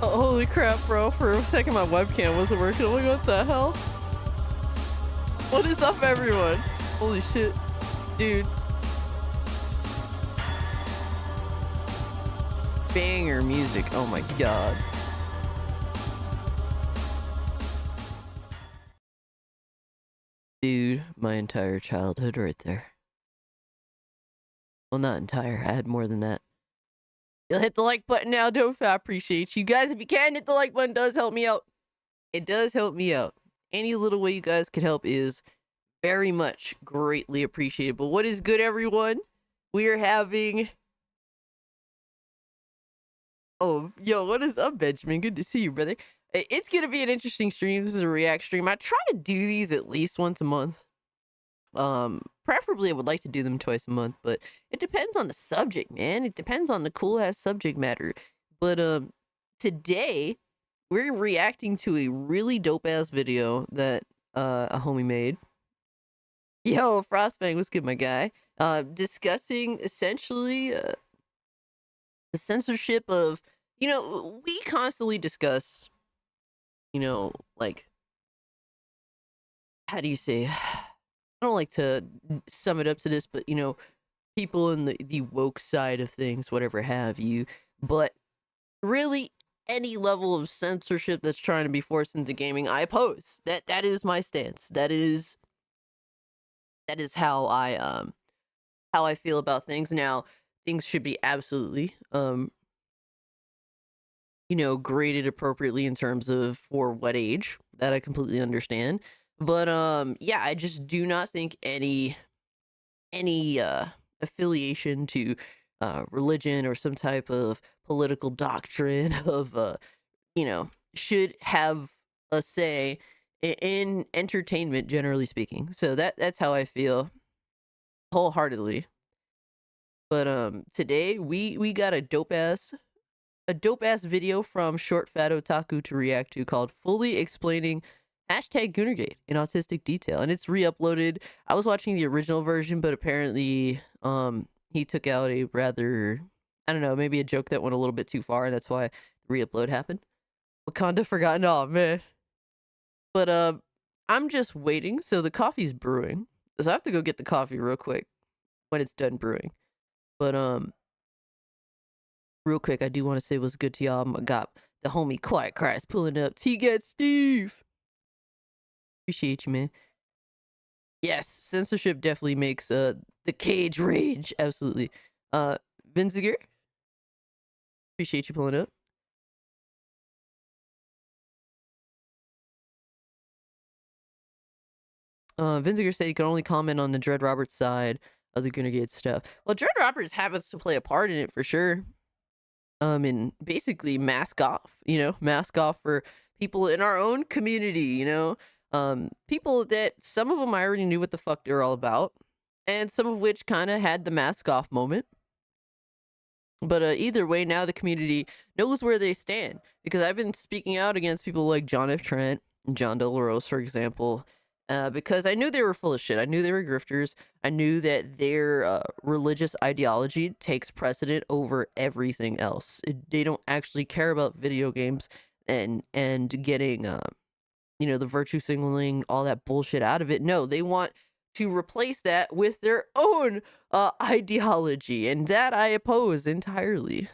Oh, holy crap, bro. For a second, my webcam wasn't working. I'm like, what the hell? What is up, everyone? Holy shit. Dude. Banger music. Oh my god. Dude, my entire childhood right there. Well, not entire. I had more than that. You'll hit the like button now, Dofa. I appreciate you guys. If you can, hit the like button. It does help me out. It does help me out. Any little way you guys could help is very much greatly appreciated. But what is good, everyone? We are having... Oh, yo, what is up, Benjamin? Good to see you, brother. It's going to be an interesting stream. This is a react stream. I try to do these at least once a month. Preferably I would like to do them twice a month, but it depends on the subject, man. It depends on the cool ass subject matter. But today we're reacting to a really dope ass video that a homie made. Yo, Frostbang, what's good, my guy? Discussing essentially the censorship of, we constantly discuss, like, how do you say? I don't like to sum it up to this, but people in the woke side of things, whatever have you. But really, any level of censorship that's trying to be forced into gaming, I oppose. That is my stance. That is how I feel about things. Now, things should be absolutely graded appropriately in terms of for what age. That I completely understand. But yeah, I just do not think any affiliation to religion or some type of political doctrine of should have a say in entertainment, generally speaking. So that's how I feel wholeheartedly. But today we got a dope ass video from ShortFatOtaku to react to called "Fully Explaining #Goonergate in Autistic Detail," and it's re-uploaded. I was watching the original version, but apparently he took out a rather, I don't know, maybe a joke that went a little bit too far, and that's why the re-upload happened. Wakanda Forgotten. Oh man. But I'm just waiting. So the coffee's brewing, so I have to go get the coffee real quick when it's done brewing. But real quick, I do want to say what's good to y'all. I got the homie Quiet Christ pulling up. T-Get Steve. Appreciate you, man. Yes, censorship definitely makes the cage rage. Absolutely. Vinziger, appreciate you pulling up. Vinziger said he can only comment on the Dread Roberts side of the Goonergate stuff. Well, Dread Roberts happens to play a part in it for sure. And basically mask off, mask off for people in our own community, people that some of them I already knew what the fuck they were all about, and some of which kind of had the mask off moment. But either way, now the community knows where they stand, because I've been speaking out against people like John F. Trent and John Del Rose, for example, because I knew they were full of shit. I knew they were grifters. I knew that their religious ideology takes precedent over everything else. They don't actually care about video games and getting the virtue signaling, all that bullshit out of it. No, they want to replace that with their own ideology, and that I oppose entirely.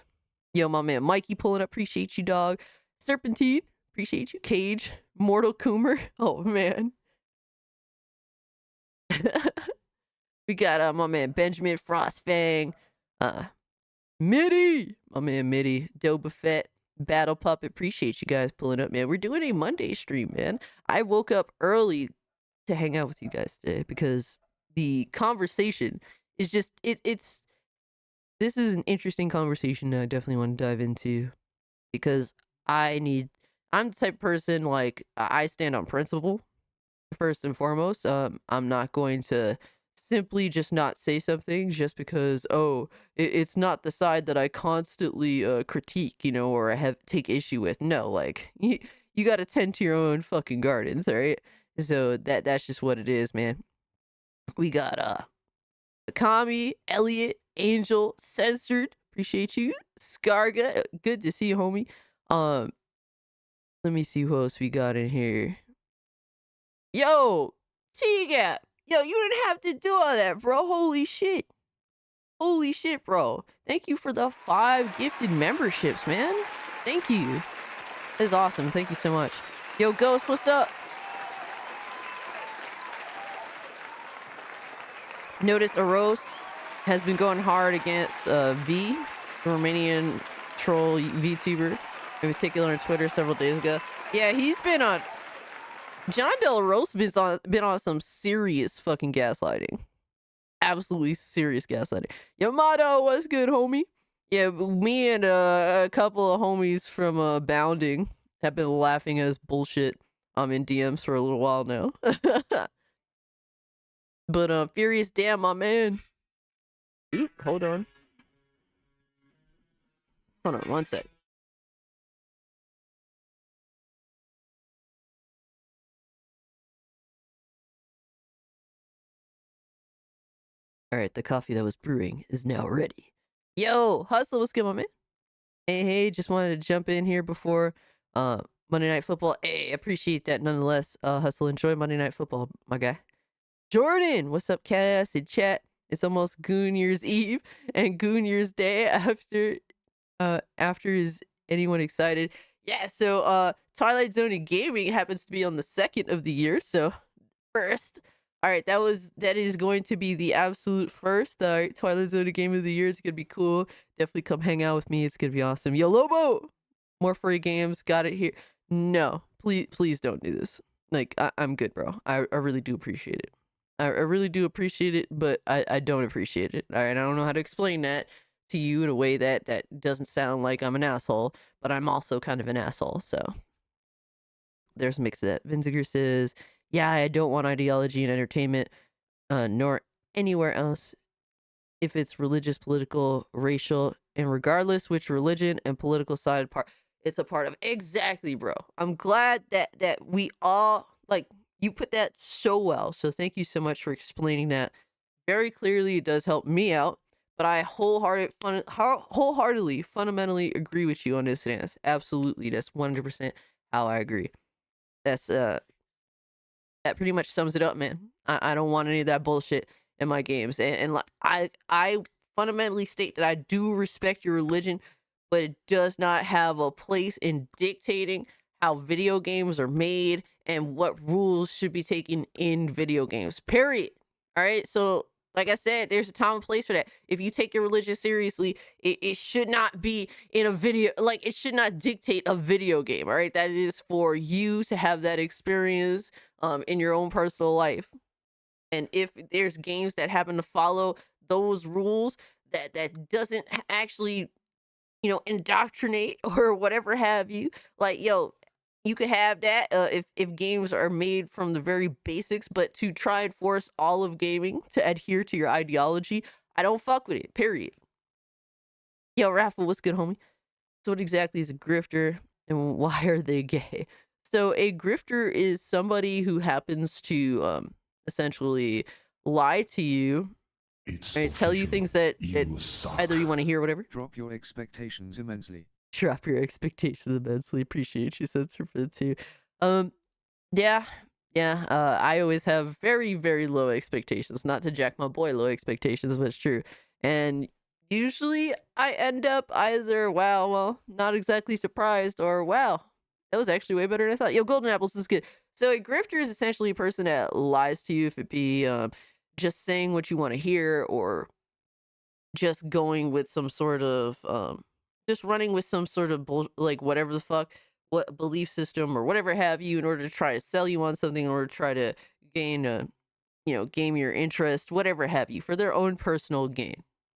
Yo, my man Mikey pulling up, appreciate you, dog. Serpentine, appreciate you. Cage, Mortal Coomer, oh man. We got my man Benjamin Frostfang, Mitty, my man Mitty, Doba Fett, Battle Puppet, appreciate you guys pulling up, man. We're doing a Monday stream, man. I woke up early to hang out with you guys today because the conversation is just this is an interesting conversation that I definitely want to dive into, because I'm the type of person, like, I stand on principle first and foremost. I'm not going to simply just not say something just because it's not the side that I constantly critique, or I take issue with. No, like, you got to tend to your own fucking gardens, all right? So that's just what it is, man. We got Akami, Elliot, Angel, Censored, appreciate you. Scarga, good to see you, homie. Um, let me see who else we got in here. Yo, T-Gap. Yo, you didn't have to do all that, bro. Holy shit. Holy shit, bro. Thank you for the 5 gifted memberships, man. Thank you. That is awesome. Thank you so much. Yo, Ghost, what's up? Notice Aros has been going hard against V, the Romanian troll VTuber, in particular on Twitter several days ago. Yeah, he's been on... John Del Rose been on some serious fucking gaslighting. Absolutely serious gaslighting. Yamato, what's good, homie? Yeah, me and a couple of homies from Bounding have been laughing at his bullshit in DMs for a little while now. But Furious Damn, my man. Oop, hold on. Hold on, one sec. All right, the coffee that was brewing is now ready. Yo, Hustle, what's good, my man? Hey, just wanted to jump in here before Monday Night Football. Hey, appreciate that nonetheless. Hustle, enjoy Monday Night Football, my guy. Jordan, what's up, Cat Acid Chat? It's almost Goon Year's Eve and Goon Year's Day after is anyone excited? Yeah, so Twilight Zone Gaming happens to be on the 2nd of the year, so first. All right, that is going to be the absolute first. All right, Twilight Zone Game of the Year. It's gonna be cool. Definitely come hang out with me. It's gonna be awesome. Yo, Lobo, more free games. Got it here. No, please don't do this. Like, I'm good, bro. I really do appreciate it. I really do appreciate it, but I don't appreciate it. All right, I don't know how to explain that to you in a way that doesn't sound like I'm an asshole, but I'm also kind of an asshole. So there's a mix of that. Vinziger says, yeah, I don't want ideology and entertainment, nor anywhere else, if it's religious, political, racial, and regardless which religion and political side it's a part of. Exactly, bro. I'm glad that we all, like, you put that so well. So thank you so much for explaining that very clearly. It does help me out, but I wholeheartedly, fundamentally agree with you on this stance. Absolutely, that's 100% how I agree. That's that pretty much sums it up, man. I don't want any of that bullshit in my games. And like, I fundamentally state that I do respect your religion, but it does not have a place in dictating how video games are made and what rules should be taken in video games. Period. All right. So, like I said, there's a time and place for that. If you take your religion seriously, it should not be in a video. Like, it should not dictate a video game. All right. That is for you to have that experience in your own personal life. And if there's games that happen to follow those rules that doesn't actually, indoctrinate or whatever have you, like, yo, you could have that if games are made from the very basics, but to try and force all of gaming to adhere to your ideology, I don't fuck with it, period. Yo, Raffle, what's good, homie? So what exactly is a grifter and why are they gay? So a grifter is somebody who happens to essentially lie to you, right? Tell you things that either you want to hear or whatever. Drop your expectations immensely. Drop your expectations immensely. Appreciate you, Sensor for too. Yeah. I always have very, very low expectations. Not to jack my boy low expectations, but it's true. And usually I end up either, wow, well, not exactly surprised, or wow, that was actually way better than I thought. Yo, Golden Apples is good. So a grifter is essentially a person that lies to you, if it be just saying what you want to hear, or just going with some sort of just running with some sort of like whatever the fuck, what belief system or whatever have you, in order to try to sell you on something, in order to try to gain game your interest, whatever have you, for their own personal gain.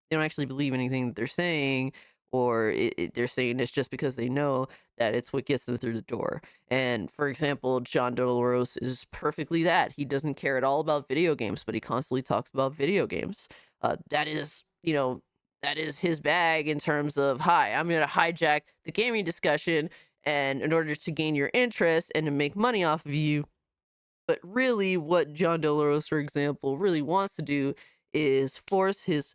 They don't actually believe anything that they're saying, or they're saying this just because they know that it's what gets them through the door. And for example, John Dolores is perfectly that. He doesn't care at all about video games, but he constantly talks about video games. That is his bag, in terms of, hi, I'm going to hijack the gaming discussion, and in order to gain your interest and to make money off of you. But really, what John Dolores, for example, really wants to do is force his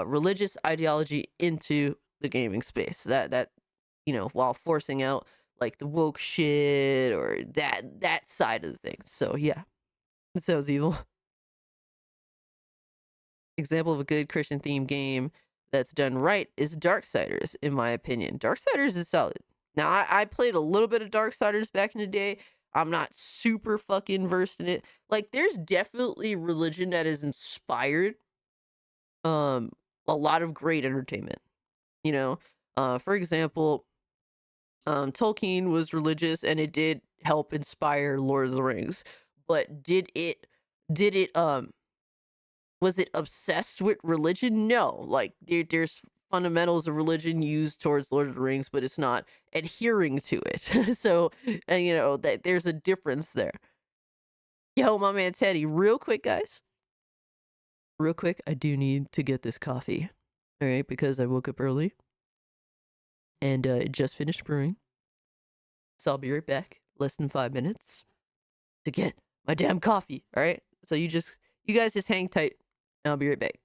religious ideology into the gaming space. That while forcing out like the woke shit or that side of the things. So yeah, it sounds evil. Example of a good Christian themed game that's done right is Darksiders, in my opinion. Darksiders is solid. Now, I played a little bit of Darksiders back in the day. I'm not super fucking versed in it. Like, there's definitely religion that has inspired um a lot of great entertainment. You know, for example, Tolkien was religious, and it did help inspire Lord of the Rings. But did it was it obsessed with religion? No. Like there's fundamentals of religion used towards Lord of the Rings, but it's not adhering to it. So, that there's a difference there. Yo, my man Teddy, real quick, guys. Real quick, I do need to get this coffee. All right, because I woke up early and it just finished brewing. So I'll be right back. Less than 5 minutes to get my damn coffee. All right. So you guys just hang tight and I'll be right back.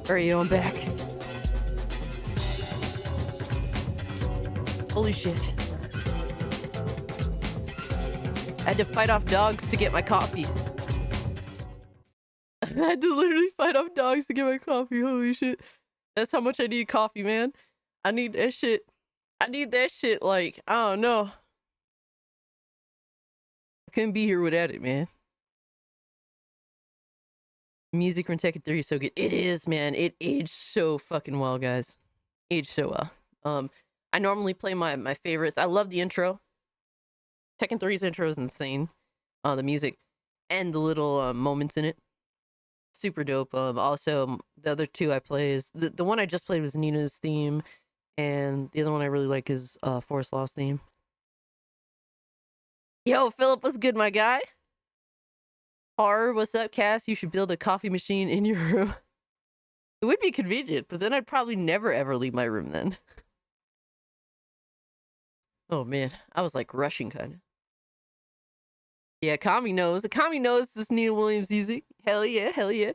Alright, yo, I'm back. Holy shit. I had to fight off dogs to get my coffee. I had to literally fight off dogs to get my coffee. Holy shit. That's how much I need coffee, man. I need that shit. I need that shit, like, I don't know. I couldn't be here without it, man. Music from Tekken 3 is so good. It is, man. It aged so fucking well, guys. Aged so well. I normally play my favorites. I love the intro. Tekken 3's intro is insane. The music and the little moments in it. Super dope. Also, the other two I play is the one I just played was Nina's theme, and the other one I really like is Forest Law's theme. Yo, Philip, what's good, my guy? Horror, what's up, Cass? You should build a coffee machine in your room. It would be convenient, but then I'd probably never ever leave my room then. Oh man, I was like rushing kind of. Yeah, Kami knows. Kami knows this Nina Williams music. Hell yeah, hell yeah.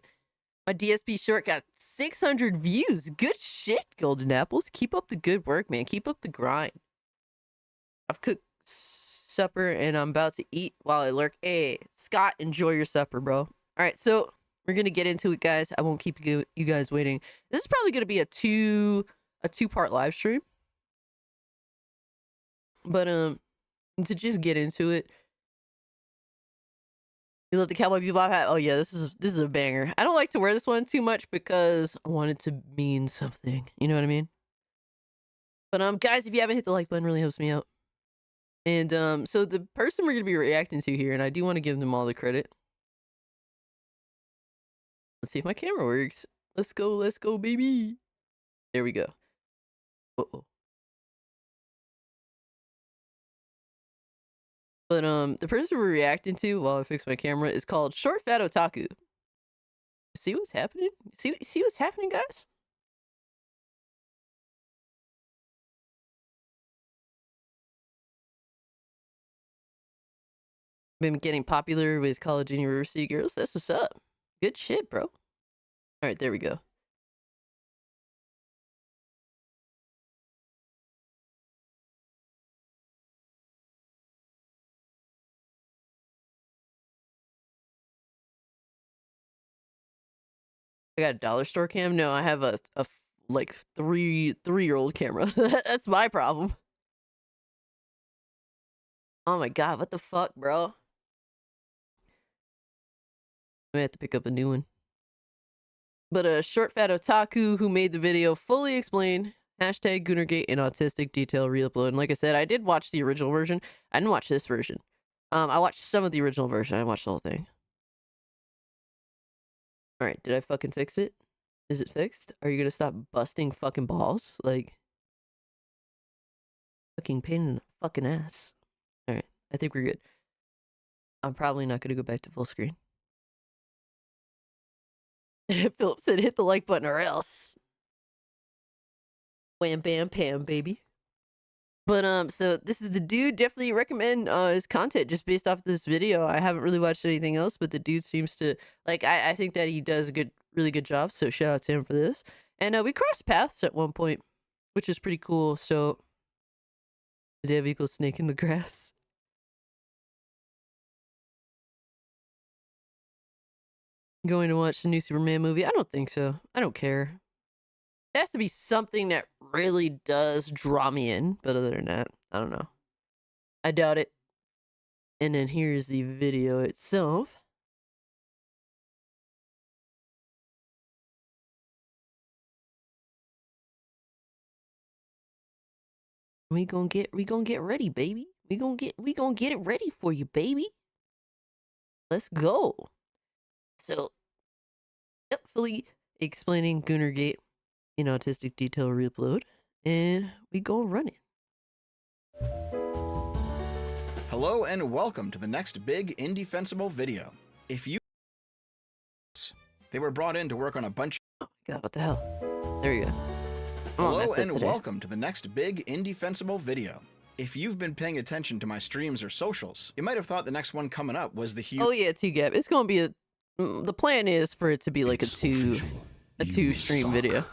My DSP short got 600 views. Good shit, Golden Apples. Keep up the good work, man. Keep up the grind. I've cooked supper and I'm about to eat while I lurk. Hey, Scott, enjoy your supper, bro. All right, so we're gonna get into it, guys. I won't keep you guys waiting. This is probably gonna be a two-part live stream. But to just get into it. You love the Cowboy Bebop hat? Oh yeah, this is a banger. I don't like to wear this one too much because I want it to mean something. You know what I mean? But guys, if you haven't hit the like button, really helps me out. And so the person we're gonna be reacting to here, and I do want to give them all the credit. Let's see if my camera works. Let's go, baby. There we go. Uh-oh. But the person we're reacting to while I fix my camera is called ShortFatOtaku. See what's happening? See what's happening, guys? Been getting popular with college and university girls. That's what's up. Good shit, bro. All right, there we go. I got a dollar store cam. No, I have a like three-year-old camera. That's my problem. Oh my god, what the fuck, bro? I'm gonna have to pick up a new one. But ShortFatOtaku, who made the video, fully explained hashtag Goonergate and Autistic detail reupload. And like I said, I did watch the original version. I didn't watch this version. I watched some of the original version. I didn't watch the whole thing. All right, did I fucking fix it? Is it fixed? Are you gonna stop busting fucking balls? Like, fucking pain in the fucking ass. All right, I think we're good. I'm probably not gonna go back to full screen. Philip said, hit the like button or else. Wham, bam, pam, baby. But, so this is the dude. Definitely recommend, his content just based off this video. I haven't really watched anything else, but the dude seems to, like, I think that he does a really good job, so shout out to him for this. And, we crossed paths at one point, which is pretty cool, so. Dev equals snake in the grass. Going to watch the new Superman movie? I don't think so. I don't care. It has to be something that really does draw me in, but other than that, I don't know. I doubt it. And then here's the video itself. We gonna get ready, baby. We gonna get it ready for you, baby. Let's go. So, yep, fully explaining Goonergate in Autistic detail reupload, and we go running. Hello and welcome to the next big indefensible video. If you they were brought in to work on a bunch. Oh my god, what the hell? There you go. Hello and welcome to the next big indefensible video. If you've been paying attention to my streams or socials, you might have thought the next one coming up was the huge. Oh yeah, 2-gap. It's gonna be the plan is for it to be like a a 2-stream video.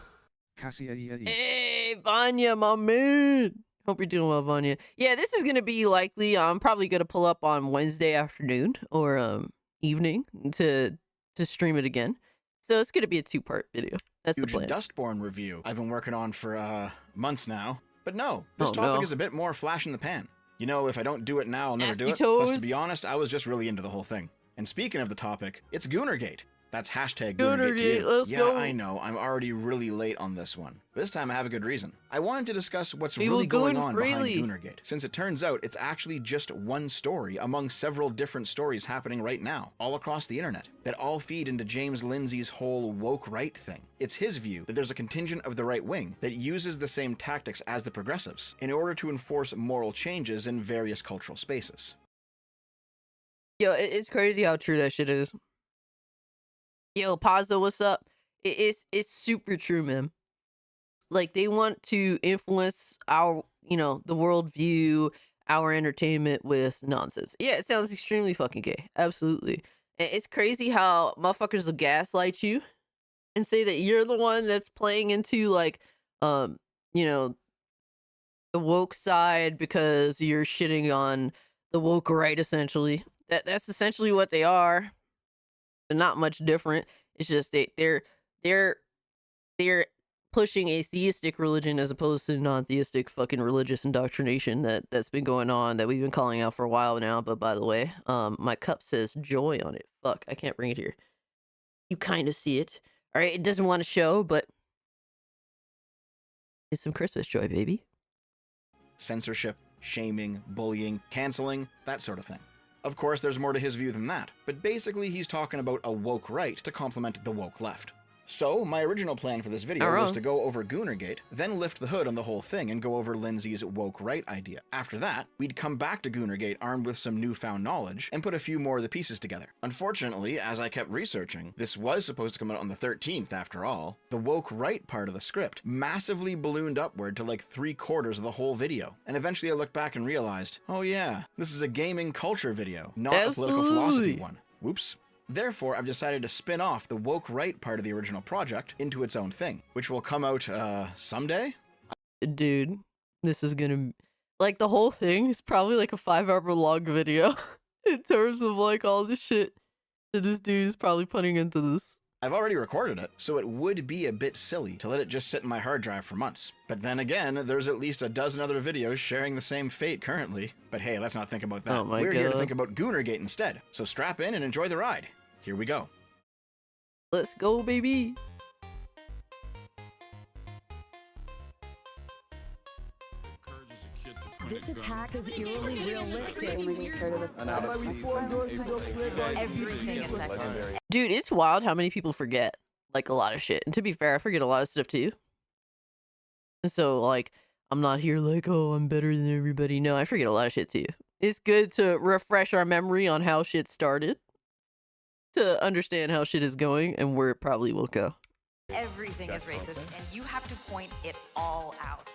Cassia. Hey, Vanya, my man. Hope you're doing well, Vanya. Yeah, this is gonna be likely. I'm probably gonna pull up on Wednesday afternoon or evening to stream it again. So it's gonna be a 2-part video. That's the Huge plan. Dustborn review I've been working on for months now. But no, this topic is a bit more flash in the pan. You know, if I don't do it now, I'll never do it. Plus, to be honest, I was just really into the whole thing. And speaking of the topic, it's Goonergate. That's hashtag Goonergate. Let's go. I know, I'm already really late on this one. This time I have a good reason. I wanted to discuss what's really going on behind Goonergate, since it turns out it's actually just one story among several different stories happening right now, all across the internet, that all feed into James Lindsay's whole woke right thing. It's his view that there's a contingent of the right wing that uses the same tactics as the progressives in order to enforce moral changes in various cultural spaces. Yo, it's crazy how true that shit is. Yo, Pazzo, what's up? It's super true, man. Like, they want to influence our, the worldview, our entertainment with nonsense. Yeah, it sounds extremely fucking gay. Absolutely. It's crazy how motherfuckers will gaslight you and say that you're the one that's playing into, like, the woke side because you're shitting on the woke right, essentially. That's essentially what they are. They're not much different. It's just they're pushing a theistic religion as opposed to non-theistic fucking religious indoctrination that's been going on that we've been calling out for a while now. But by the way, my cup says joy on it. Fuck, I can't bring it here. You kind of see it. All right, it doesn't want to show, but it's some Christmas joy, baby. Censorship, shaming, bullying, canceling, that sort of thing. Of course, there's more to his view than that, but basically he's talking about a woke right to complement the woke left. So, my original plan for this video was to go over Goonergate, then lift the hood on the whole thing and go over Lindsay's woke right idea. After that, we'd come back to Goonergate armed with some newfound knowledge and put a few more of the pieces together. Unfortunately, as I kept researching, this was supposed to come out on the 13th after all. The woke right part of the script massively ballooned upward to like 3/4 of the whole video. And eventually I looked back and realized, oh yeah, this is a gaming culture video, not a political philosophy one. Whoops. Therefore, I've decided to spin off the woke right part of the original project into its own thing, which will come out, someday? Dude, this is gonna... Like, the whole thing is probably like a 5-hour long video in terms of, like, all the shit that this dude is probably putting into this. I've already recorded it, so it would be a bit silly to let it just sit in my hard drive for months. But then again, there's at least a dozen other videos sharing the same fate currently. But hey, let's not think about that. We're here to think about Goonergate instead, so strap in and enjoy the ride. Here we go. Let's go, baby. This attack is eerily realistic. Dude, it's wild how many people forget, like, a lot of shit. And to be fair, I forget a lot of stuff too. And so, like, I'm not here like, oh, I'm better than everybody. No, I forget a lot of shit too. It's good to refresh our memory on how shit started, to understand how shit is going and where it probably will go. Everything is racist, and you have to point it all out.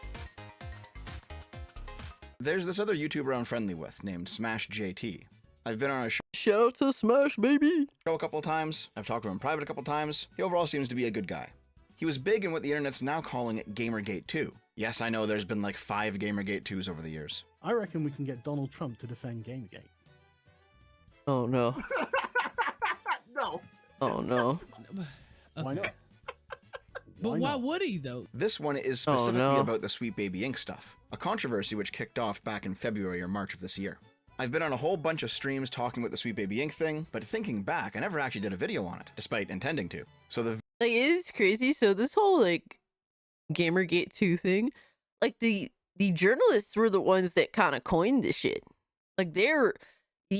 There's this other YouTuber I'm friendly with named Smash JT. I've been on a shout out to Smash, baby! show a couple of times. I've talked to him in private a couple of times. He overall seems to be a good guy. He was big in what the internet's now calling Gamergate 2. Yes, I know there's been like 5 Gamergate 2s over the years. I reckon we can get Donald Trump to defend Gamergate. Oh no. No. Oh no. Why not? But why would he though? This one is specifically about the Sweet Baby Ink stuff, a controversy which kicked off back in February or March of this year. I've been on a whole bunch of streams talking about the Sweet Baby Ink thing, but thinking back, I never actually did a video on it, despite intending to. So the Like, it is crazy. So this whole, like, Gamergate 2 thing, like, the journalists were the ones that kind of coined this shit. Like, you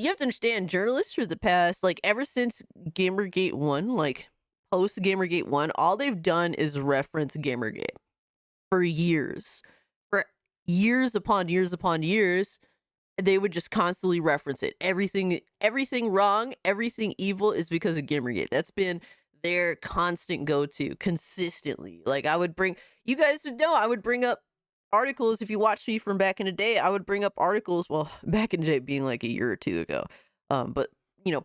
have to understand, journalists for the past, like, ever since Gamergate 1, like, post Gamergate 1, all they've done is reference Gamergate for years. For years upon years upon years, they would just constantly reference it. Everything wrong, everything evil is because of Gamergate. That's been their constant go-to consistently. Like, you guys would know, I would bring up articles. If you watched me from back in the day, I would bring up articles, well, back in the day being like a year or two ago, but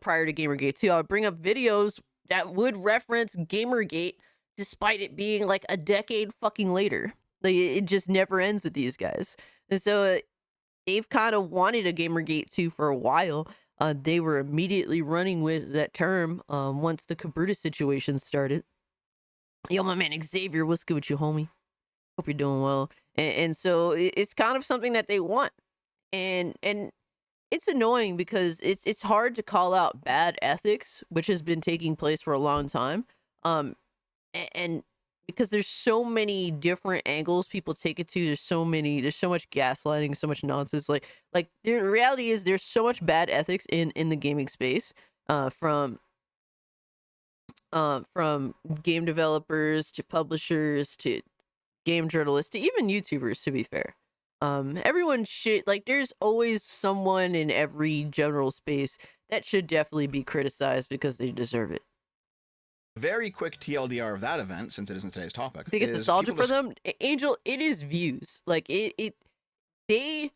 prior to Gamergate 2, I would bring up videos that would reference Gamergate despite it being like a decade fucking later. Like it just never ends with these guys. And so they've kind of wanted a Gamergate 2 for a while. They were immediately running with that term once the Kabruta situation started. Yo, my man Xavier, what's good with you, homie? Hope you're doing well. And so it's kind of something that they want. And it's annoying because it's hard to call out bad ethics, which has been taking place for a long time. And because there's so many different angles people take it to, there's so much gaslighting, so much nonsense. Like the reality is there's so much bad ethics in the gaming space, from game developers to publishers to game journalists to even YouTubers, to be fair. Everyone should, like, there's always someone in every general space that should definitely be criticized because they deserve it. Very quick TLDR of that event, since it isn't today's topic. I think it's is nostalgia people for them. Angel, it is views. Like they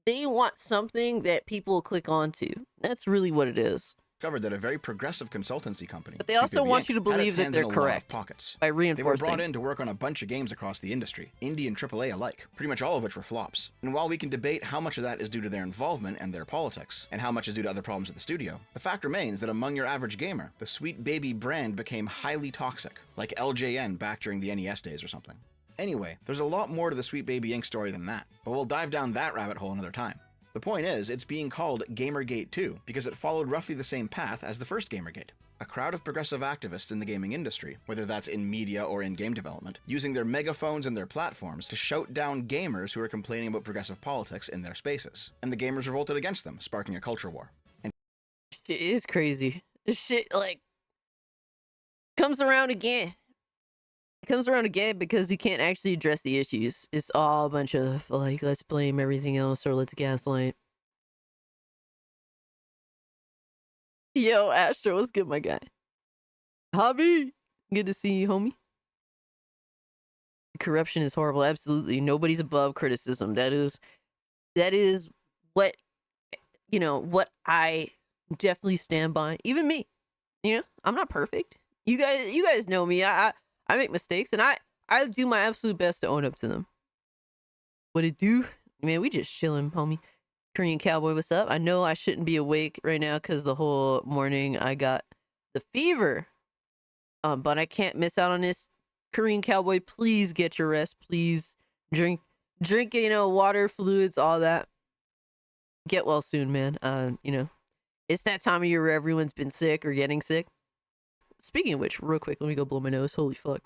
want something that people click onto. That's really what it is. discovered that a very progressive consultancy company, But they also CPB want you to Inc., had its believe that hands they're in a lot of correct pockets. by They were reinforcing. brought in to work on a bunch of games across the industry, indie and AAA alike, pretty much all of which were flops. And while we can debate how much of that is due to their involvement and their politics, and how much is due to other problems at the studio, the fact remains that among your average gamer, the Sweet Baby brand became highly toxic, like LJN back during the NES days or something. Anyway, there's a lot more to the Sweet Baby Inc. story than that, but we'll dive down that rabbit hole another time. The point is, it's being called Gamergate 2 because it followed roughly the same path as the first Gamergate. A crowd of progressive activists in the gaming industry, whether that's in media or in game development, using their megaphones and their platforms to shout down gamers who are complaining about progressive politics in their spaces. And the gamers revolted against them, sparking a culture war. And Shit is crazy. This shit, like, comes around again. It comes around again because you can't actually address the issues. It's all a bunch of, like, let's blame everything else or let's gaslight. Yo, Astro, what's good, my guy? Hobby, good to see you, homie. Corruption is horrible. Absolutely. Nobody's above criticism. That is what, what I definitely stand by. Even me. I'm not perfect. You guys know me. I make mistakes, and I do my absolute best to own up to them. What it do? Man, we just chilling, homie. Korean Cowboy, what's up? I know I shouldn't be awake right now because the whole morning I got the fever. But I can't miss out on this. Korean Cowboy, please get your rest. Please drink, water, fluids, all that. Get well soon, man. It's that time of year where everyone's been sick or getting sick. Speaking of which, real quick, let me go blow my nose. Holy fuck.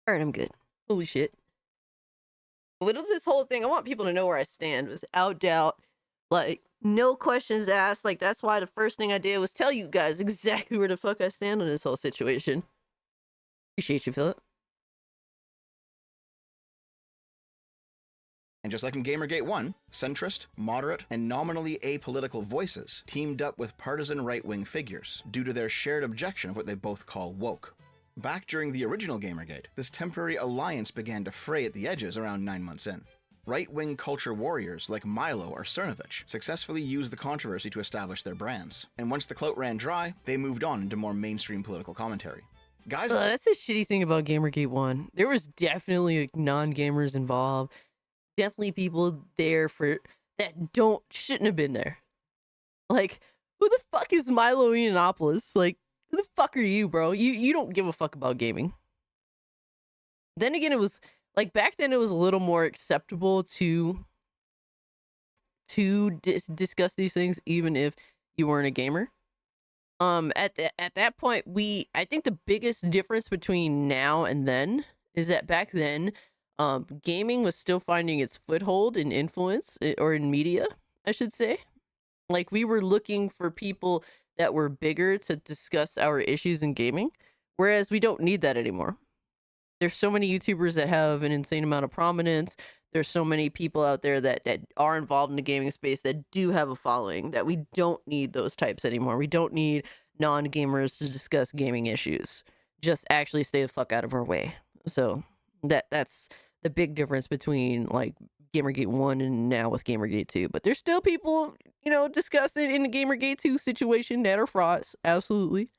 All right, I'm good. Holy shit. With this whole thing, I want people to know where I stand without doubt. Like, no questions asked. Like, that's why the first thing I did was tell you guys exactly where the fuck I stand on this whole situation. Appreciate you, Philip. And just like in Gamergate 1, centrist, moderate, and nominally apolitical voices teamed up with partisan right-wing figures due to their shared objection of what they both call woke. Back during the original Gamergate, this temporary alliance began to fray at the edges around 9 months in. Right-wing culture warriors like Milo or Cernovich successfully used the controversy to establish their brands, and once the clout ran dry, they moved on into more mainstream political commentary. Guys, That's the shitty thing about Gamergate 1. There was definitely like, non-gamers involved. Definitely people there for that shouldn't have been there. Like, who the fuck is Milo Yiannopoulos? Like, who the fuck are you, bro? You don't give a fuck about gaming. Then again, it was like back then it was a little more acceptable to discuss these things even if you weren't a gamer. At that point, I think the biggest difference between now and then is that back then gaming was still finding its foothold in influence or in media, I should say. Like we were looking for people that were bigger to discuss our issues in gaming, whereas we don't need that anymore. There's so many YouTubers that have an insane amount of prominence. There's so many people out there that are involved in the gaming space that do have a following, that we don't need those types anymore. We don't need non-gamers to discuss gaming issues. Just actually stay the fuck out of our way. So that's the big difference between like Gamergate 1 and now with Gamergate 2. But there's still people, discussing in the Gamergate 2 situation that are frauds. Absolutely.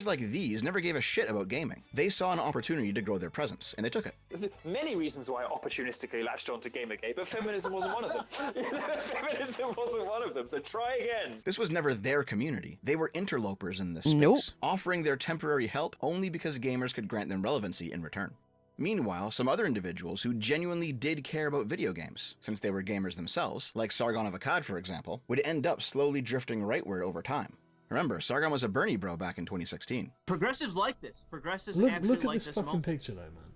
like these never gave a shit about gaming. They saw an opportunity to grow their presence, and they took it. There's many reasons why I opportunistically latched onto Gamergate, but feminism wasn't one of them. Feminism wasn't one of them, so try again. This was never their community. They were interlopers in this space, Nope. offering their temporary help only because gamers could grant them relevancy in return. Meanwhile, some other individuals who genuinely did care about video games, since they were gamers themselves, like Sargon of Akkad for example, would end up slowly drifting rightward over time. Remember, Sargon was a Bernie bro back in 2016. Progressives like this. Progressives Look actually at like this this fucking picture, though, man.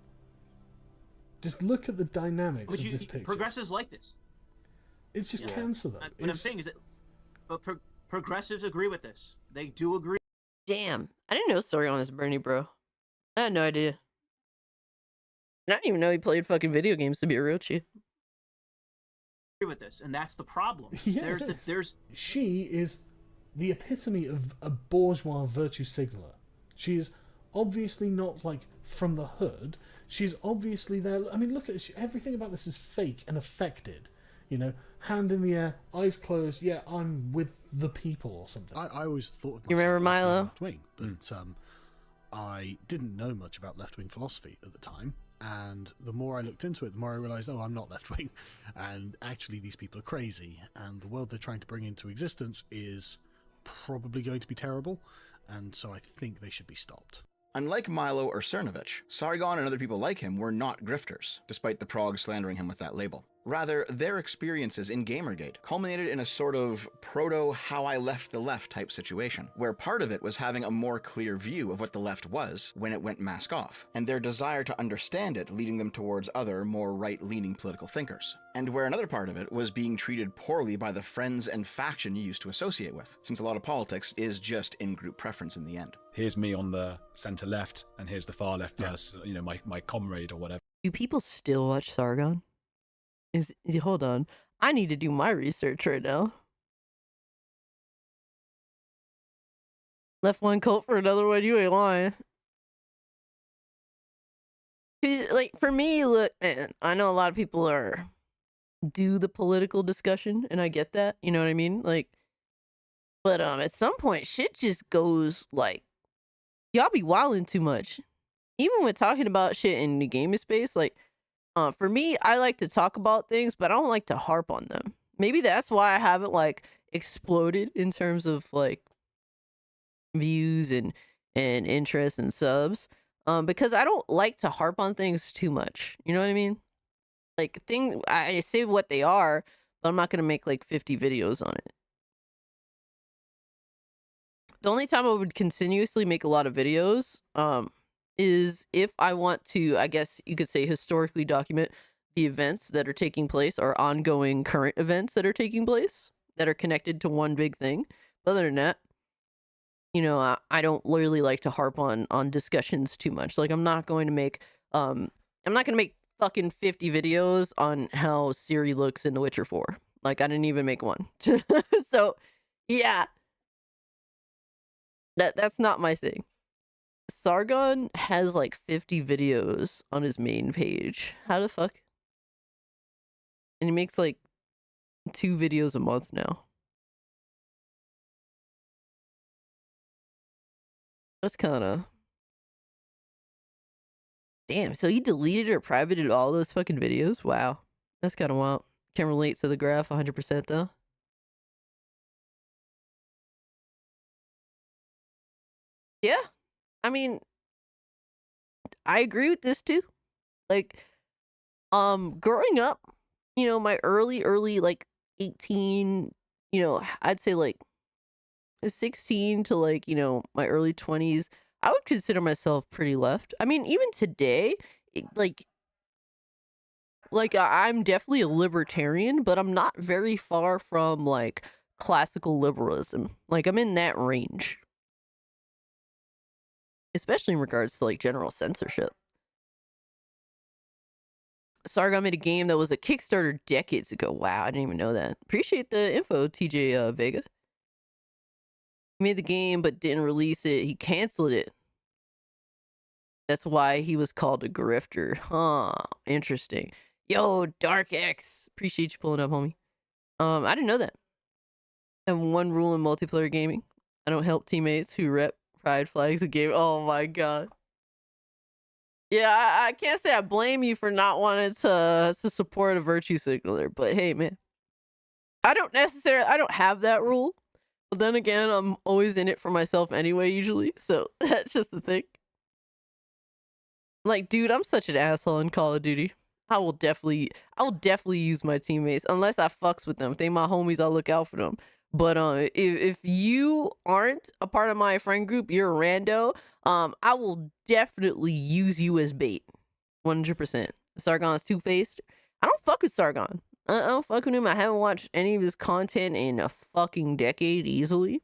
Just look at the dynamics of this picture. Progressives like this. It's just cancer, though. What I'm saying is that, but progressives agree with this. They do agree. Damn, I didn't know Sargon was Bernie, bro. I had no idea. I didn't even know he played fucking video games, to be a real chief. With this, and that's the problem. Yeah, she is the epitome of a bourgeois virtue signaler. She is obviously not like from the hood. She's obviously there. I mean, look at everything about this is fake and affected. You know, hand in the air, eyes closed. Yeah, I'm with the people or something. I always thought of myself You remember as Milo? left wing, but I didn't know much about left wing philosophy at the time. And the more I looked into it, the more I realized, oh, I'm not left-wing. And actually, these people are crazy. And the world they're trying to bring into existence is probably going to be terrible. And so I think they should be stopped. Unlike Milo or Cernovich, Sargon and other people like him were not grifters, despite the prog slandering him with that label. Rather, their experiences in Gamergate culminated in a sort of proto-how I left the left type situation, where part of it was having a more clear view of what the left was when it went mask off, and their desire to understand it leading them towards other, more right-leaning political thinkers. And where another part of it was being treated poorly by the friends and faction you used to associate with, since a lot of politics is just in-group preference in the end. Here's me on the centre-left, and here's the far-left person, you know, my comrade or whatever. Do people still watch Sargon? Hold on. I need to do my research right now. Left one cult for another one. You ain't lying. 'Cause, like, for me, look, man, I know a lot of people do the political discussion, and I get that. You know what I mean? Like, but at some point, shit just goes like, y'all be wilding too much. Even when talking about shit in the gaming space, like. For me, I like to talk about things, but I don't like to harp on them. Maybe that's why I haven't like exploded in terms of like views and interest and subs. Because I don't like to harp on things too much. You know what I mean? Like I say what they are, but I'm not gonna make like 50 videos on it. The only time I would continuously make a lot of videos, is if I want to, I guess you could say, historically document the events that are taking place or ongoing current events that are taking place that are connected to one big thing. But other than that, you know, I don't really like to harp on discussions too much. Like I'm not going to make fucking 50 videos on how Ciri looks in The Witcher 4. Like I didn't even make one. So yeah. That's not my thing. Sargon has like 50 videos on his main page. How the fuck? And he makes like 2 videos a month now. That's kind of Damn, so he deleted or privated all those fucking videos? Wow. That's kind of wild. Can't relate to the graph 100% though. Yeah. I mean, I agree with this too. Like, growing up, my early, like 18, I'd say like 16 to like, my early 20s, I would consider myself pretty left. I mean, even today, I'm definitely a libertarian, but I'm not very far from like classical liberalism. Like I'm in that range. Especially in regards to like general censorship. Sargon made a game that was a Kickstarter decades ago. Wow, I didn't even know that. Appreciate the info, TJ Vega. He made the game but didn't release it. He canceled it. That's why he was called a grifter. Huh. Interesting. Yo, Dark X. Appreciate you pulling up, homie. I didn't know that. I have one rule in multiplayer gaming. I don't help teammates who rep pride flags a game. Oh my god. Yeah, I can't say I blame you for not wanting to support a virtue signaler, but hey, man. I don't have that rule. But then again, I'm always in it for myself anyway, usually. So that's just the thing. Like, dude, I'm such an asshole in Call of Duty. I will definitely use my teammates unless I fucks with them. If they my homies, I'll look out for them. But if you aren't a part of my friend group, you're a rando. I will definitely use you as bait. 100%. Sargon's two-faced. I don't fuck with Sargon. I don't fuck with him. I haven't watched any of his content in a fucking decade easily.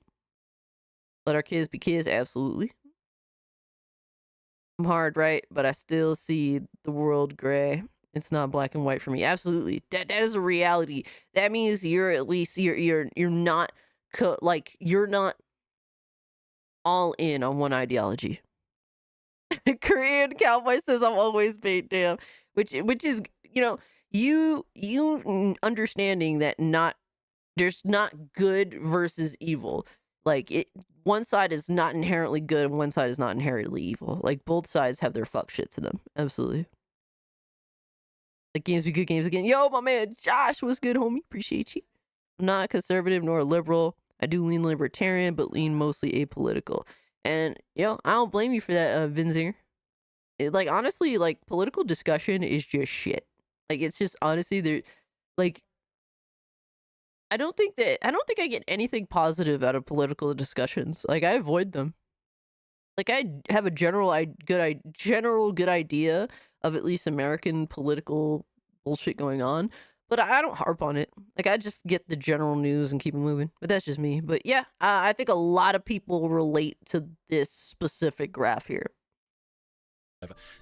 Let our kids be kids, absolutely. I'm hard, right? But I still see the world gray. It's not black and white for me. Absolutely. That is a reality. That means you're at least you're not you're not all in on one ideology. Korean cowboy says I'm always bait, damn. Which is, you understanding that there's not good versus evil. Like one side is not inherently good and one side is not inherently evil. Like both sides have their fuck shit to them. Absolutely. Like games be good games again. Yo, my man Josh, what's good, homie? Appreciate you. I'm not conservative nor liberal. I do lean libertarian, but lean mostly apolitical. And I don't blame you for that, Vinzinger. Like honestly, like political discussion is just shit. Like it's just honestly there, like I don't think I get anything positive out of political discussions. Like I avoid them. Like I have a general good idea of at least American political bullshit going on, but I don't harp on it. Like I just get the general news and keep it moving. But that's just me. But yeah, I think a lot of people relate to this specific graph here.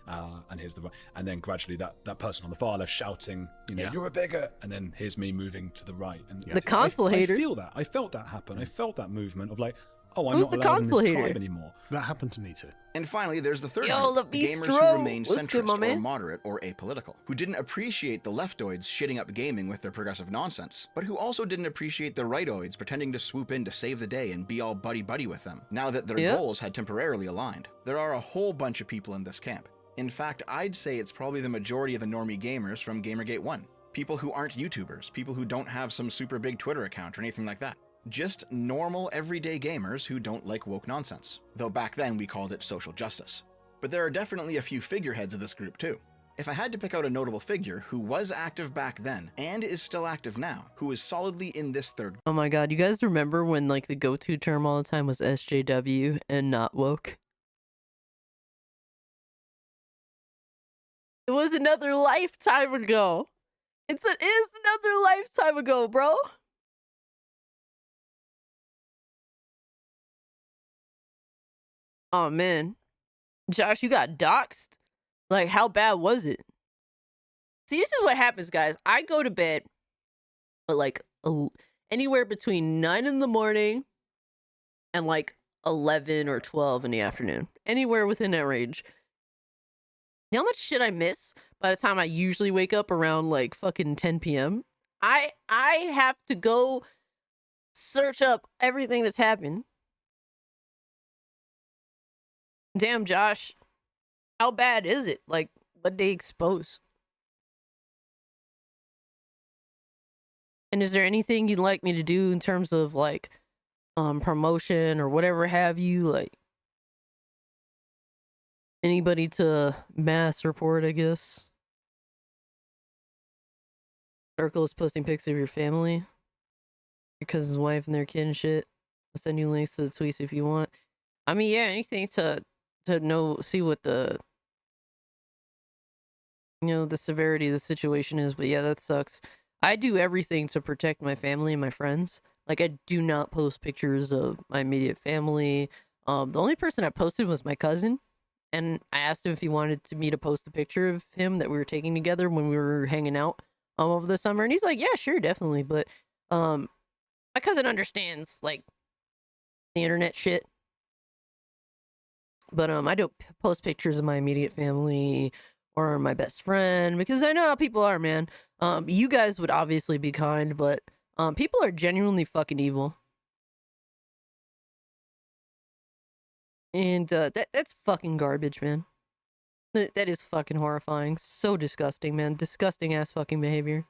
And here's and then gradually that person on the far left shouting, you're a bigot, and then here's me moving to the right. And the console hater. I feel that. I felt that happen. I felt that movement of like, oh, I'm Who's not the allowed in this console tribe hater? anymore. That happened to me too. And finally, there's the third Yo, one, the gamers bistro. who remain What's good, my centrist or man? moderate or apolitical, who didn't appreciate the leftoids shitting up gaming with their progressive nonsense, but who also didn't appreciate the rightoids pretending to swoop in to save the day and be all buddy-buddy with them, now that their goals had temporarily aligned. There are a whole bunch of people in this camp. In fact, I'd say it's probably the majority of the normie gamers from Gamergate 1. People who aren't YouTubers, people who don't have some super big Twitter account or anything like that. Just normal, everyday gamers who don't like woke nonsense. Though back then we called it social justice. But there are definitely a few figureheads of this group too. If I had to pick out a notable figure who was active back then and is still active now, who is solidly in this third. Oh my god, you guys remember when like the go-to term all the time was SJW and not woke? It was another lifetime ago. It is another lifetime ago, bro. Oh man. Josh, you got doxxed? Like, how bad was it? See, this is what happens, guys. I go to bed at like anywhere between 9 in the morning and like 11 or 12 in the afternoon. Anywhere within that range. You know how much shit I miss by the time I usually wake up around like fucking 10 p.m.? I have to go search up everything that's happened. Damn, Josh. How bad is it? Like, what they expose? And is there anything you'd like me to do in terms of like promotion or whatever have you? Like anybody to mass report, I guess. Circle is posting pics of your family, your cousin's wife and their kid and shit. I'll send you links to the tweets if you want. I mean, yeah, anything to know, see what the, you know, the severity of the situation is. But yeah, that sucks. I do everything to protect my family and my friends. Like, I do not post pictures of my immediate family. The only person I posted was my cousin, and I asked him if he wanted me to post a picture of him that we were taking together when we were hanging out over the summer, and he's like, yeah, sure, definitely. But my cousin understands like the internet shit. But I don't post pictures of my immediate family or my best friend because I know how people are, man. You guys would obviously be kind, but people are genuinely fucking evil. And that's fucking garbage, man. That is fucking horrifying. So disgusting, man. Disgusting ass fucking behavior.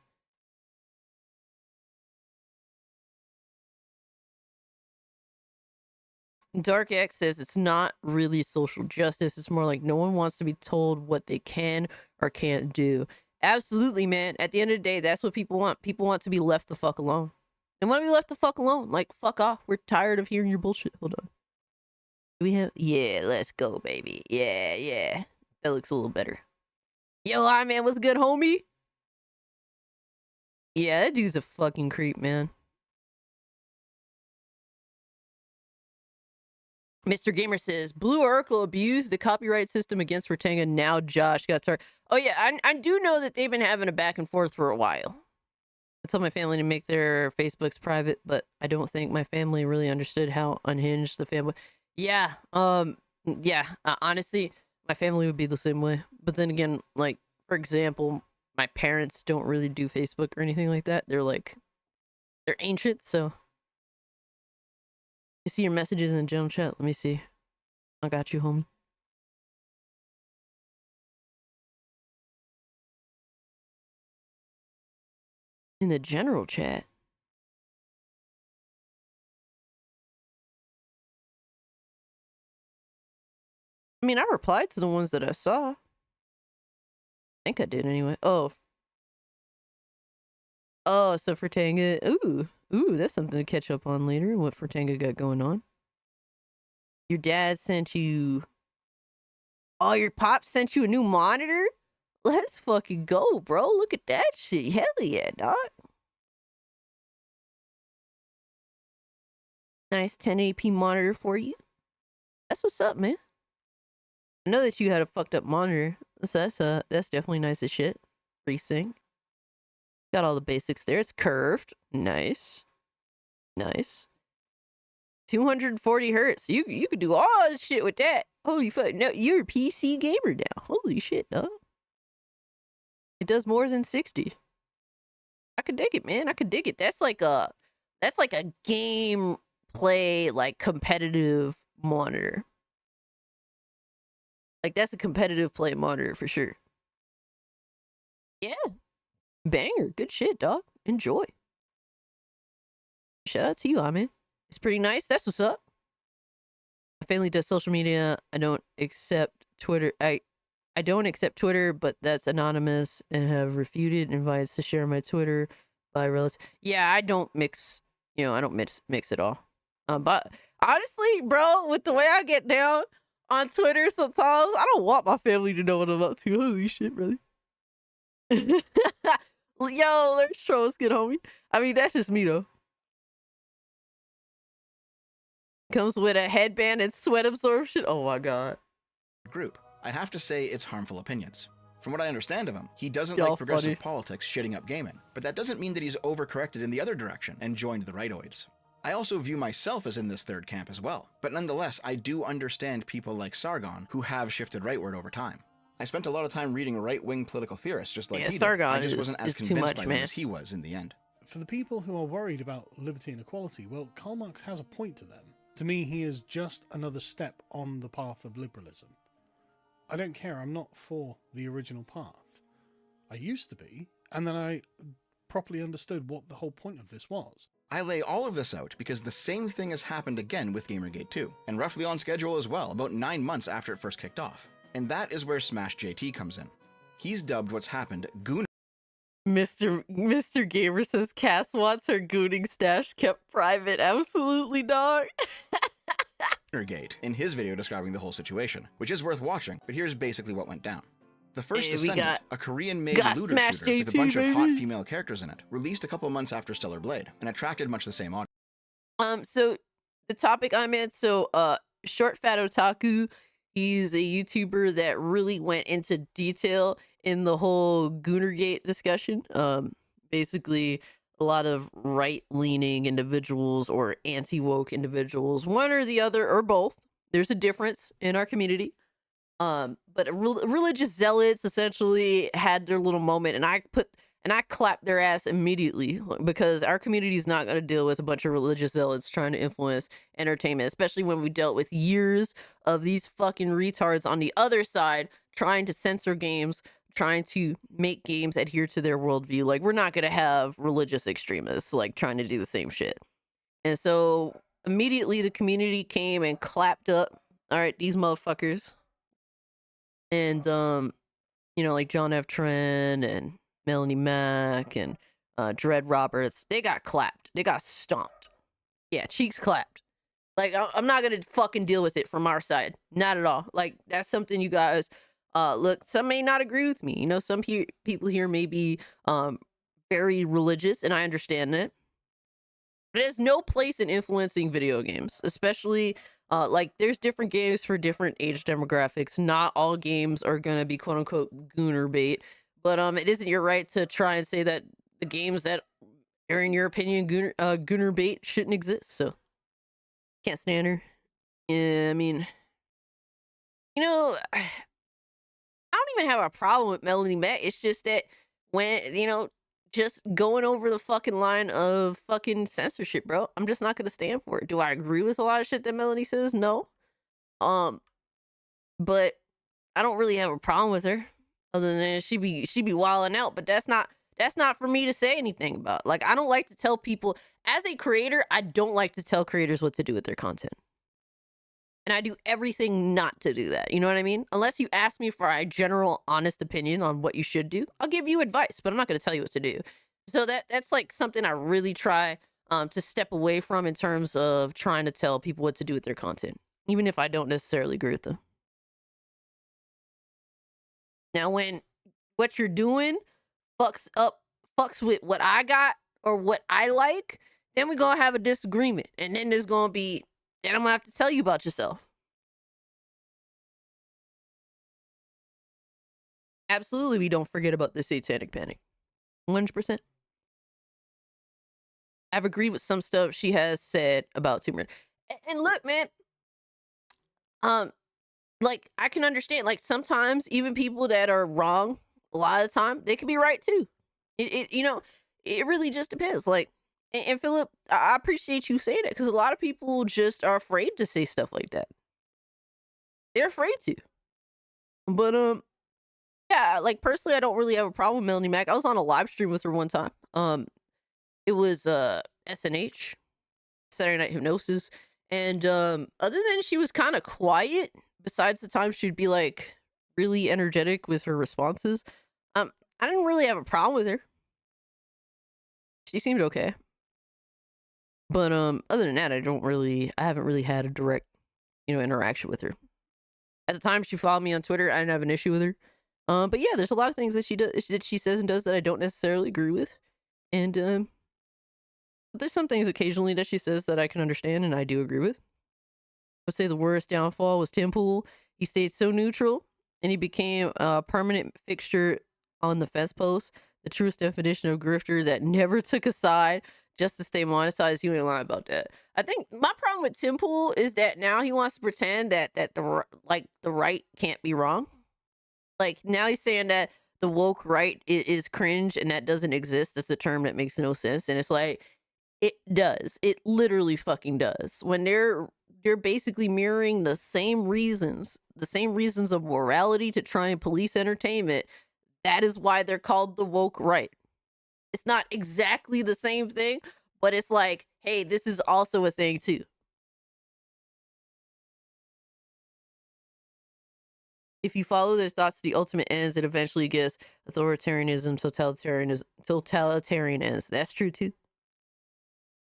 Dark X says it's not really social justice. It's more like no one wants to be told what they can or can't do. Absolutely, man. At the end of the day, that's what people want. People want to be left the fuck alone. They want to be left the fuck alone. Like, fuck off. We're tired of hearing your bullshit. Hold on. Do we have... Yeah, let's go, baby. Yeah, yeah. That looks a little better. Yo, hi, man. What's good, homie? Yeah, that dude's a fucking creep, man. Mr. Gamer says, Blue Oracle abused the copyright system against Vertanga. Now Josh got started. Oh, yeah, I do know that they've been having a back and forth for a while. I told my family to make their Facebooks private, but I don't think my family really understood how unhinged the family... Yeah, honestly, my family would be the same way. But then again, like, for example, my parents don't really do Facebook or anything like that. They're ancient, so... You see your messages in the general chat. Let me see. I got you, homie. In the general chat. I mean, I replied to the ones that I saw. I think I did anyway. Oh, so Fertanga. Ooh, that's something to catch up on later. What Fertanga got going on. Your dad sent you... Oh, your pop sent you a new monitor? Let's fucking go, bro. Look at that shit. Hell yeah, dog. Nice 1080p monitor for you. That's what's up, man. I know that you had a fucked up monitor. So that's definitely nice as shit. FreeSync. Got all the basics there. It's curved. Nice. Nice. 240 hertz. You could do all this shit with that. Holy fuck. No, you're a PC gamer now. Holy shit, dog. It does more than 60. I could dig it, man. I could dig it. That's like a game play, like, competitive monitor. Like, that's a competitive play monitor for sure. Yeah. Banger. Good shit, dog. Enjoy. Shout out to you, man. It's pretty nice. That's what's up. My family does social media. I don't accept Twitter. I don't accept Twitter, but that's anonymous and have refuted invites to share my Twitter by relatives. Yeah, I don't mix, I don't mix it all. But honestly, bro, with the way I get down on Twitter sometimes, I don't want my family to know what I'm up to. Holy shit, brother. Yo, let's trolls good, homie. I mean, that's just me, though. Comes with a headband and sweat absorption. Oh my god. Group. I'd have to say it's harmful opinions. From what I understand of him, he doesn't like progressive politics shitting up gaming, but that doesn't mean that he's overcorrected in the other direction and joined the rightoids. I also view myself as in this third camp as well, but nonetheless, I do understand people like Sargon who have shifted rightward over time. I spent a lot of time reading right-wing political theorists just like he did. Sargon I just wasn't as convinced by them as he was in the end. For the people who are worried about liberty and equality, well, Karl Marx has a point to them. To me, he is just another step on the path of liberalism. I don't care. I'm not for the original path. I used to be, and then I properly understood what the whole point of this was. I lay all of this out because the same thing has happened again with Gamergate 2, and roughly on schedule as well, about 9 months after it first kicked off. And that is where Smash JT comes in. He's dubbed what's happened Gooner. Mr. Gamer says Cass wants her gooning stash kept private. Absolutely, dog. Gate in his video describing the whole situation, which is worth watching, but here's basically what went down. The first Hey, Descendant, a Korean-made looter Smash shooter with a JT, bunch of hot baby. female characters in it, released a couple months after Stellar Blade, and attracted much the same audience. So the topic I'm in, ShortFatOtaku, he's a YouTuber that really went into detail in the whole Goonergate discussion. Basically, a lot of right-leaning individuals or anti-woke individuals, one or the other or both. There's a difference in our community. But religious zealots essentially had their little moment, and I clapped their ass immediately because our community is not going to deal with a bunch of religious zealots trying to influence entertainment, especially when we dealt with years of these fucking retards on the other side trying to censor games, trying to make games adhere to their worldview. Like, we're not going to have religious extremists like trying to do the same shit. And so immediately the community came and clapped up. All right, these motherfuckers. And like John F. Trent and Melanie Mack and Dread Roberts, they got clapped. They got stomped. Yeah, cheeks clapped. Like, I'm not gonna fucking deal with it from our side. Not at all. Like, that's something you guys look, some may not agree with me. Some people here may be very religious, and I understand that. But there's no place in influencing video games, especially there's different games for different age demographics. Not all games are gonna be quote unquote gooner bait, but it isn't your right to try and say that the games that are in your opinion gooner bait shouldn't exist. So can't stand her. Yeah, I mean, I don't even have a problem with Melanie Mack. It's just that when just going over the fucking line of fucking censorship, bro. I'm just not gonna stand for it. Do I agree with a lot of shit that Melanie says? No. But I don't really have a problem with her. Other than she be wilding out, but that's not for me to say anything about. Like, I don't like to tell people, as a creator, I don't like to tell creators what to do with their content. And I do everything not to do that. You know what I mean? Unless you ask me for a general, honest opinion on what you should do, I'll give you advice, but I'm not going to tell you what to do. So that's like something I really try to step away from in terms of trying to tell people what to do with their content, even if I don't necessarily agree with them. Now, when what you're doing fucks with what I got or what I like, then we're going to have a disagreement. And then there's going to be, then I'm going to have to tell you about yourself. Absolutely, we don't forget about the satanic panic. 100%. I've agreed with some stuff she has said about Tomb Raider. And look, man, like, I can understand, like, sometimes even people that are wrong, a lot of the time, they can be right too. It really just depends. Like, and Philip, I appreciate you saying that, because a lot of people just are afraid to say stuff like that. They're afraid to. But yeah, like, personally, I don't really have a problem with Melanie Mack. I was on a live stream with her one time. It was SNH, Saturday Night Hypnosis, and other than she was kind of quiet, besides the time she'd be like really energetic with her responses, I didn't really have a problem with her. She seemed okay. But other than that, I haven't really had a direct, interaction with her. At the time she followed me on Twitter, I didn't have an issue with her. But yeah, there's a lot of things that she says and does that I don't necessarily agree with. And there's some things occasionally that she says that I can understand and I do agree with. I would say the worst downfall was Tim Pool. He stayed so neutral and he became a permanent fixture on the fence post, the truest definition of grifter that never took a side just to stay monetized. You ain't lying about that. I think my problem with Tim Pool is that now he wants to pretend that the right can't be wrong. Like, now he's saying that the woke right is cringe and that doesn't exist. That's a term that makes no sense. And it's like, it does. It literally fucking does. When they're they're basically mirroring the same reasons of morality to try and police entertainment. That is why they're called the woke right. It's not exactly the same thing, but it's like, hey, this is also a thing too. If you follow their thoughts to the ultimate ends, it eventually gets authoritarianism, totalitarian ends. That's true too.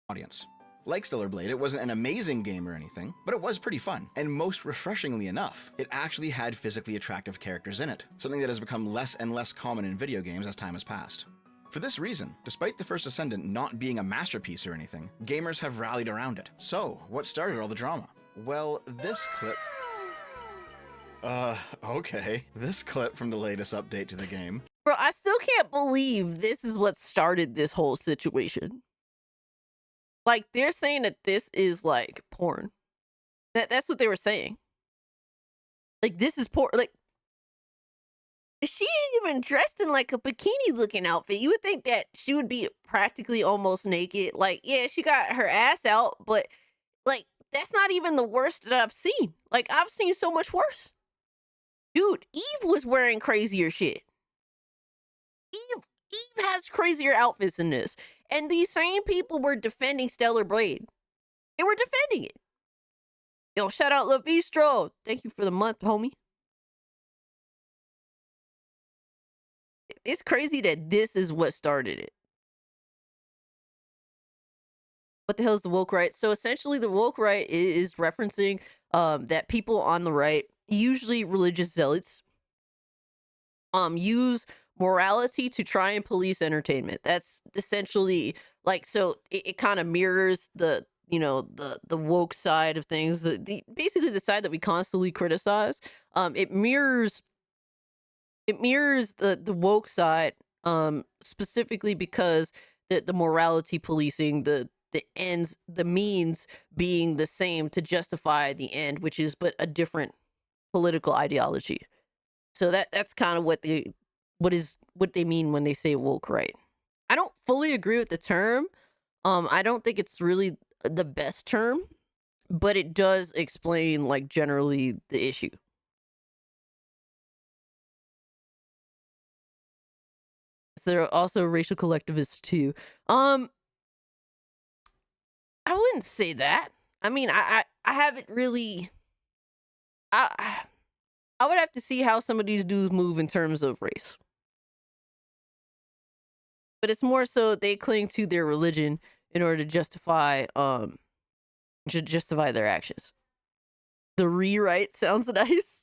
Audience. Like Stellar Blade, it wasn't an amazing game or anything, but it was pretty fun. And most refreshingly enough, it actually had physically attractive characters in it, something that has become less and less common in video games as time has passed. For this reason, despite the First Ascendant not being a masterpiece or anything, gamers have rallied around it. So, what started all the drama? Well, this clip... okay. This clip from the latest update to the game. Bro, I still can't believe this is what started this whole situation. Like, they're saying that this is, like, porn. That's what they were saying. Like, this is porn. Like, she ain't even dressed in, like, a bikini-looking outfit. You would think that she would be practically almost naked. Like, yeah, she got her ass out, but, like, that's not even the worst that I've seen. Like, I've seen so much worse. Dude, Eve was wearing crazier shit. Eve has crazier outfits than this. And these same people were defending Stellar Blade. They were defending it. Yo, shout out La Bistro. Thank you for the month, homie. It's crazy that this is what started it. What the hell is the woke right? So essentially the woke right is referencing that people on the right, usually religious zealots, use morality to try and police entertainment. That's essentially like, so it kind of mirrors the, you know, the woke side of things, basically the side that we constantly criticize. It mirrors the woke side, specifically because the morality policing, the ends, the means being the same to justify the end, which is but a different political ideology. So that's kind of what they mean when they say woke right. I don't fully agree with the term. I don't think it's really the best term, but it does explain, like, generally the issue. So there are also racial collectivists too. I wouldn't say that. I mean, I haven't really. I would have to see how some of these dudes move in terms of race. But it's more so they cling to their religion in order to justify their actions. The rewrite sounds nice.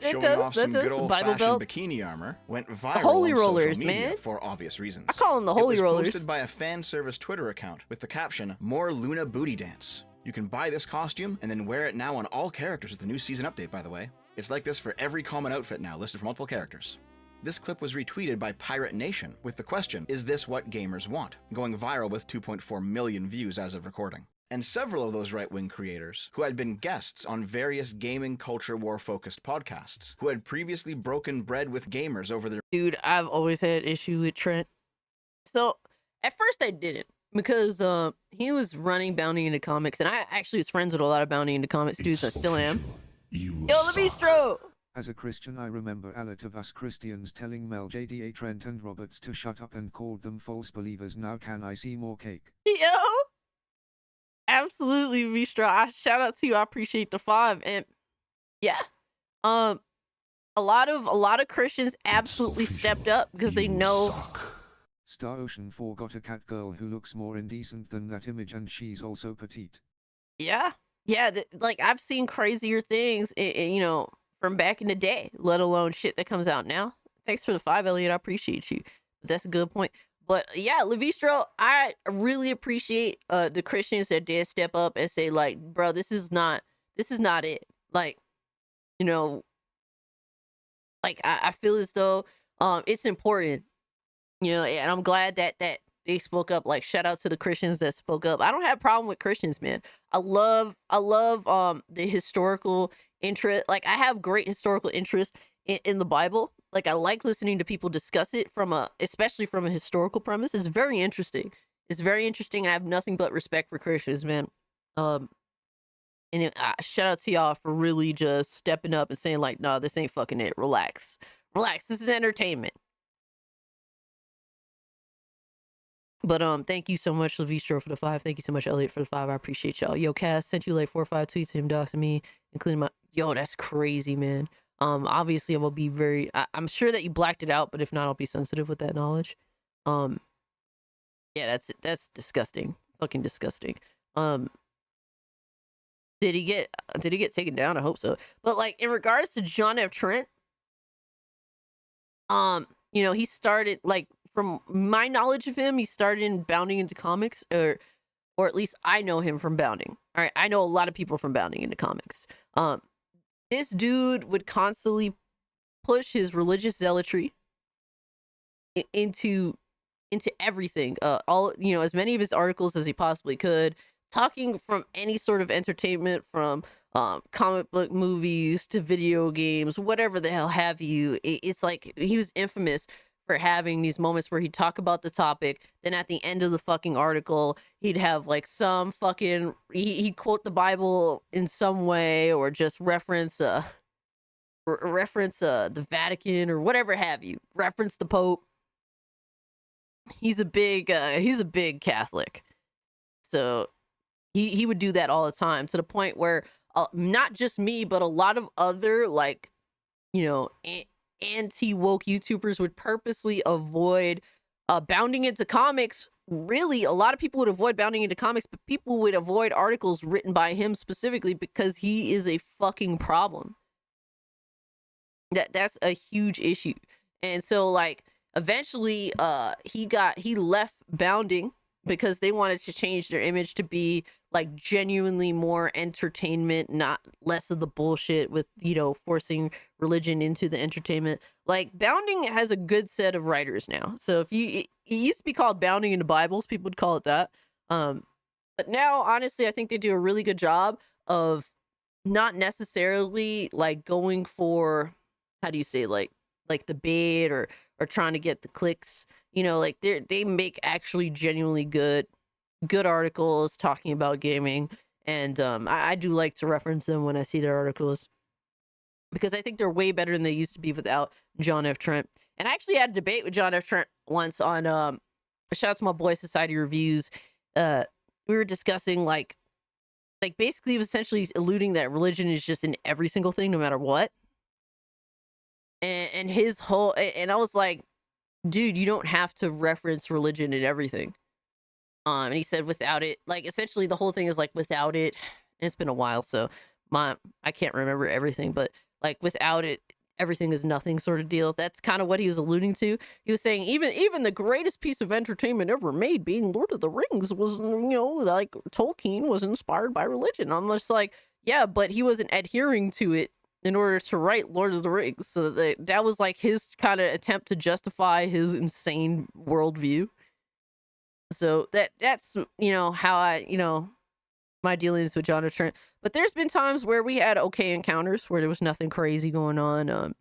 Showing off some good old-fashioned bikini armor went viral holy on rollers, social media man. for obvious reasons. I call them the holy rollers. It was posted by a fan service Twitter account with the caption, "More Luna booty dance." You can buy this costume and then wear it now on all characters with the new season update, by the way. It's like this for every common outfit now, listed for multiple characters. This clip was retweeted by Pirate Nation with the question, "Is this what gamers want?" going viral with 2.4 million views as of recording. And several of those right-wing creators, who had been guests on various gaming culture war-focused podcasts, who had previously broken bread with gamers over their... Dude, I've always had issue with Trent. So, at first I didn't, because he was running Bounty into Comics, and I actually was friends with a lot of Bounty into Comics dudes, I still am. Yo, the Bistro! As a Christian, I remember a lot of us Christians telling Mel, JDA, Trent and Roberts to shut up and called them false believers. Now can I see more cake? Yo! Absolutely, Bistro. Shout out to you. I appreciate the 5. And yeah, a lot of Christians absolutely stepped up because they know. Star Ocean 4 got a cat girl who looks more indecent than that image, and she's also petite. Yeah, like I've seen crazier things, you know, from back in the day, let alone shit that comes out now. Thanks for the 5, Elliot. I appreciate you. But that's a good point. But yeah, Levistro, I really appreciate the Christians that did step up and say, like, bro, this is not it. Like, you know, like I feel as though it's important, you know, and I'm glad that they spoke up. Like, shout out to the Christians that spoke up. I don't have a problem with Christians, man. I love the historical interest. Like, I have great historical interest in the Bible. Like, I like listening to people discuss it especially from a historical premise. It's very interesting. I have nothing but respect for Christians, man. And shout out to y'all for really just stepping up and saying like, no, this ain't fucking it. Relax. Relax. This is entertainment. But thank you so much, Levistro, for the 5. Thank you so much, Elliot, for the 5. I appreciate y'all. Yo, Cass sent you like 4 or 5 tweets, him doxing me, including my that's crazy, man. Obviously I will be very I'm sure that you blacked it out, but if not, I'll be sensitive with that knowledge. Yeah, that's disgusting. Fucking disgusting. Did he get taken down? I hope so. But like in regards to John F. Trent, you know, he started like from my knowledge of him, he started in Bounding into Comics, or at least I know him from Bounding. All right, I know a lot of people from Bounding into Comics. This dude would constantly push his religious zealotry into everything. All, you know, as many of his articles as he possibly could, talking from any sort of entertainment, from comic book movies to video games, whatever the hell have you. It's like he was infamous for having these moments where he'd talk about the topic, then at the end of the fucking article he'd have like some fucking he'd quote the Bible in some way, or just reference the Vatican or whatever have you, reference the Pope. He's a big Catholic, so he would do that all the time, to the point where not just me, but a lot of other, like, you know, anti-woke YouTubers would purposely avoid Bounding into Comics. Really, a lot of people would avoid Bounding into Comics, but people would avoid articles written by him specifically because he is a fucking problem. That's a huge issue. And so like eventually he left Bounding because they wanted to change their image to be like genuinely more entertainment, not less of the bullshit with, you know, forcing religion into the entertainment. Like Bounding has a good set of writers now. So if it used to be called Bounding into Bibles, people would call it that. But now, honestly, I think they do a really good job of not necessarily like going for, how do you say, like the bait or trying to get the clicks. You know, like they make actually genuinely good articles talking about gaming, and I do like to reference them when I see their articles, because I think they're way better than they used to be without John F. Trent. And I actually had a debate with John F. Trent once on shout out to my boy Society Reviews. We were discussing like basically he was essentially alluding that religion is just in every single thing, no matter what. And his whole, and I was like, dude, you don't have to reference religion in everything. And he said without it, like essentially the whole thing is like without it, and it's been a while, so I can't remember everything, but like without it, everything is nothing sort of deal. That's kind of what he was alluding to. He was saying even the greatest piece of entertainment ever made, being Lord of the Rings, was, you know, like Tolkien was inspired by religion. I'm just like, yeah, but he wasn't adhering to it in order to write Lord of the Rings. So that was like his kind of attempt to justify his insane worldview. So that's, you know, how I, you know, my dealings with John F. Trent. But there's been times where we had okay encounters where there was nothing crazy going on.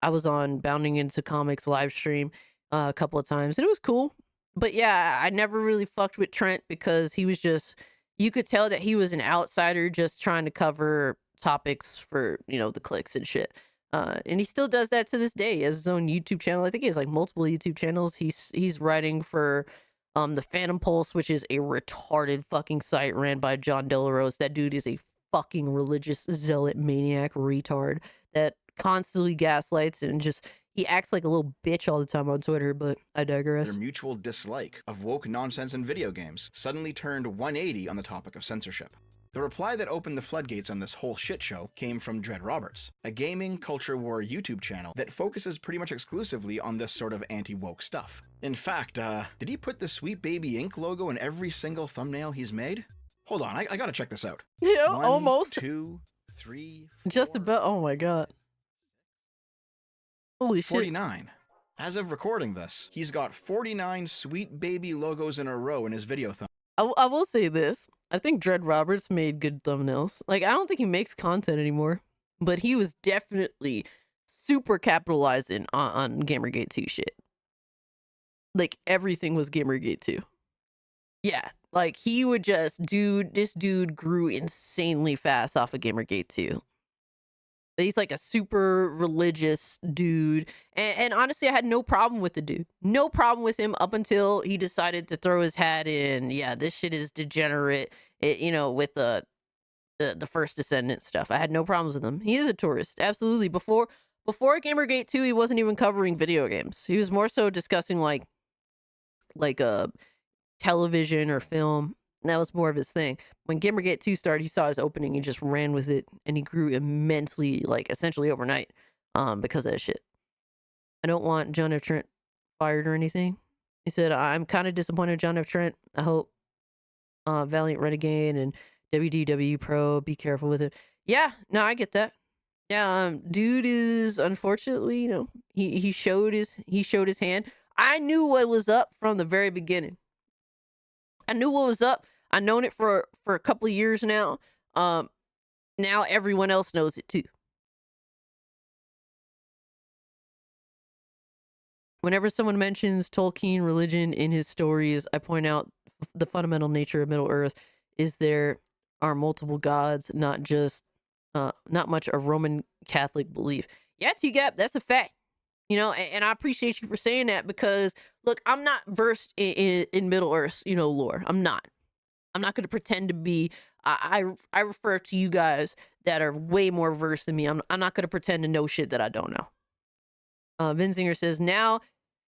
I was on Bounding into Comics live stream a couple of times, and it was cool. But yeah, I never really fucked with Trent because he was just, you could tell that he was an outsider just trying to cover topics for, you know, the clicks and shit. And he still does that to this day. He has his own YouTube channel. I think he has like multiple YouTube channels. He's writing for the Phantom Pulse, which is a retarded fucking site ran by John Delarose. That dude is a fucking religious zealot maniac retard that constantly gaslights and just, he acts like a little bitch all the time on Twitter, but I digress. Their mutual dislike of woke nonsense in video games suddenly turned 180 on the topic of censorship. The reply that opened the floodgates on this whole shit show came from Dread Roberts, a gaming culture war YouTube channel that focuses pretty much exclusively on this sort of anti-woke stuff. In fact, did he put the Sweet Baby Inc. logo in every single thumbnail he's made? Hold on, I gotta check this out. Yeah, 1, almost. 2, 3, 4, just about. Oh my god. Holy shit. 49. As of recording this, he's got 49 Sweet Baby logos in a row in his video thumb. I will say this. I think Dread Roberts made good thumbnails. Like, I don't think he makes content anymore, but he was definitely super capitalizing on Gamergate 2 shit. Like, everything was Gamergate 2. Yeah, Like, he would just, this dude grew insanely fast off of Gamergate 2. He's like a super religious dude. And honestly, I had no problem with the dude. No problem with him up until he decided to throw his hat in. Yeah, this shit is degenerate, with the first Descendant stuff. I had no problems with him. He is a tourist. Absolutely. Before Gamergate 2, he wasn't even covering video games. He was more so discussing like a television or film. That was more of his thing. When Gamergate 2 started, he saw his opening, he just ran with it, and he grew immensely, like essentially overnight, because of that shit. I don't want John F. Trent fired or anything. He said, I'm kind of disappointed, John F. Trent. I hope Valiant Renegade and WDW Pro, be careful with it. Yeah, no, I get that. Yeah, dude is unfortunately, he showed his hand. I knew what was up from the very beginning. I knew what was up. I've known it for a couple of years now. Now everyone else knows it too. Whenever someone mentions Tolkien religion in his stories, I point out the fundamental nature of Middle Earth is there are multiple gods, not much a Roman Catholic belief. Yeah, T-Gap, that's a fact. And I appreciate you for saying that, because look, I'm not versed in Middle Earth, lore. I'm not going to pretend to be. I refer to you guys that are way more versed than me. I'm not going to pretend to know shit that I don't know. Vinzinger says, now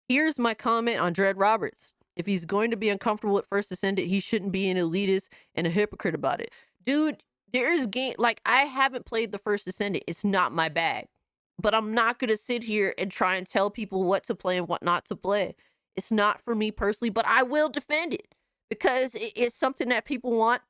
here's my comment on Dread Roberts. If he's going to be uncomfortable with First Descendant, he shouldn't be an elitist and a hypocrite about it. Dude, there's game, like, I haven't played the First Descendant. It's not my bag. But I'm not going to sit here and try and tell people what to play and what not to play. It's not for me personally, but I will defend it because it's something that people want.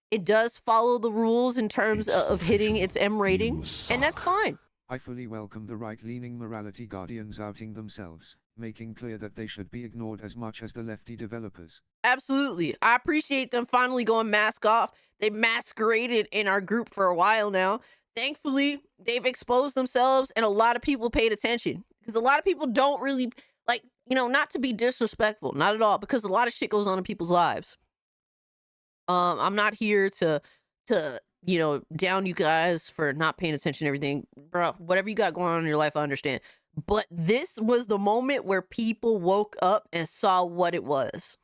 It does follow the rules in terms of hitting its M rating, and that's fine. I fully welcome the right-leaning morality guardians outing themselves, making clear that they should be ignored as much as the lefty developers. Absolutely. I appreciate them finally going mask off. They masqueraded in our group for a while now. Thankfully, they've exposed themselves, and a lot of people paid attention, because a lot of people don't really, like, not to be disrespectful, not at all, because a lot of shit goes on in people's lives. I'm not here to down you guys for not paying attention to everything. Bro, whatever you got going on in your life, I understand. But this was the moment where people woke up and saw what it was.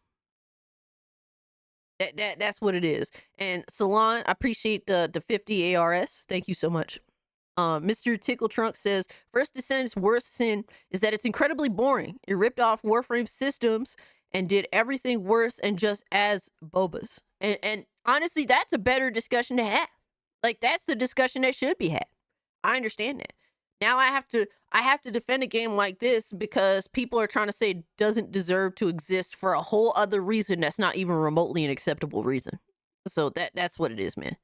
That's what it is. And Salon, I appreciate the 50 ARS. Thank you so much. Mr. Tickle Trunk says, First Descendant's worst sin is that it's incredibly boring. It ripped off Warframe systems and did everything worse and just as bobas. And honestly, that's a better discussion to have. Like, that's the discussion that should be had. I understand that. Now I have to defend a game like this because people are trying to say it doesn't deserve to exist for a whole other reason that's not even remotely an acceptable reason. So that's what it is, man.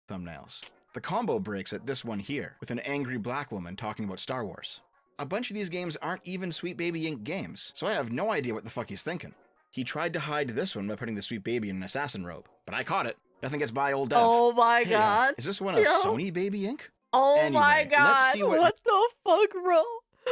Thumbnails. The combo breaks at this one here, with an angry black woman talking about Star Wars. A bunch of these games aren't even Sweet Baby Inc. games, so I have no idea what the fuck he's thinking. He tried to hide this one by putting the Sweet Baby in an assassin robe, but I caught it. Nothing gets by old Dev. Oh my god. Is this one of Sony Baby Inc.? Oh Anyway, my god. let's see what the fuck, bro?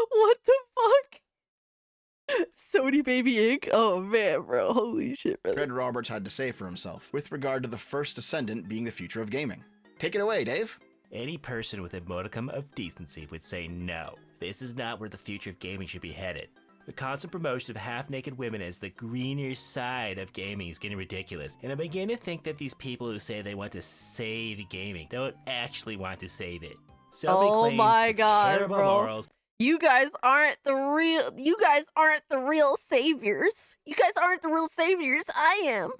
What the fuck? Sony Baby Inc. Oh man, bro. Holy shit, brother. Fred Roberts had to say for himself, with regard to the First Descendant being the future of gaming. Take it away, Dave. Any person with a modicum of decency would say no. This is not where the future of gaming should be headed. The constant promotion of half-naked women as the greener side of gaming is getting ridiculous, and I begin to think that these people who say they want to save gaming don't actually want to save it. Oh my god, bro. Morals. You guys aren't the real saviors. You guys aren't the real saviors. I am.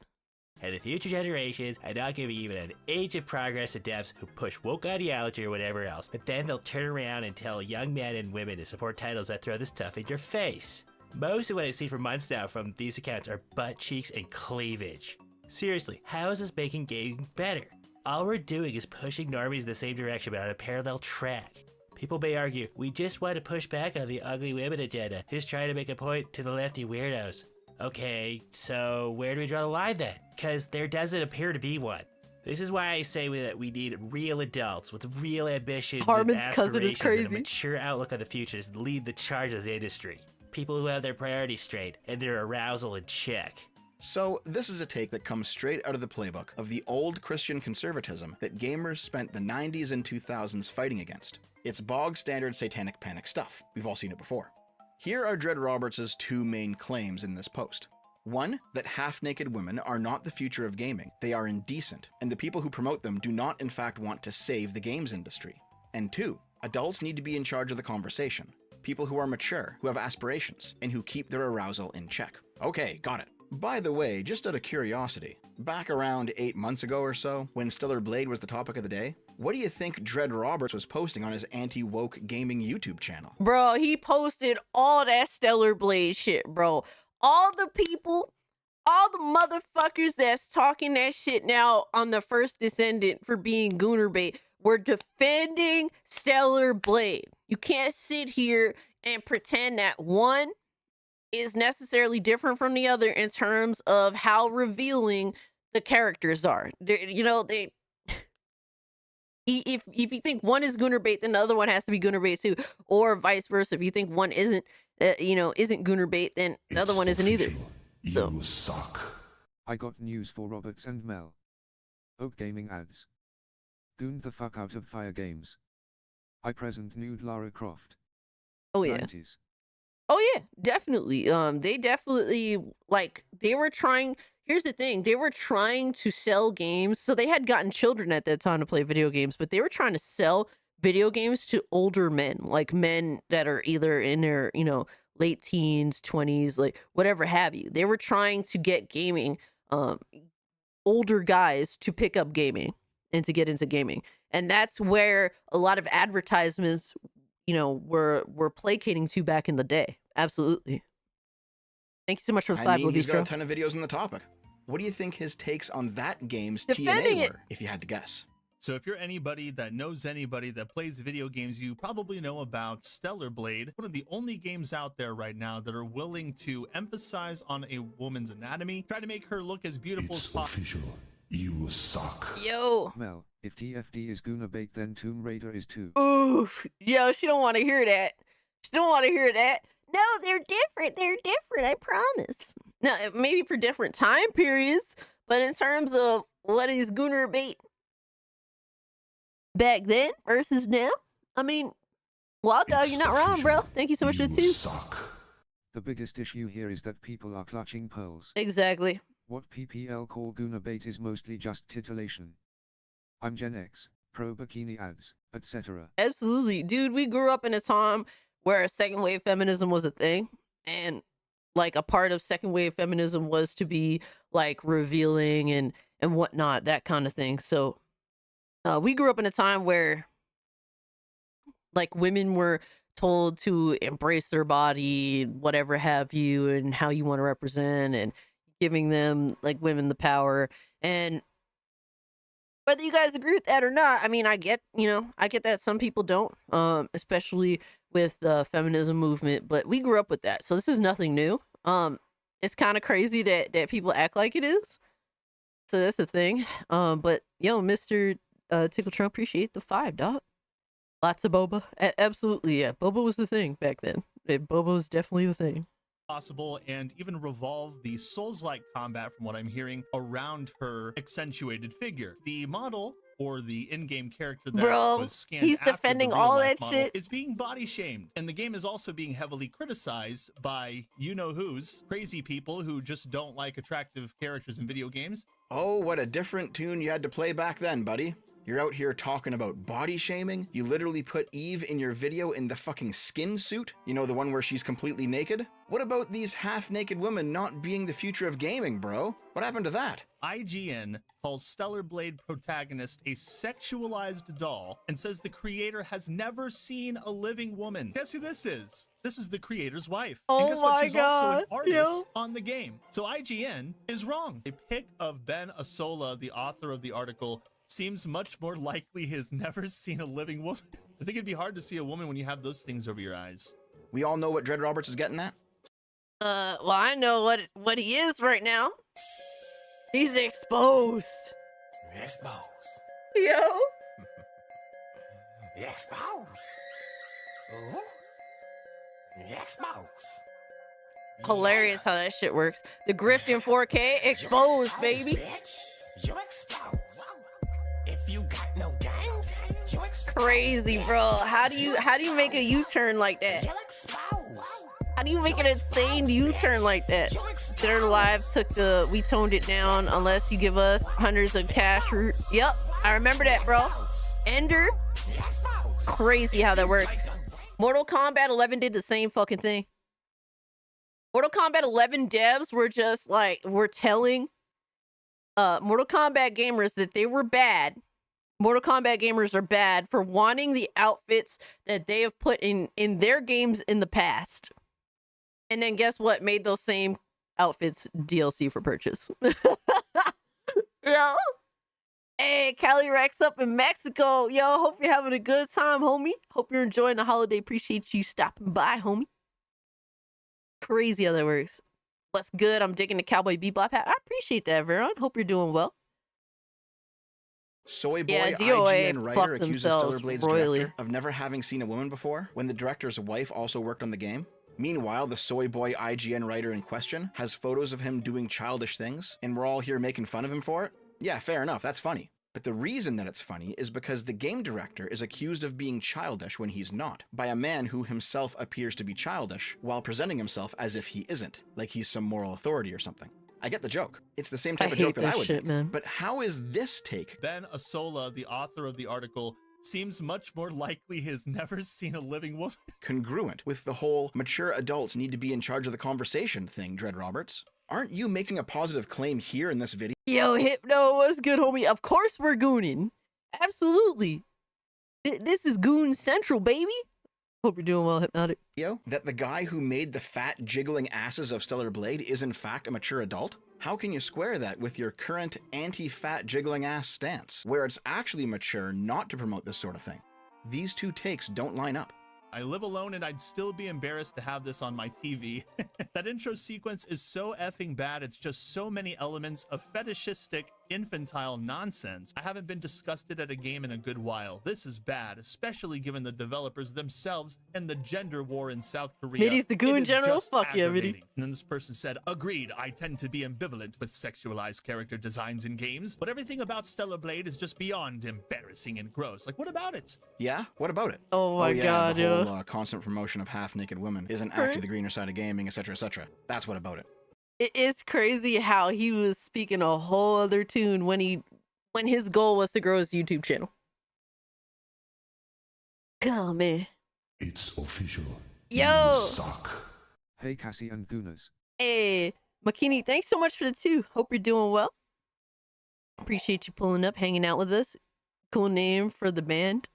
And the future generations are not giving even an age of progress to devs who push woke ideology or whatever else, but then they'll turn around and tell young men and women to support titles that throw this stuff in your face. Most of what I've seen for months now from these accounts are butt cheeks and cleavage. Seriously, how is this making gaming better? All we're doing is pushing normies in the same direction but on a parallel track. People may argue, we just want to push back on the ugly women agenda, just trying to make a point to the lefty weirdos. Okay, so where do we draw the line then? Because there doesn't appear to be one. This is why I say that we need real adults with real ambitions Harmon's and cousin is aspirations crazy. and a mature outlook on the future to lead the charge of the industry. People who have their priorities straight and their arousal in check. So, this is a take that comes straight out of the playbook of the old Christian conservatism that gamers spent the 90s and 2000s fighting against. It's bog standard satanic panic stuff. We've all seen it before. Here are Dread Roberts' two main claims in this post. One, that half-naked women are not the future of gaming. They are indecent, and the people who promote them do not in fact want to save the games industry. And two, adults need to be in charge of the conversation. People who are mature, who have aspirations, and who keep their arousal in check. Okay, got it. By the way, just out of curiosity, back around 8 months ago or so, when Stellar Blade was the topic of the day, what do you think Dread Roberts was posting on his anti-woke gaming YouTube channel? Bro, he posted all that Stellar Blade shit, bro. All the people, all the motherfuckers that's talking that shit now on the First Descendant for being Gooner bait were defending Stellar Blade. You can't sit here and pretend that one is necessarily different from the other in terms of how revealing the characters are. If you think one is Gooner bait, then the other one has to be Gooner bait too, or vice versa. If you think one isn't Gooner bait, then the other one isn't either. So you suck. I got news for Roberts and Mel. Oak Gaming ads. Gooned the fuck out of Fire Games. I present nude Lara Croft. Oh yeah. 90s. Oh yeah, definitely. They definitely they were trying. Here's the thing: they were trying to sell games. So they had gotten children at that time to play video games, but they were trying to sell video games to older men, like men that are either in their late teens, 20s, like whatever have you. They were trying to get gaming, older guys to pick up gaming and to get into gaming, and that's where a lot of advertisements, were placating to back in the day. Absolutely. Thank you so much for the 5 he's got a ton of videos on the topic. What do you think his takes on that game's Defending TNA it. were, if you had to guess? So if you're anybody that knows anybody that plays video games, you probably know about Stellar Blade, one of the only games out there right now that are willing to emphasize on a woman's anatomy, try to make her look as beautiful as possible. You suck. Yo. Mel, if TFD is Gooner bait, then Tomb Raider is too. Oof. Yo, she don't want to hear that. She don't want to hear that. No, they're different. They're different. I promise. Now, maybe for different time periods, but in terms of what is Gooner bait back then versus now, I mean, Wild Dog, you're not wrong, bro. Thank you so much for the 2. Suck. The biggest issue here is that people are clutching pearls. Exactly. What PPL call Gooner bait is mostly just titillation. I'm Gen X, pro bikini ads, etc. Absolutely. Dude, we grew up in a time where second wave feminism was a thing, and a part of second wave feminism was to be revealing and whatnot, that kind of thing. So we grew up in a time where women were told to embrace their body, whatever have you, and how you want to represent, and giving them women the power. And whether you guys agree with that or not, I mean, I get that some people don't, especially with the feminism movement, but we grew up with that. So this is nothing new. It's kind of crazy that people act like it is. So that's the thing. But Mr. Tickle Trump, appreciate the 5, dog. Lots of boba. Absolutely, yeah. Boba was the thing back then. Boba was definitely the thing. Possible, and even revolve the Souls-like combat, from what I'm hearing, around her accentuated figure. The model, or the in-game character that was scanned he's after defending the all real-life that model shit. is being body shamed, and the game is also being heavily criticized by you-know-who's, crazy people who just don't like attractive characters in video games. Oh, what a different tune you had to play back then, buddy. You're out here talking about body shaming? You literally put Eve in your video in the fucking skin suit? You know, the one where she's completely naked? What about these half-naked women not being the future of gaming, bro? What happened to that? IGN calls Stellar Blade protagonist a sexualized doll and says the creator has never seen a living woman. Guess who this is? This is the creator's wife. Oh and guess what? my She's also an God, artist on the game. So IGN is wrong. A pic of Ben Asola, the author of the article, seems much more likely he has never seen a living woman. I think it'd be hard to see a woman when you have those things over your eyes. We all know what Dread Roberts is getting at? Well, I know what he is right now. He's exposed. Exposed. Yo. Exposed. Ooh. Exposed. hilarious how that shit works. The grift in 4K exposed, baby. You exposed. If you got no games, you exposed. Crazy, bro. How do you make a U-turn like that? How do you make an insane U-turn like that? Their Live we toned it down unless you give us hundreds of cash root. Yep, I remember that, bro. Ender. Crazy how that works. Mortal Kombat 11 did the same fucking thing. Mortal Kombat 11 devs were just like, we're telling Mortal Kombat gamers that they were bad. Mortal Kombat gamers are bad for wanting the outfits that they have put in their games in the past. And then guess what? Made those same outfits DLC for purchase. Yo. Hey, Cali Rex up in Mexico. Yo, hope you're having a good time, homie. Hope you're enjoying the holiday. Appreciate you stopping by, homie. Crazy how that works. What's good? I'm digging the Cowboy Bebop hat. I appreciate that, Veron. Hope you're doing well. Soy Boy Yeah, DOA IGN writer fucked accuses themselves Stellar Blade's royally. director of never having seen a woman before, when the director's wife also worked on the game. Meanwhile, the Soy Boy IGN writer in question has photos of him doing childish things, and we're all here making fun of him for it? Yeah, fair enough, that's funny. But the reason that it's funny is because the game director is accused of being childish when he's not, by a man who himself appears to be childish while presenting himself as if he isn't, like he's some moral authority or something. I get the joke. It's the same type of joke that I would make. Man. But how is this take? Ben Asola, the author of the article, seems much more likely he has never seen a living woman. Congruent with the whole mature adults need to be in charge of the conversation thing, Dread Roberts. Aren't you making a positive claim here in this video? Yo, Hypno, what's good, homie? Of course we're gooning. Absolutely. This is Goon Central, baby. Hope you're doing well, Hypnotic. That the guy who made the fat jiggling asses of Stellar Blade is in fact a mature adult? How can you square that with your current anti-fat jiggling ass stance, where it's actually mature not to promote this sort of thing? These two takes don't line up. I live alone and I'd still be embarrassed to have this on my TV. That intro sequence is so effing bad. It's just so many elements of fetishistic, infantile nonsense. I haven't been disgusted at a game in a good while. This is bad, especially given the developers themselves and the gender war in South Korea. Middy's the goon general? Fuck yeah, Middy. And then this person said, agreed, I tend to be ambivalent with sexualized character designs in games, but everything about Stellar Blade is just beyond embarrassing and gross. Like, what about it? Yeah? What about it? Oh my god, the yo. whole constant promotion of half-naked women isn't actually the greener side of gaming, etc., etc. That's what about it. It is crazy how he was speaking a whole other tune when his goal was to grow his YouTube channel. Oh man. It's official. Yo. You suck. Hey Cassie and Gooners. Hey, Makini, thanks so much for the 2. Hope you're doing well. Appreciate you pulling up, hanging out with us. Cool name for the band.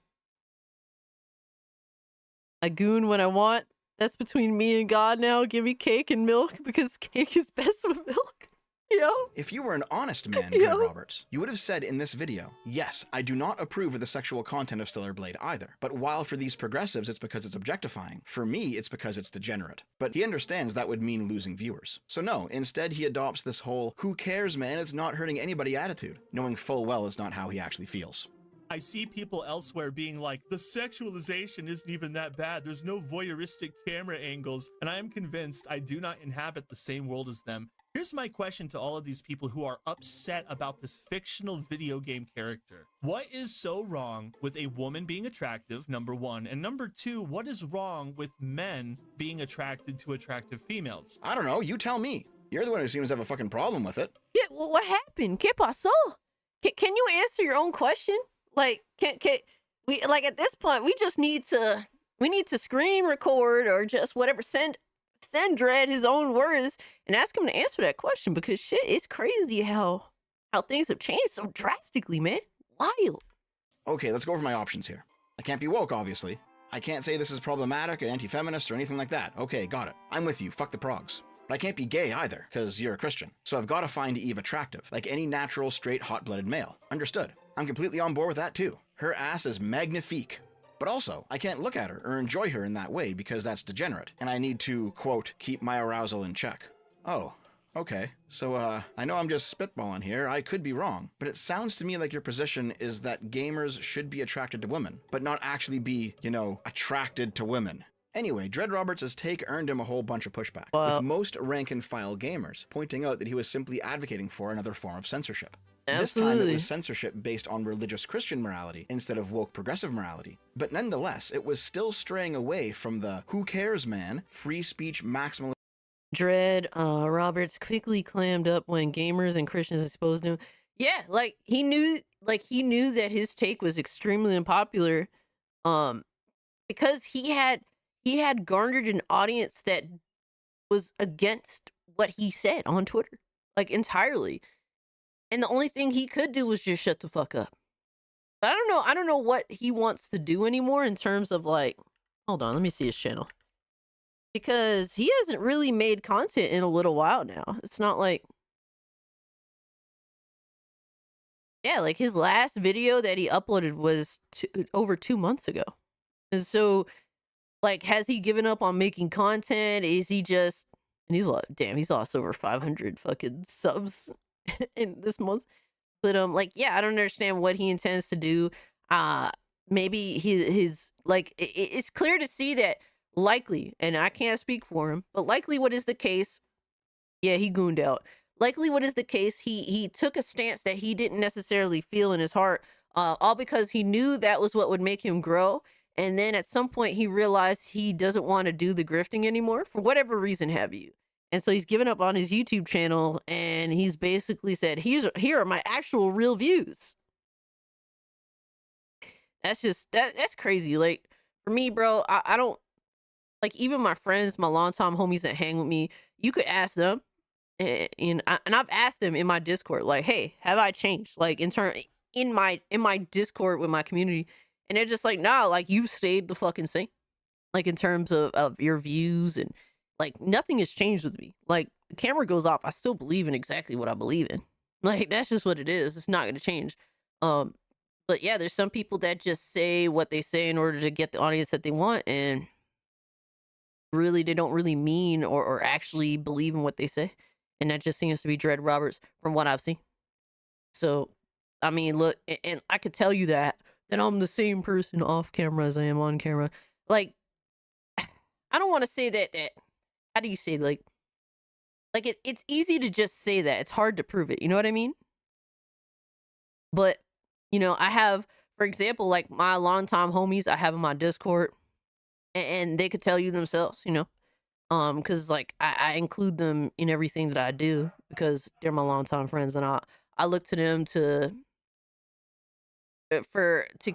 I goon when I want. That's between me and God now. Give me cake and milk because cake is best with milk. Yo. If you were an honest man, Dread Roberts, you would have said in this video, yes, I do not approve of the sexual content of Stellar Blade either. But while for these progressives it's because it's objectifying, for me it's because it's degenerate. But he understands that would mean losing viewers. So no, instead he adopts this whole, who cares man, it's not hurting anybody attitude, knowing full well it's not how he actually feels. I see people elsewhere being like, the sexualization isn't even that bad. There's no voyeuristic camera angles. And I am convinced I do not inhabit the same world as them. Here's my question to all of these people who are upset about this fictional video game character. What is so wrong with a woman being attractive, number one? And number two, what is wrong with men being attracted to attractive females? I don't know. You tell me. You're the one who seems to have a fucking problem with it. Yeah, well, what happened? ¿Qué pasó? Can you answer your own question? Like, can we, like, at this point, we just need to screen record or just whatever, send Dredd his own words and ask him to answer that question, because shit, it's crazy how things have changed so drastically, man. Wild. Okay, let's go over my options here. I can't be woke, obviously. I can't say this is problematic or anti-feminist or anything like that. Okay, got it. I'm with you. Fuck the progs. But I can't be gay either, because you're a Christian. So I've got to find Eve attractive, like any natural, straight, hot-blooded male. Understood. I'm completely on board with that too. Her ass is magnifique. But also, I can't look at her or enjoy her in that way because that's degenerate, and I need to, quote, keep my arousal in check. Oh, okay. So, I know I'm just spitballing here, I could be wrong, but it sounds to me like your position is that gamers should be attracted to women, but not actually be, you know, attracted to women. Anyway, Dread Roberts' take earned him a whole bunch of pushback, Well, with most rank-and-file gamers pointing out that he was simply advocating for another form of censorship. This time it absolutely. was censorship based on religious Christian morality instead of woke progressive morality. But nonetheless, it was still straying away from the who cares man, free speech maximalist. Dread Roberts quickly clammed up when gamers and Christians exposed him. Yeah, like he knew that his take was extremely unpopular, because he had garnered an audience that was against what he said on Twitter, like entirely. And the only thing he could do was just shut the fuck up. But I don't know what he wants to do anymore in terms of like, hold on, let me see his channel. Because he hasn't really made content in a little while now. It's not like, yeah, like his last video that he uploaded was over 2 months ago. And so, like, has he given up on making content? Is he just, and he's lost over 500 fucking subs in this month. But like, yeah, I don't understand what he intends to do. Maybe his like, it's clear to see that likely, and I can't speak for him, but likely what is the case, yeah, he gooned out. Likely what is the case, he took a stance that he didn't necessarily feel in his heart, all because he knew that was what would make him grow. And then at some point he realized he doesn't want to do the grifting anymore for whatever reason have you. And so he's given up on his YouTube channel and he's basically said, here are my actual real views. That's just, that's crazy. Like for me, bro, I don't, like even my friends, my longtime homies that hang with me, you could ask them, and I've asked them in my Discord, like, hey, have I changed? Like in my Discord with my community, and they're just like, nah, like you've stayed the fucking same. Like in terms of your views, and like nothing has changed with me. Like the camera goes off, I still believe in exactly what I believe in. Like that's just what it is. It's not gonna change. But yeah, there's some people that just say what they say in order to get the audience that they want, and really they don't really mean or actually believe in what they say. And that just seems to be Dread Roberts from what I've seen. So I mean, look, and I could tell you that I'm the same person off camera as I am on camera. Like I don't want to say that how do you say, like it's easy to just say that. It's hard to prove it, you know what I mean? But you know, I have, for example, like my longtime homies I have in my Discord, and they could tell you themselves, you know, because like I include them in everything that I do because they're my longtime friends, and I look to them to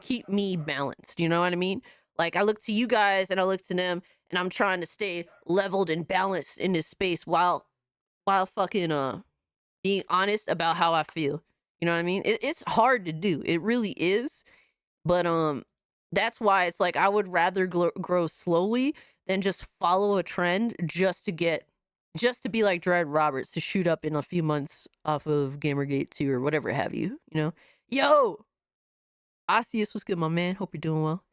keep me balanced, you know what I mean? Like I look to you guys and I look to them, and I'm trying to stay leveled and balanced in this space while fucking being honest about how I feel. You know what I mean? It's hard to do. It really is. But that's why it's like I would rather grow slowly than just follow a trend just to be like Dread Roberts, to shoot up in a few months off of Gamergate 2 or whatever have you, you know? Yo! Osseous, what's good, my man? Hope you're doing well.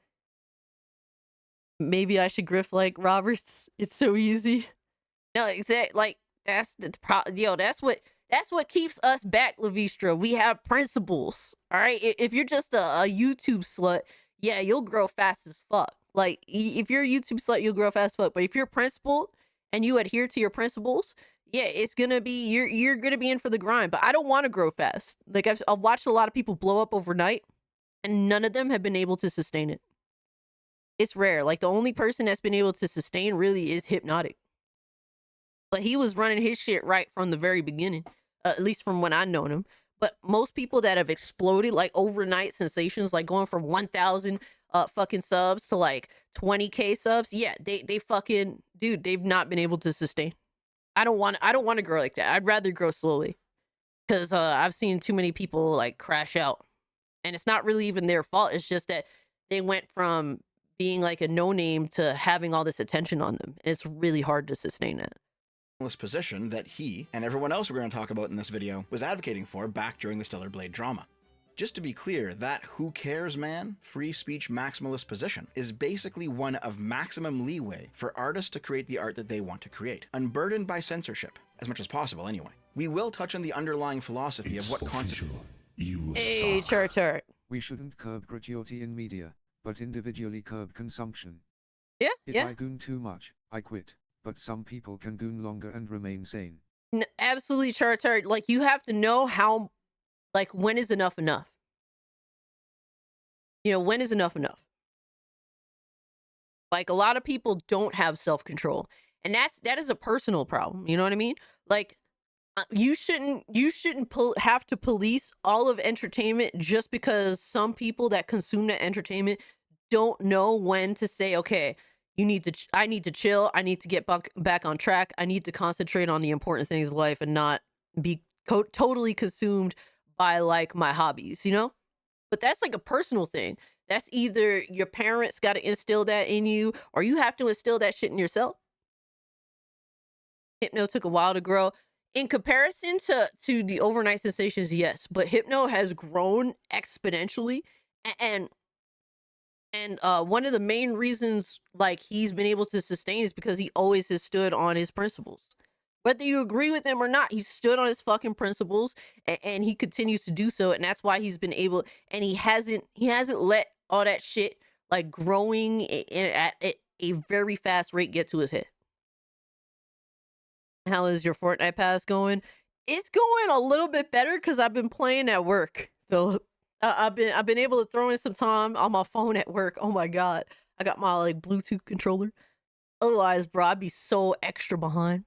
Maybe I should grift like Roberts. It's so easy. No, exactly. Like that's the yo. That's what keeps us back, Levistra. We have principles. All right. If you're just a YouTube slut, yeah, you'll grow fast as fuck. Like if you're a YouTube slut, you'll grow fast as fuck. But if you're principled and you adhere to your principles, yeah, it's gonna be you're gonna be in for the grind. But I don't want to grow fast. Like I've watched a lot of people blow up overnight, and none of them have been able to sustain it. It's rare. Like the only person that's been able to sustain really is Hypnotic. But he was running his shit right from the very beginning, at least from when I known him. But most people that have exploded, like overnight sensations, like going from 1,000 fucking subs to like 20K subs, yeah, they fucking, dude, they've not been able to sustain. I don't want to grow like that. I'd rather grow slowly, because I've seen too many people like crash out, and it's not really even their fault. It's just that they went from being like a no-name to having all this attention on them. And it's really hard to sustain that. Position that he and everyone else we're going to talk about in this video was advocating for back during the Stellar Blade drama. Just to be clear, that who cares man, free speech maximalist position is basically one of maximum leeway for artists to create the art that they want to create, unburdened by censorship, as much as possible anyway. We will touch on the underlying philosophy of what constitutes. Hey, chart. We shouldn't curb gratuity in media, but individually curb consumption. Yeah, If yeah. I goon too much, I quit. But some people can goon longer and remain sane. Absolutely, Chart. Like, you have to know how, like, when is enough enough? You know, when is enough enough? Like, a lot of people don't have self-control, and that is a personal problem, you know what I mean? Like, you shouldn't have to police all of entertainment just because some people that consume that entertainment don't know when to say, okay, I need to chill, I need to get back on track, I need to concentrate on the important things in life and not be totally consumed by, like, my hobbies, you know? But that's like a personal thing. That's either your parents got to instill that in you, or you have to instill that shit in yourself. Hypno took a while to grow. In comparison to the overnight sensations, yes, but Hypno has grown exponentially, and one of the main reasons, like, he's been able to sustain is because he always has stood on his principles. Whether you agree with him or not, he stood on his fucking principles, and he continues to do so, and that's why he's been able, and he hasn't let all that shit, like, growing at a very fast rate, get to his head. How is your Fortnite pass going? It's going a little bit better because I've been playing at work, Philip. I've been able to throw in some time on my phone at work. Oh my god, I got my, like, Bluetooth controller. Otherwise, bro, I'd be so extra behind.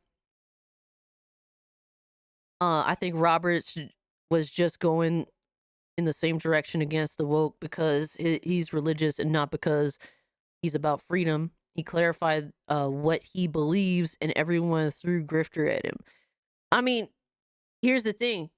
I think Roberts was just going in the same direction against the woke because he's religious and not because he's about freedom. He clarified what he believes, and everyone threw grifter at him. I mean, here's the thing.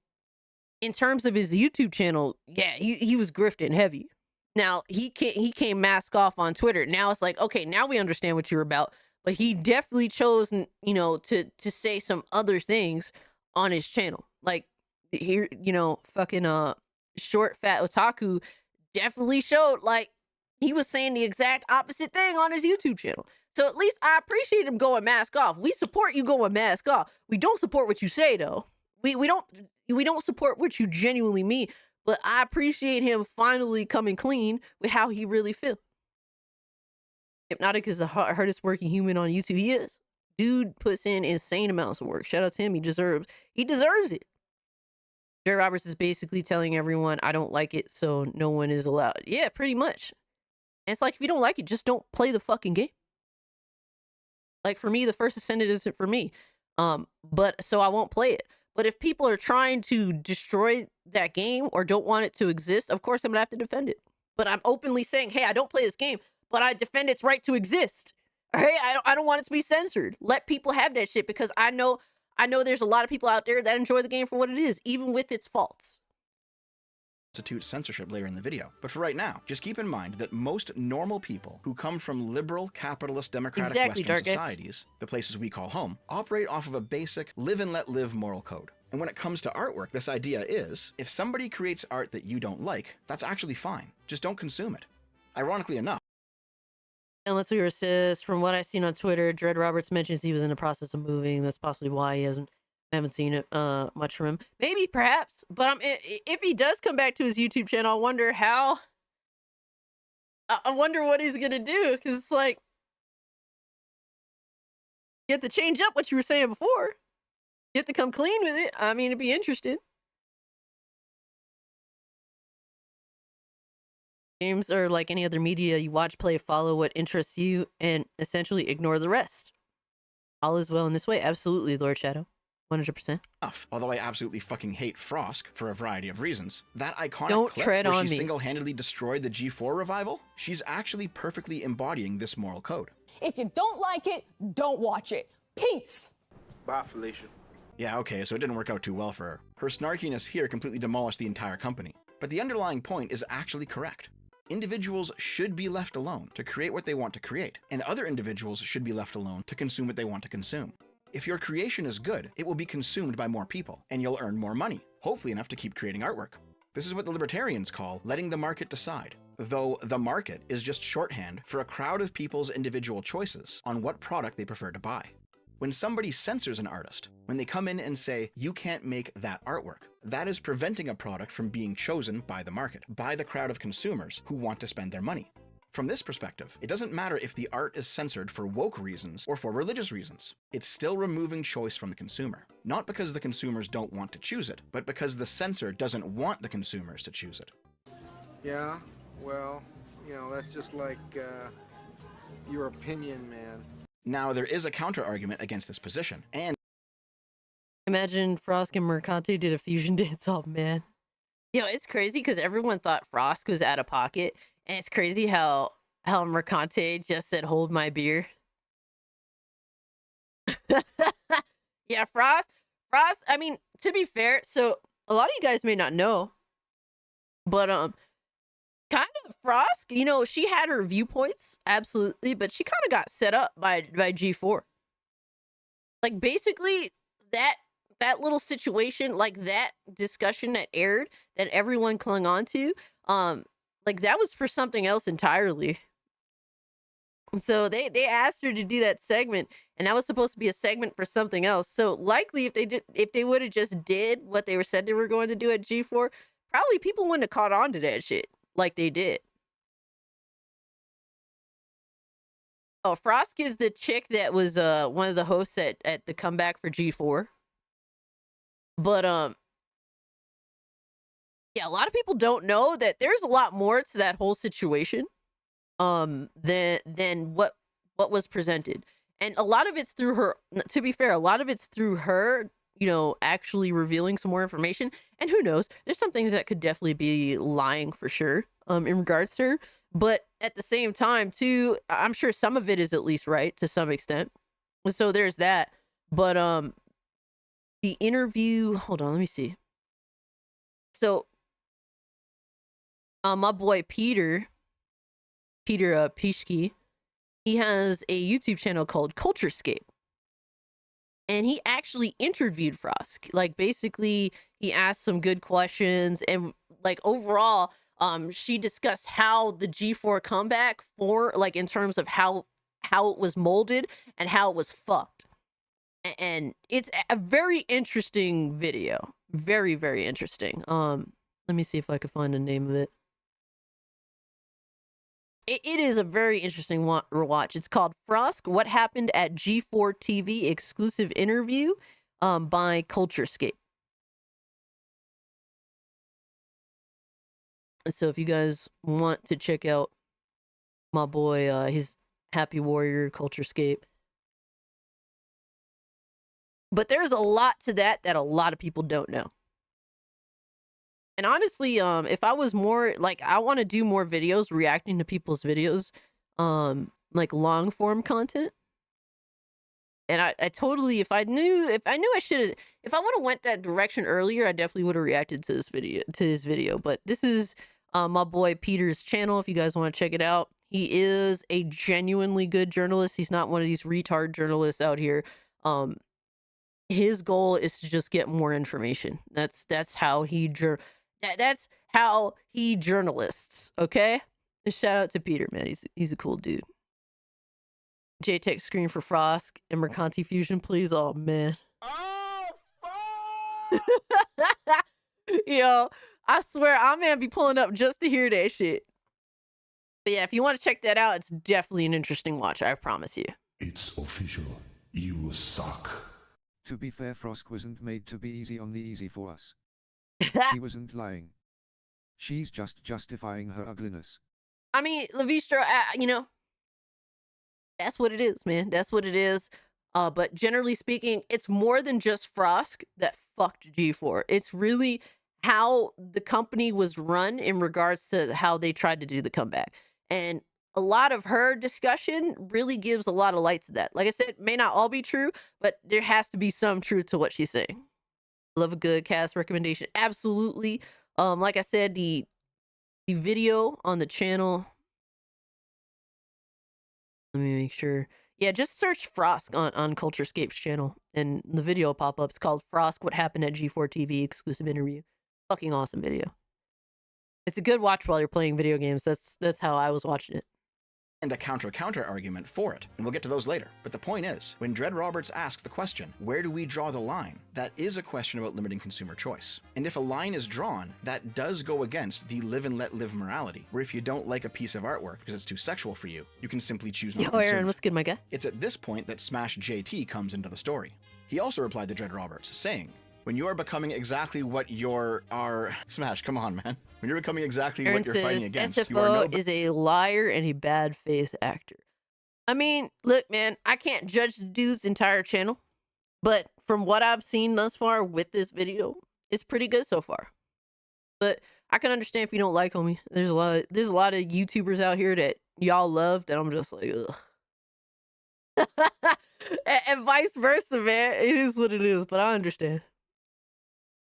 In terms of his YouTube channel, yeah, he was grifting heavy. Now, he came mask off on Twitter. Now it's like, okay, now we understand what you're about. But he definitely chose, you know, to say some other things on his channel. Like, here, you know, fucking ShortFatOtaku definitely showed, like, he was saying the exact opposite thing on his YouTube channel. So at least I appreciate him going mask off. We support you going mask off. We don't support what you say, though. We don't support what you genuinely mean. But I appreciate him finally coming clean with how he really feels. Hypnotic is the hardest working human on YouTube. He is. Dude puts in insane amounts of work. Shout out to him. He deserves it. Jerry Roberts is basically telling everyone, I don't like it, so no one is allowed. Yeah, pretty much. And it's like, if you don't like it, just don't play the fucking game. Like, for me, the First Ascendant isn't for me. But so I won't play it. But if people are trying to destroy that game or don't want it to exist, of course I'm gonna have to defend it. But I'm openly saying, hey, I don't play this game, but I defend its right to exist. All right, I don't want it to be censored. Let people have that shit, because I know there's a lot of people out there that enjoy the game for what it is, even with its faults. Constitute censorship later in the video. But for right now, just keep in mind that most normal people who come from liberal, capitalist, democratic Western societies, the places we call home, operate off of a basic live and let live moral code. And when it comes to artwork, this idea is, if somebody creates art that you don't like, that's actually fine. Just don't consume it. Ironically enough. And let's hear assist. From what I've seen on Twitter, Dread Roberts mentions he was in the process of moving. That's possibly why I haven't seen it much from him. Maybe, perhaps. But if he does come back to his YouTube channel, I wonder how. I wonder what he's gonna do, because it's like, you have to change up what you were saying before. You have to come clean with it. I mean, it'd be interesting. Games are like any other media. You watch, play, follow what interests you, and essentially ignore the rest. All is well in this way. Absolutely, Lord Shadow. 100%. Although I absolutely fucking hate Frosk for a variety of reasons. That iconic Don't clip tread where on she me. single-handedly destroyed the G4 revival, she's actually perfectly embodying this moral code. If you don't like it, don't watch it. Peace. Bye, Felicia. Yeah, okay, so it didn't work out too well for her. Her snarkiness here completely demolished the entire company. But the underlying point is actually correct. Individuals should be left alone to create what they want to create, and other individuals should be left alone to consume what they want to consume. If your creation is good, it will be consumed by more people, and you'll earn more money, hopefully enough to keep creating artwork. This is what the libertarians call letting the market decide, though the market is just shorthand for a crowd of people's individual choices on what product they prefer to buy. When somebody censors an artist, when they come in and say, you can't make that artwork, that is preventing a product from being chosen by the market, by the crowd of consumers who want to spend their money. From this perspective, it doesn't matter if the art is censored for woke reasons or for religious reasons. It's still removing choice from the consumer. Not because the consumers don't want to choose it, but because the censor doesn't want the consumers to choose it. Yeah, well, that's just like your opinion, man. Now, there is a counter-argument against this position, and Imagine Frosk and Mercante did a fusion dance off, man. It's crazy because everyone thought Frosk was out of pocket, and it's crazy how Mercante just said, "Hold my beer." Yeah, Frost. I mean, to be fair, so a lot of you guys may not know, but kind of Frosk, she had her viewpoints, absolutely, but she kind of got set up by G4. Like, basically, that little situation, like that discussion that aired that everyone clung on to, like that was for something else entirely. So they asked her to do that segment, and that was supposed to be a segment for something else. So likely if they would have just did what they were said they were going to do at G4, probably people wouldn't have caught on to that shit like they did. Oh, Frosk is the chick that was one of the hosts at the comeback for G4. But yeah, a lot of people don't know that there's a lot more to that whole situation than what was presented. And a lot of it's through her, to be fair, a lot of it's through her, actually revealing some more information. And who knows, there's some things that could definitely be lying for sure in regards to her. But at the same time, too, I'm sure some of it is at least right to some extent. So there's that. But the interview, hold on, let me see. So my boy Peter Pischke, he has a YouTube channel called Culturescape. And he actually interviewed Frosk. Like, basically, he asked some good questions, and like overall, she discussed how the G4 comeback in terms of how it was molded and how it was fucked. And it's a very interesting video. Very, very interesting. Let me see if I can find the name of it. It is a very interesting watch. It's called Frosk, What Happened at G4 TV exclusive interview by Culturescape. So if you guys want to check out my boy, his Happy Warrior Culturescape. But there's a lot to that a lot of people don't know. And honestly, if I was more like, I want to do more videos reacting to people's videos, like long form content. And I totally, if I knew I should have, if I would have went that direction earlier, I definitely would have reacted to his video. But this is my boy Peter's channel. If you guys want to check it out, he is a genuinely good journalist. He's not one of these retard journalists out here. His goal is to just get more information. That's how he journalists. Okay, shout out to Peter, man. He's a cool dude. JTech screen for Frosk and Mercanti Fusion, please. Oh man. Oh fuck! Yo, I swear I'm gonna be pulling up just to hear that shit. But yeah, if you want to check that out, it's definitely an interesting watch. I promise you. It's official. You suck. To be fair, Frosk wasn't made to be easy on the easy for us. She wasn't lying. She's just justifying her ugliness. I mean, Levistra, that's what it is, man. That's what it is. But generally speaking, it's more than just Frosk that fucked G4. It's really how the company was run in regards to how they tried to do the comeback. And a lot of her discussion really gives a lot of light to that. Like I said, it may not all be true, but there has to be some truth to what she's saying. Love a good cast recommendation. Absolutely. Like I said, the video on the channel. Let me make sure. Yeah, just search Frosk on Culturescape's channel, and the video will pop up. It's called Frosk, What Happened at G4 TV exclusive interview. Fucking awesome video. It's a good watch while you're playing video games. That's how I was watching it. and a counter argument for it, and we'll get to those later. But the point is, when Dread Roberts asks the question, where do we draw the line? That is a question about limiting consumer choice. And if a line is drawn, that does go against the live and let live morality, where if you don't like a piece of artwork because it's too sexual for you, you can simply choose not to Yo, consume Aaron, it. what's good, my guy? It's at this point that Smash JT comes into the story. He also replied to Dread Roberts, saying, when you are becoming exactly what Smash, come on, man. When you're becoming exactly Aaron what you're says fighting against, SFO you are is a liar and a bad face actor. I mean, look, man, I can't judge the dude's entire channel, but from what I've seen thus far with this video, it's pretty good so far. But I can understand if you don't like homie. There's a lot of YouTubers out here that y'all love that I'm just like, ugh. and vice versa, man. It is what it is, but I understand.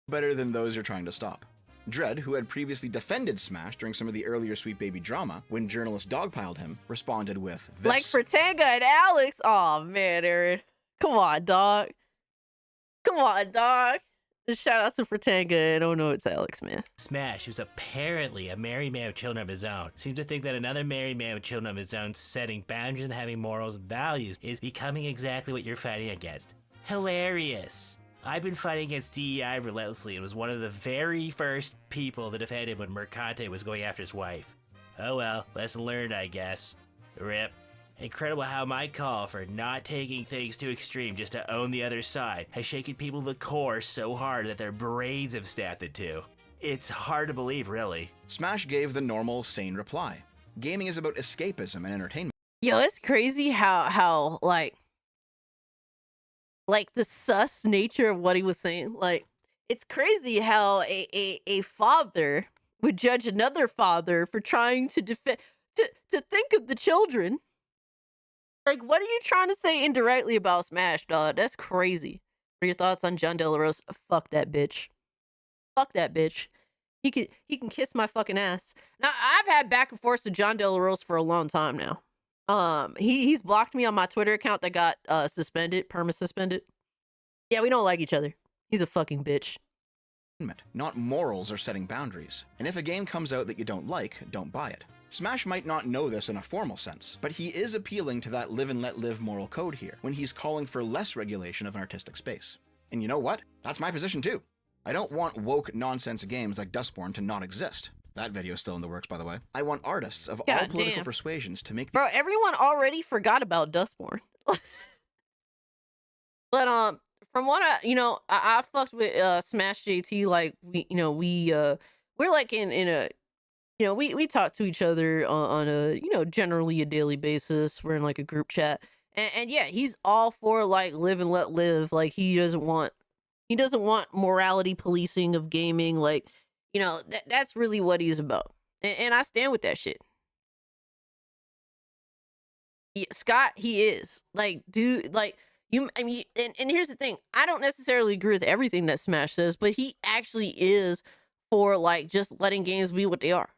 better than those you're trying to stop. Dread, who had previously defended Smash during some of the earlier Sweet Baby drama when journalists dogpiled him, responded with this. Like for Tanga and Alex. Oh man, Aaron. Come on, dog. Come on, dog. Shout out to Fratanga and oh no, it's Alex, man. Smash, who's apparently a married man with children of his own, seems to think that another married man with children of his own setting boundaries and having morals and values is becoming exactly what you're fighting against. Hilarious. I've been fighting against DEI relentlessly and was one of the very first people that defended when Mercante was going after his wife. Oh well, lesson learned, I guess. RIP. Incredible how my call for not taking things too extreme just to own the other side has shaken people to the core so hard that their brains have snapped in two. It's hard to believe, really. Smash gave the normal, sane reply. Gaming is about escapism and entertainment. Yo, it's crazy how like the sus nature of what he was saying. Like, it's crazy how a father would judge another father for trying to defend to think of the children. Like, what are you trying to say indirectly about Smash, dog? That's crazy. What are your thoughts on John De La Rose? Fuck that bitch. Fuck that bitch. He can kiss my fucking ass. Now, I've had back and forth with John De La Rose for a long time now. He's blocked me on my Twitter account that got suspended, perma-suspended. Yeah, we don't like each other. He's a fucking bitch. Not morals or setting boundaries. And if a game comes out that you don't like, don't buy it. Smash might not know this in a formal sense, but he is appealing to that live and let live moral code here when he's calling for less regulation of an artistic space. And you know what? That's my position too. I don't want woke nonsense games like Dustborn to not exist. That video's still in the works, by the way. I want artists of all political persuasions to make... Bro, everyone already forgot about Dustborn. But, from what I fucked with, Smash JT, like, we're like in a, we talk to each other on a, generally a daily basis. We're in like a group chat. And yeah, he's all for like live and let live. Like, he doesn't want morality policing of gaming. Like, that's really what he's about. And I stand with that shit. Yeah, Scott, he is. Like, dude, like, and here's the thing. I don't necessarily agree with everything that Smash says, but he actually is for, like, just letting games be what they are.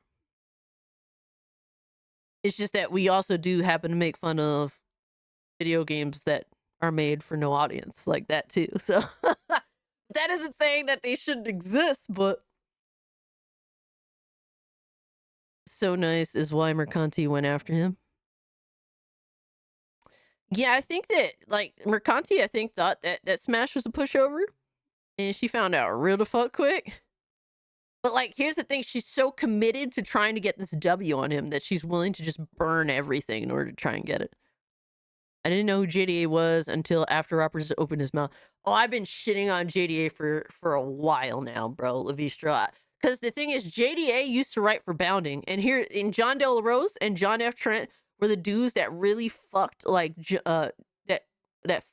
It's just that we also do happen to make fun of video games that are made for no audience, like that too. So that isn't saying that they shouldn't exist, but so nice is why Mercanti went after him. Yeah, I think that, like, Mercanti, I think, thought that Smash was a pushover, and she found out real the fuck quick. But, like, here's the thing. She's so committed to trying to get this W on him that she's willing to just burn everything in order to try and get it. I didn't know who JDA was until after Roberts opened his mouth. Oh, I've been shitting on JDA for a while now, bro, Levi-Strauss. Because the thing is, JDA used to write for Bounding, and here, in John De La Rose and John F. Trent were the dudes that really fucked, like, that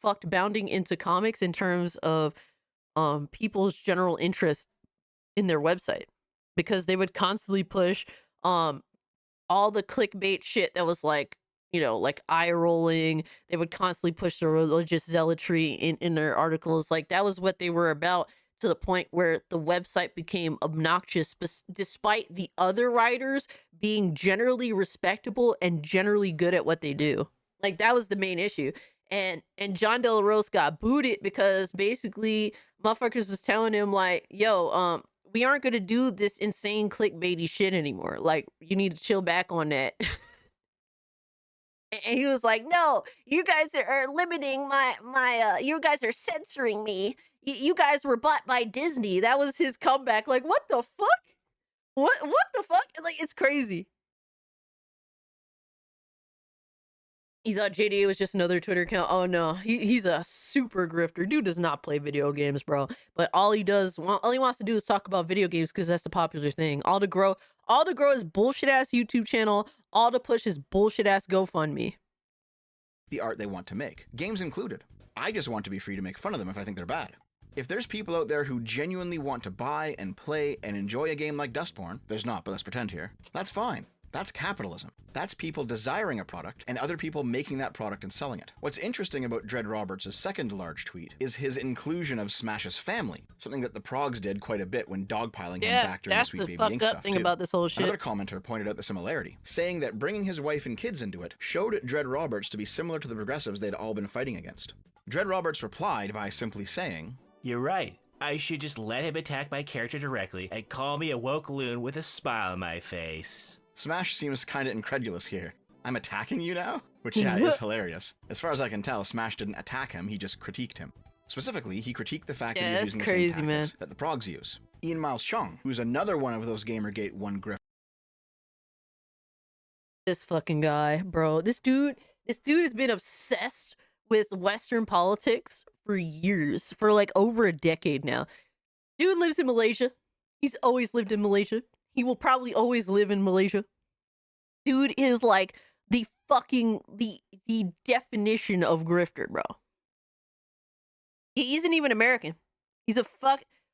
fucked Bounding into comics in terms of people's general interest in their website, because they would constantly push all the clickbait shit that was like, like eye rolling. They would constantly push the religious zealotry in their articles. Like, that was what they were about, to the point where the website became obnoxious, despite the other writers being generally respectable and generally good at what they do. Like, that was the main issue. And John De La Rose got booted because basically motherfuckers was telling him, like, yo, we aren't going to do this insane clickbaity shit anymore. Like, you need to chill back on that. And he was like, "No, you guys are limiting you guys are censoring me. You guys were bought by Disney." That was his comeback. Like, what the fuck? What the fuck? Like, it's crazy. He thought JDA was just another Twitter account. Oh no, he's a super grifter. Dude does not play video games, bro. But all he wants to do is talk about video games because that's the popular thing. All to grow his bullshit ass YouTube channel. All to push his bullshit ass GoFundMe. The art they want to make, games included. I just want to be free to make fun of them if I think they're bad. If there's people out there who genuinely want to buy and play and enjoy a game like Dustborn, there's not, but let's pretend here, that's fine. That's capitalism. That's people desiring a product and other people making that product and selling it. What's interesting about Dread Roberts' second large tweet is his inclusion of Smash's family, something that the Progs did quite a bit when dogpiling him back during the Sweet Baby Inc. stuff thing too. about this whole shit. Another commenter pointed out the similarity, saying that bringing his wife and kids into it showed Dread Roberts to be similar to the progressives they'd all been fighting against. Dread Roberts replied by simply saying, "You're right. I should just let him attack my character directly and call me a woke loon with a smile on my face." Smash seems kinda incredulous here. I'm attacking you now? Which, yeah, is hilarious. As far as I can tell, Smash didn't attack him, he just critiqued him. Specifically, he critiqued the fact that he was using the same tactics that the Progs use. Ian Miles Chong, who's another one of those Gamergate 1 grifters. This fucking guy, bro. This dude has been obsessed with Western politics for years, for like over a decade now. Dude lives in Malaysia. He's always lived in Malaysia. He will probably always live in Malaysia. Dude is like the definition of grifter, bro. He isn't even American. He's a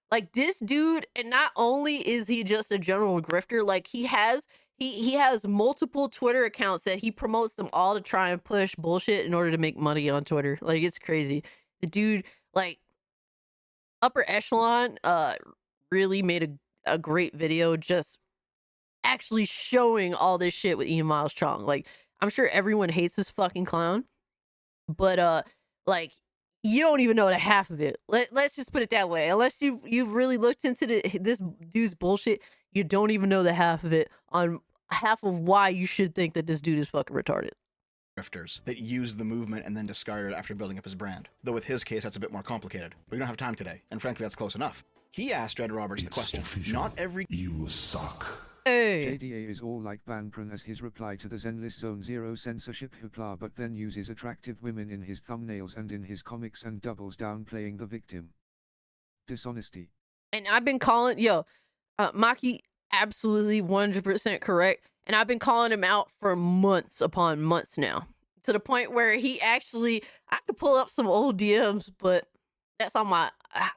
like this dude, and not only is he just a general grifter, like he has multiple Twitter accounts that he promotes them all to try and push bullshit in order to make money on Twitter. Like, it's crazy. The dude, like, Upper Echelon really made a great video just actually showing all this shit with Ian Miles Chong. Like, I'm sure everyone hates this fucking clown, but like, you don't even know the half of it. Let's just put it that way. Unless you've really looked into this dude's bullshit, you don't even know the half of it on half of why you should think that this dude is fucking retarded. Grifters that use the movement and then discard it after building up his brand. Though with his case, that's a bit more complicated. But we don't have time today, and frankly, that's close enough. He asked Dread Roberts the question, not every— You suck. Hey. JDA is all like Banpran as his reply to the Zenless Zone Zero censorship hoopla, but then uses attractive women in his thumbnails and in his comics and doubles down playing the victim. Dishonesty. And I've been calling, Maki, absolutely 100% correct. And I've been calling him out for months upon months now. To the point where he actually, I could pull up some old DMs, but that's on I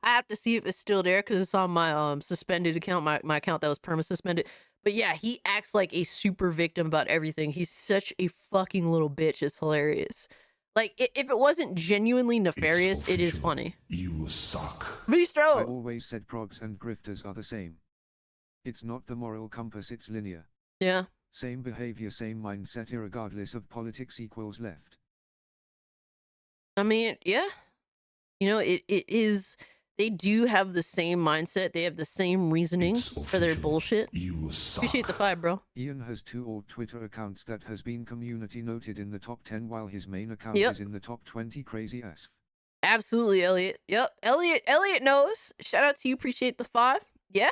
have to see if it's still there because it's on my suspended account, my account that was perma-suspended. But yeah, he acts like a super victim about everything. He's such a fucking little bitch. It's hilarious. Like, if it wasn't genuinely nefarious, it is funny. You suck. Bistro! I always said progs and grifters are the same. It's not the moral compass, it's linear. Yeah. Same behavior, same mindset, irregardless of politics equals left. I mean, yeah. You know, it is, they do have the same mindset. They have the same reasoning for their bullshit. You suck. Appreciate the 5, bro. Ian has 2 old Twitter accounts that has been community noted in the top 10 while his main account is in the top 20. Crazy ass. Absolutely, Elliot. Yep. Elliot knows. Shout out to you. Appreciate the 5. Yeah.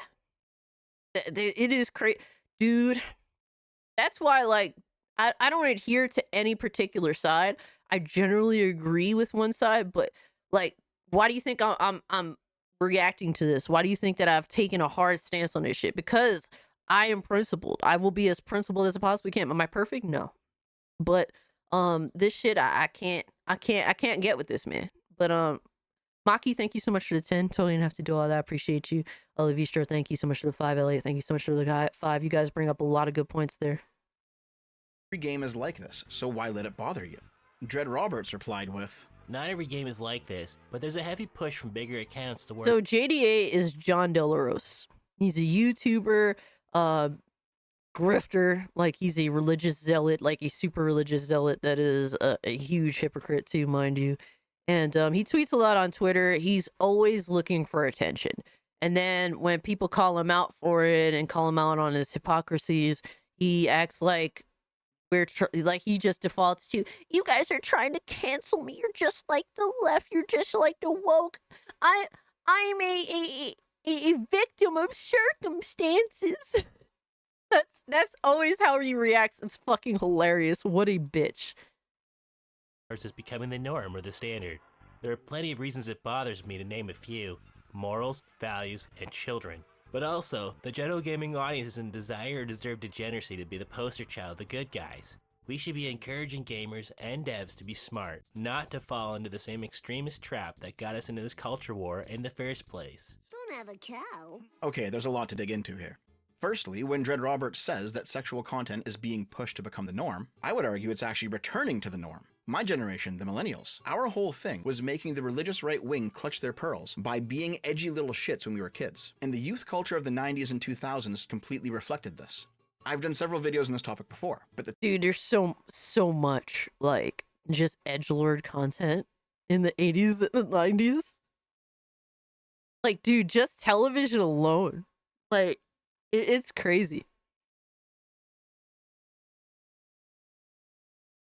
It is crazy. Dude, that's why, like, I don't adhere to any particular side. I generally agree with one side, but like, why do you think I'm reacting to this? Why do you think that I've taken a hard stance on this shit? Because I am principled. I will be as principled as I possibly can. Am I perfect? No. But this shit I can't get with this, man. But Maki, thank you so much for the 10. Totally didn't have to do all that. I appreciate you. Vistro, thank you so much for the 5. Elliot, thank you so much for the 5. You guys bring up a lot of good points there. Every game is like this, so why let it bother you? Dread Roberts replied with, "Not every game is like this, but there's a heavy push from bigger accounts to work." So JDA is John Delaros. He's a YouTuber, grifter, like he's a religious zealot, like a super religious zealot that is a huge hypocrite too, mind you. And he tweets a lot on Twitter. He's always looking for attention. And then when people call him out for it and call him out on his hypocrisies, he acts like like he just defaults to, you guys are trying to cancel me. You're just like the left. You're just like the woke. I'm a victim of circumstances. That's always how he reacts. It's fucking hilarious. What a bitch. Is becoming the norm or the standard. There are plenty of reasons it bothers me, to name a few: morals, values, and children. But also, the general gaming audience doesn't desire or deserve degeneracy to be the poster child of the good guys. We should be encouraging gamers and devs to be smart, not to fall into the same extremist trap that got us into this culture war in the first place. Don't have a cow. Okay, there's a lot to dig into here. Firstly, when Dread Roberts says that sexual content is being pushed to become the norm, I would argue it's actually returning to the norm. My generation, the millennials, our whole thing was making the religious right wing clutch their pearls by being edgy little shits when we were kids. And the youth culture of the 90s and 2000s completely reflected this. I've done several videos on this topic before, but Dude, there's so much, like, just edgelord content in the 80s and the 90s. Like, dude, just television alone. Like, it's crazy.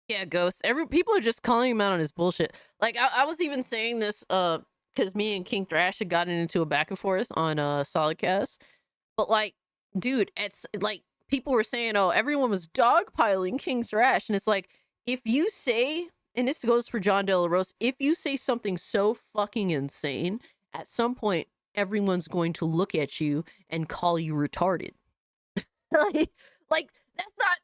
Yeah, Ghost. People are just calling him out on his bullshit. Like, I was even saying this, because me and King Thrash had gotten into a back and forth on Solidcast. But, like, dude, it's like, people were saying, oh, everyone was dogpiling King Thrash. And it's like, if you say, and this goes for John De La Rose, if you say something so fucking insane, at some point, everyone's going to look at you and call you retarded. like, that's not,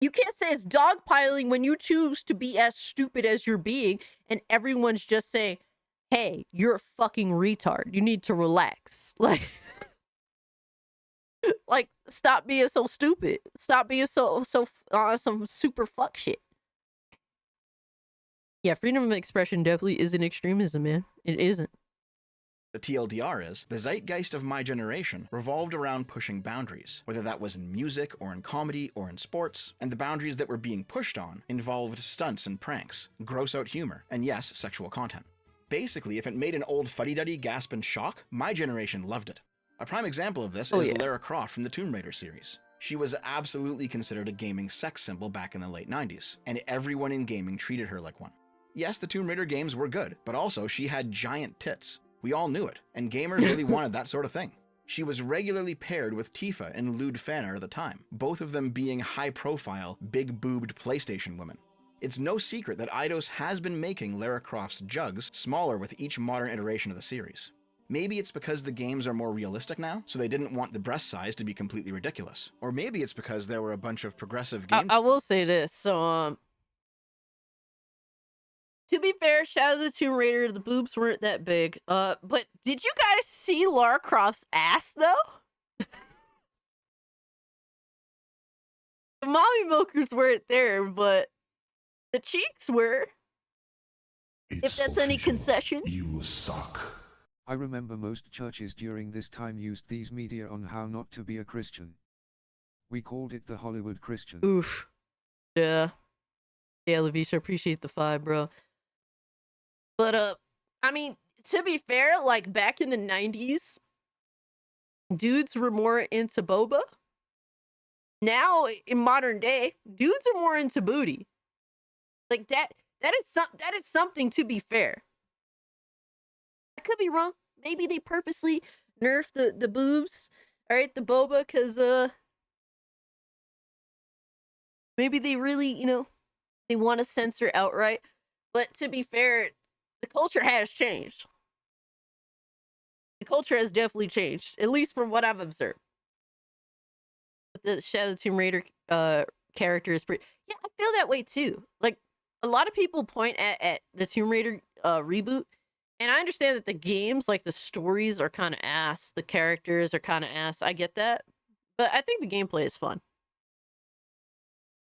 you can't say it's dogpiling when you choose to be as stupid as you're being, and everyone's just saying, hey, you're a fucking retard. You need to relax. Like, stop being so stupid. Stop being so some super fuck shit. Yeah, freedom of expression definitely isn't extremism, man. It isn't. The TLDR is, the zeitgeist of my generation revolved around pushing boundaries, whether that was in music or in comedy or in sports, and the boundaries that were being pushed on involved stunts and pranks, gross out humor, and yes, sexual content. Basically, if it made an old fuddy-duddy gasp in shock, my generation loved it. A prime example of this is Lara Croft from the Tomb Raider series. She was absolutely considered a gaming sex symbol back in the late 90s, and everyone in gaming treated her like one. Yes, the Tomb Raider games were good, but also she had giant tits. We all knew it, and gamers really wanted that sort of thing. She was regularly paired with Tifa and Lude Fanner at the time, both of them being high-profile, big-boobed PlayStation women. It's no secret that Eidos has been making Lara Croft's jugs smaller with each modern iteration of the series. Maybe it's because the games are more realistic now, so they didn't want the breast size to be completely ridiculous. Or maybe it's because there were a bunch of progressive games. I will say this, so, to be fair, Shadow of the Tomb Raider, the boobs weren't that big. But did you guys see Lara Croft's ass, though? The mommy milkers weren't there, but the cheeks were. If that's any concession. You suck. I remember most churches during this time used these media on how not to be a Christian. We called it the Hollywood Christian. Oof. Yeah. Yeah, Lavisha, appreciate the 5, bro. But, I mean, to be fair, like, back in the 90s, dudes were more into boba. Now, in modern day, dudes are more into booty. Like, that is something, to be fair. I could be wrong. Maybe they purposely nerfed the boobs, alright, the boba, because, maybe they really, they want to censor outright. But to be fair, the culture has changed. The culture has definitely changed, at least from what I've observed. But the Shadow of the Tomb Raider character is pretty... Yeah, I feel that way too. Like, a lot of people point at the Tomb Raider reboot, and I understand that the games, like the stories, are kind of ass. The characters are kind of ass. I get that. But I think the gameplay is fun.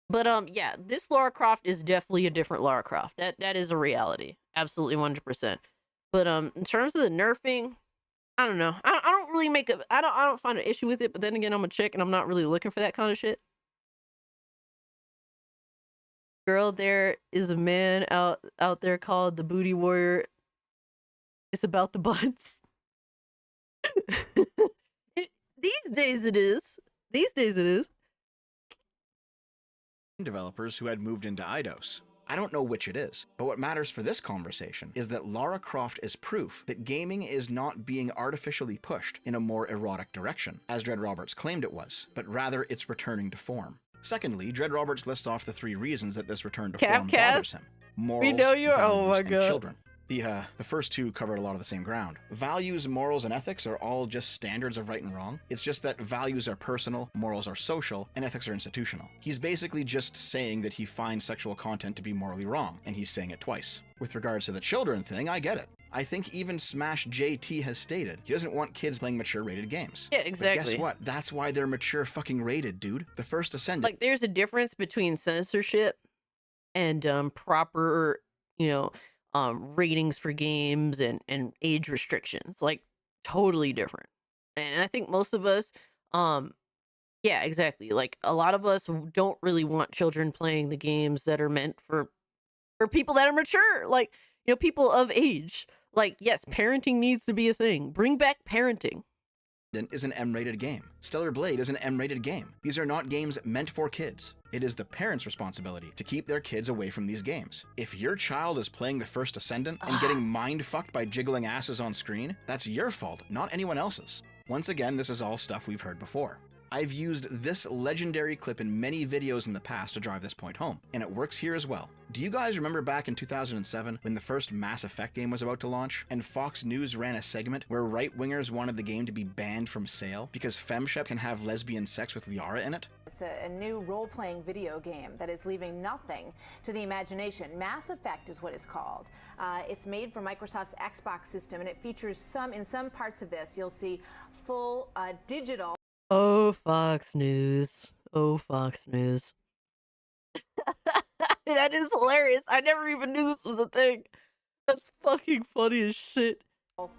But, yeah, this Lara Croft is definitely a different Lara Croft. That is a reality. Absolutely 100%. But, in terms of the nerfing, I don't know. I don't really I don't find an issue with it, but then again, I'm a chick and I'm not really looking for that kind of shit. Girl, there is a man out there called the Booty Warrior. It's about the butts. These days it is. developers who had moved into Eidos. I don't know which it is, but what matters for this conversation is that Lara Croft is proof that gaming is not being artificially pushed in a more erotic direction, as Dread Roberts claimed it was, but rather it's returning to form. Secondly, Dread Roberts lists off the 3 reasons that this return to form bothers him. Morals, we know you're oh my and god. Children. The first 2 covered a lot of the same ground. Values, morals, and ethics are all just standards of right and wrong. It's just that values are personal, morals are social, and ethics are institutional. He's basically just saying that he finds sexual content to be morally wrong, and he's saying it twice. With regards to the children thing, I get it. I think even Smash JT has stated he doesn't want kids playing mature rated games. Yeah, exactly. But guess what? That's why they're mature fucking rated, dude. The first Ascendant. Like, there's a difference between censorship and proper, ratings for games and age restrictions. Like, totally different. And I think most of us, yeah, exactly. Like, a lot of us don't really want children playing the games that are meant for people that are mature. Like, people of age. Like, yes, parenting needs to be a thing. Bring back parenting. Is an M-rated game. Stellar Blade is an M-rated game. These are not games meant for kids. It is the parents' responsibility to keep their kids away from these games. If your child is playing the First Ascendant and getting mind-fucked by jiggling asses on screen, that's your fault, not anyone else's. Once again, this is all stuff we've heard before. I've used this legendary clip in many videos in the past to drive this point home, and it works here as well. Do you guys remember back in 2007 when the first Mass Effect game was about to launch, and Fox News ran a segment where right-wingers wanted the game to be banned from sale because FemShep can have lesbian sex with Liara in it? It's a new role-playing video game that is leaving nothing to the imagination. Mass Effect is what it's called. It's made for Microsoft's Xbox system, and it features in some parts of this, you'll see full digital. Oh, Fox News. Oh, Fox News. That is hilarious. I never even knew this was a thing. That's fucking funny as shit.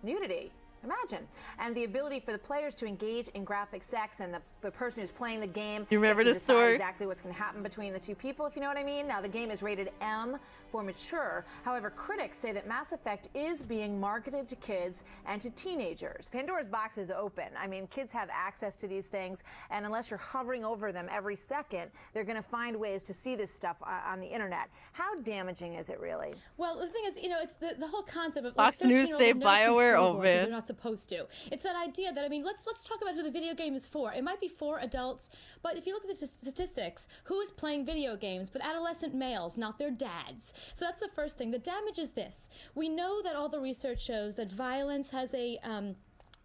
Nudity. Imagine. And the ability for the players to engage in graphic sex, and the person who's playing the game you remember gets to this decide story? Exactly what's going to happen between the 2 people, if you know what I mean. Now, the game is rated M for mature. However, critics say that Mass Effect is being marketed to kids and to teenagers. Pandora's box is open. I mean, kids have access to these things, and unless you're hovering over them every second, they're going to find ways to see this stuff on the internet. How damaging is it really? Well, the thing is, it's the whole concept of Fox News saved BioWare. Oh man, they're not supposed to. It's that idea that, I mean, let's talk about who the video game is for. It might be for adults, but if you look at the statistics, who is playing video games but adolescent males, not their dads? So that's the first thing. The damage is this. We know that all the research shows that violence has a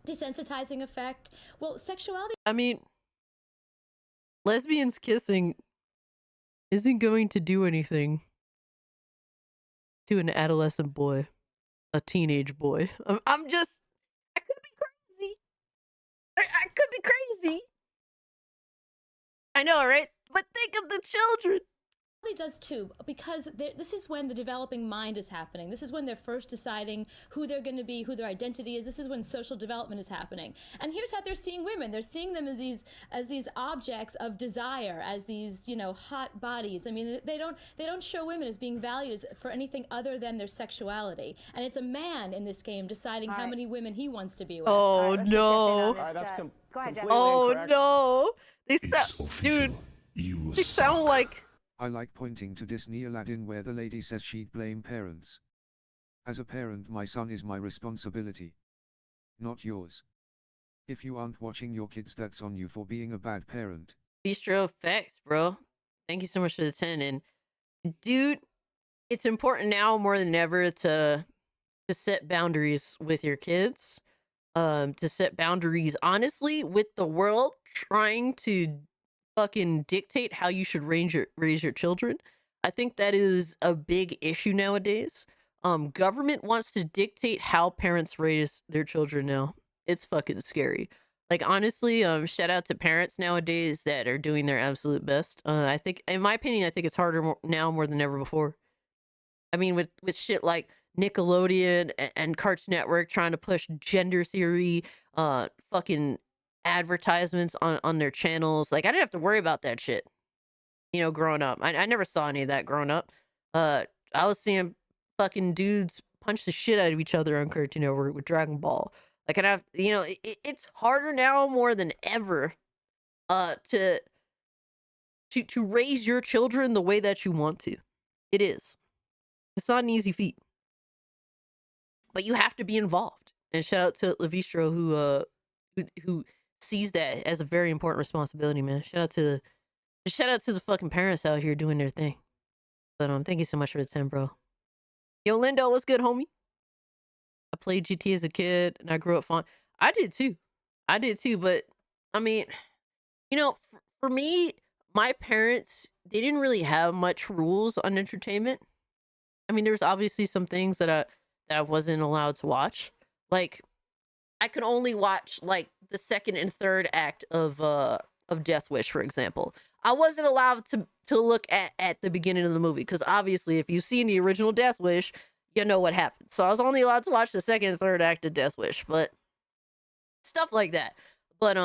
desensitizing effect. Well, sexuality... I mean, lesbians kissing isn't going to do anything to an adolescent boy, a teenage boy. I'm just... I could be crazy. I know, right? But think of the children. It does too, because this is when the developing mind is happening. This is when they're first deciding who they're going to be, who their identity is. This is when social development is happening. And here's how they're seeing women. They're seeing them as these objects of desire, as these, hot bodies. I mean, they don't show women as being valued for anything other than their sexuality. And it's a man in this game deciding how many women he wants to be with. Oh no! Go ahead, Jeff. Oh no! They sound, dude. They sound like. I like pointing to Disney Aladdin where the lady says she'd blame parents. As a parent, my son is my responsibility, not yours. If you aren't watching your kids, that's on you for being a bad parent. Bistro facts, bro. Thank you so much for the 10. And dude, it's important now more than ever to set boundaries with your kids. To set boundaries honestly with the world trying to fucking dictate how you should raise your children. I think that is a big issue nowadays. Government wants to dictate how parents raise their children now. It's fucking scary. Like, honestly, shout out to parents nowadays that are doing their absolute best. I think, in my opinion, I think it's harder now more than ever before. I mean, with shit like Nickelodeon and Cartoon Network trying to push gender theory, fucking advertisements on their channels. Like, I didn't have to worry about that shit, growing up. I never saw any of that growing up. I was seeing fucking dudes punch the shit out of each other on Cartoon Network with Dragon Ball. Like, I'd have, it's harder now more than ever to to raise your children the way that you want to. It is. It's not an easy feat. But you have to be involved. And shout out to Levistro who sees that as a very important responsibility, man. Shout out to the fucking parents out here doing their thing. But thank you so much for the 10, bro. Yo, Lindo, what's good, homie? I played GT as a kid and I grew up fond. I did too, but I mean, you know, for me, my parents, they didn't really have much rules on entertainment. I mean, there's obviously some things that I wasn't allowed to watch. Like, I could only watch like the second and third act of Death Wish, for example. I wasn't allowed to look at the beginning of the movie because obviously, if you've seen the original Death Wish, you know what happened. So I was only allowed to watch the second and third act of Death Wish, but stuff like that. But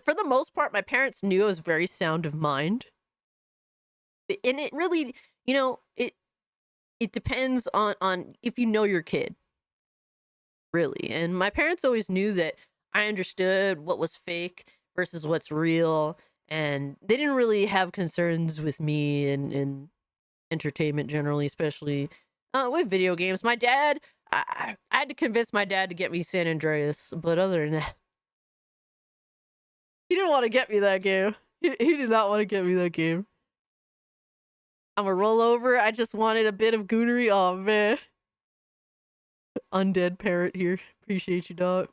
for the most part, my parents knew I was very sound of mind, and it really, you know, it depends on if you know your kid, really. And my parents always knew that I understood what was fake versus what's real, and they didn't really have concerns with me and entertainment generally, especially with video games. My dad, I had to convince my dad to get me San Andreas, but other than that, he didn't want to get me that game. He did not want to get me that game. I'm a rollover. I just wanted a bit of Goonery. Oh, man. Undead parrot here. Appreciate you, dog.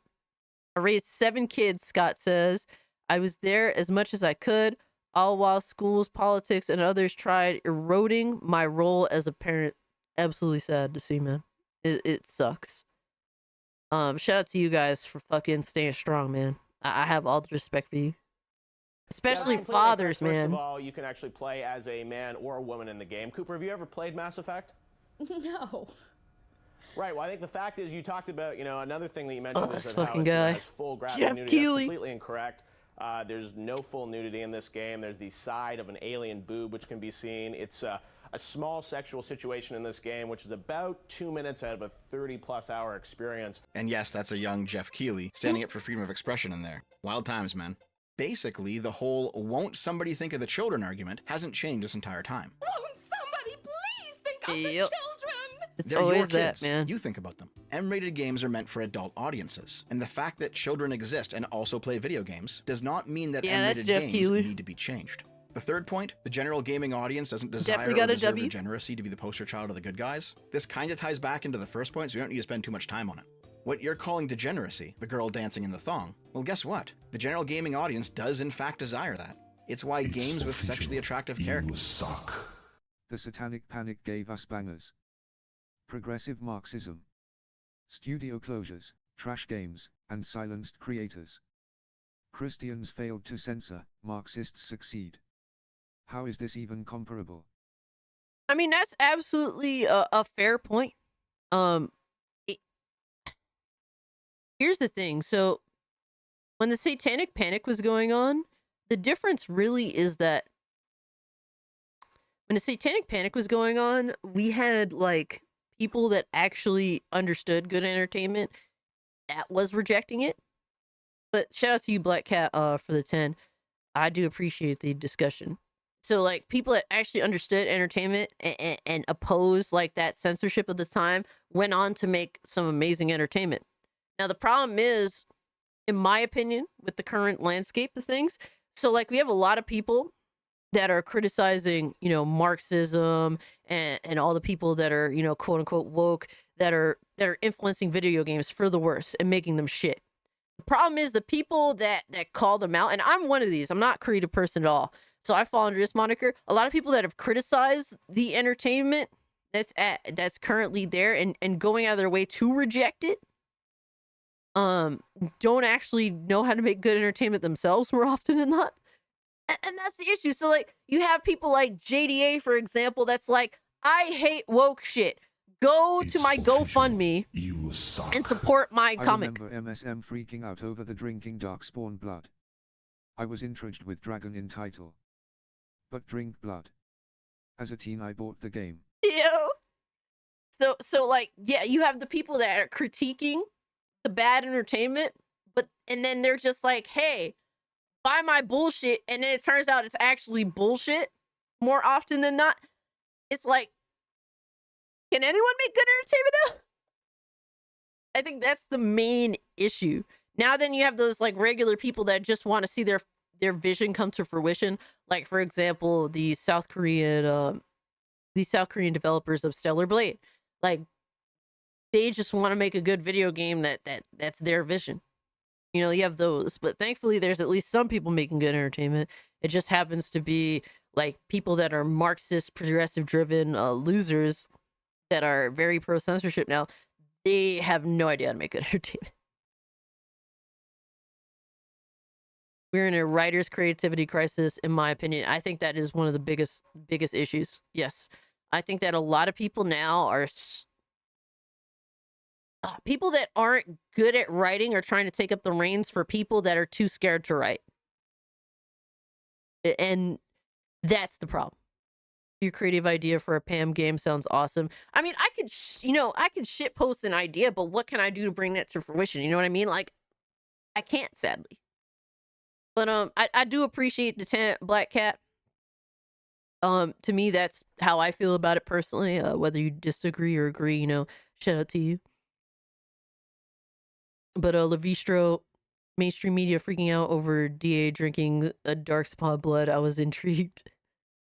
I raised 7 kids, Scott says. I was there as much as I could, all while schools, politics, and others tried eroding my role as a parent. Absolutely sad to see, man. It sucks. Shout out to you guys for fucking staying strong, man. I have all the respect for you. Especially Yeah, fathers, First man. of all, you can actually play as a man or a woman in the game. Cooper, have you ever played Mass Effect? No. Right. Well, I think the fact is you talked about, you know, another thing that you mentioned is this that how fucking it's, guy. has full graphic Jeff nudity. Keighley. That's completely incorrect. There's no full nudity in this game. There's the side of an alien boob which can be seen. It's a small sexual situation in this game, which is about 2 minutes out of a 30-plus hour experience. And yes, that's a young Jeff Keighley standing up for freedom of expression in there. Wild times, man. Basically, the whole won't somebody think of the children argument hasn't changed this entire time. Won't somebody please think of the Yep. children? It's They're your always that, kids. man. You think about them. M-rated games are meant for adult audiences, and the fact that children exist and also play video games does not mean that Yeah, that's M-rated Jeff games Keighley. need to be changed. The third point, the general gaming audience doesn't desire Definitely or got a deserve W. degeneracy to be the poster child of the good guys. This kind of ties back into the first point, so we don't need to spend too much time on it. What you're calling degeneracy, the girl dancing in the thong, well, guess what? The general gaming audience does in fact desire that. It's why games with sexually attractive characters suck. The Satanic Panic gave us bangers. Progressive Marxism. Studio closures, trash games, and silenced creators. Christians failed to censor, Marxists succeed. How is this even comparable? I mean, that's absolutely a fair point. Here's the thing. So, when the Satanic Panic was going on, the difference really is that when the Satanic Panic was going on, we had like people that actually understood good entertainment that was rejecting it. But shout out to you, Black Cat, for the 10. I do appreciate the discussion. So, like, people that actually understood entertainment and opposed, like, that censorship of the time went on to make some amazing entertainment. Now, the problem is, in my opinion, with the current landscape of things, so, like, we have a lot of people that are criticizing, you know, Marxism and all the people that are, you know, quote unquote woke, that are influencing video games for the worse and making them shit. The problem is the people that call them out, and I'm one of these. I'm not a creative person at all, so I fall under this moniker. A lot of people that have criticized the entertainment that's currently there and going out of their way to reject it, don't actually know how to make good entertainment themselves more often than not. And that's the issue. So, like, you have people like JDA, for example, that's like, I hate woke shit. Go to my GoFundMe and support my comic. I remember MSM freaking out over the drinking Darkspawn blood. I was intrigued with Dragon in title. But drink blood. As a teen I bought the game. Yo. So like, yeah, you have the people that are critiquing the bad entertainment, and then they're just like, hey, buy my bullshit, and then it turns out it's actually bullshit more often than not. It's like, can anyone make good entertainment now? I think that's the main issue. Now then you have those like regular people that just want to see their vision come to fruition. Like, for example, the South Korean developers of Stellar Blade. Like, they just want to make a good video game that's their vision. You know, you have those, but thankfully there's at least some people making good entertainment. It just happens to be like people that are Marxist, progressive driven losers that are very pro censorship now. They have no idea how to make good entertainment. We're in a writer's creativity crisis, in my opinion. I think that is one of the biggest issues. Yes. I think that a lot of people now are people that aren't good at writing are trying to take up the reins for people that are too scared to write. And that's the problem. Your creative idea for a Pam game sounds awesome. I mean, I could, I could shit post an idea, but what can I do to bring that to fruition? You know what I mean? Like, I can't, sadly. But I do appreciate the Black Cat. To me, that's how I feel about it personally. Whether you disagree or agree, shout out to you. But Levistro, mainstream media freaking out over DA drinking a dark spot blood. I was intrigued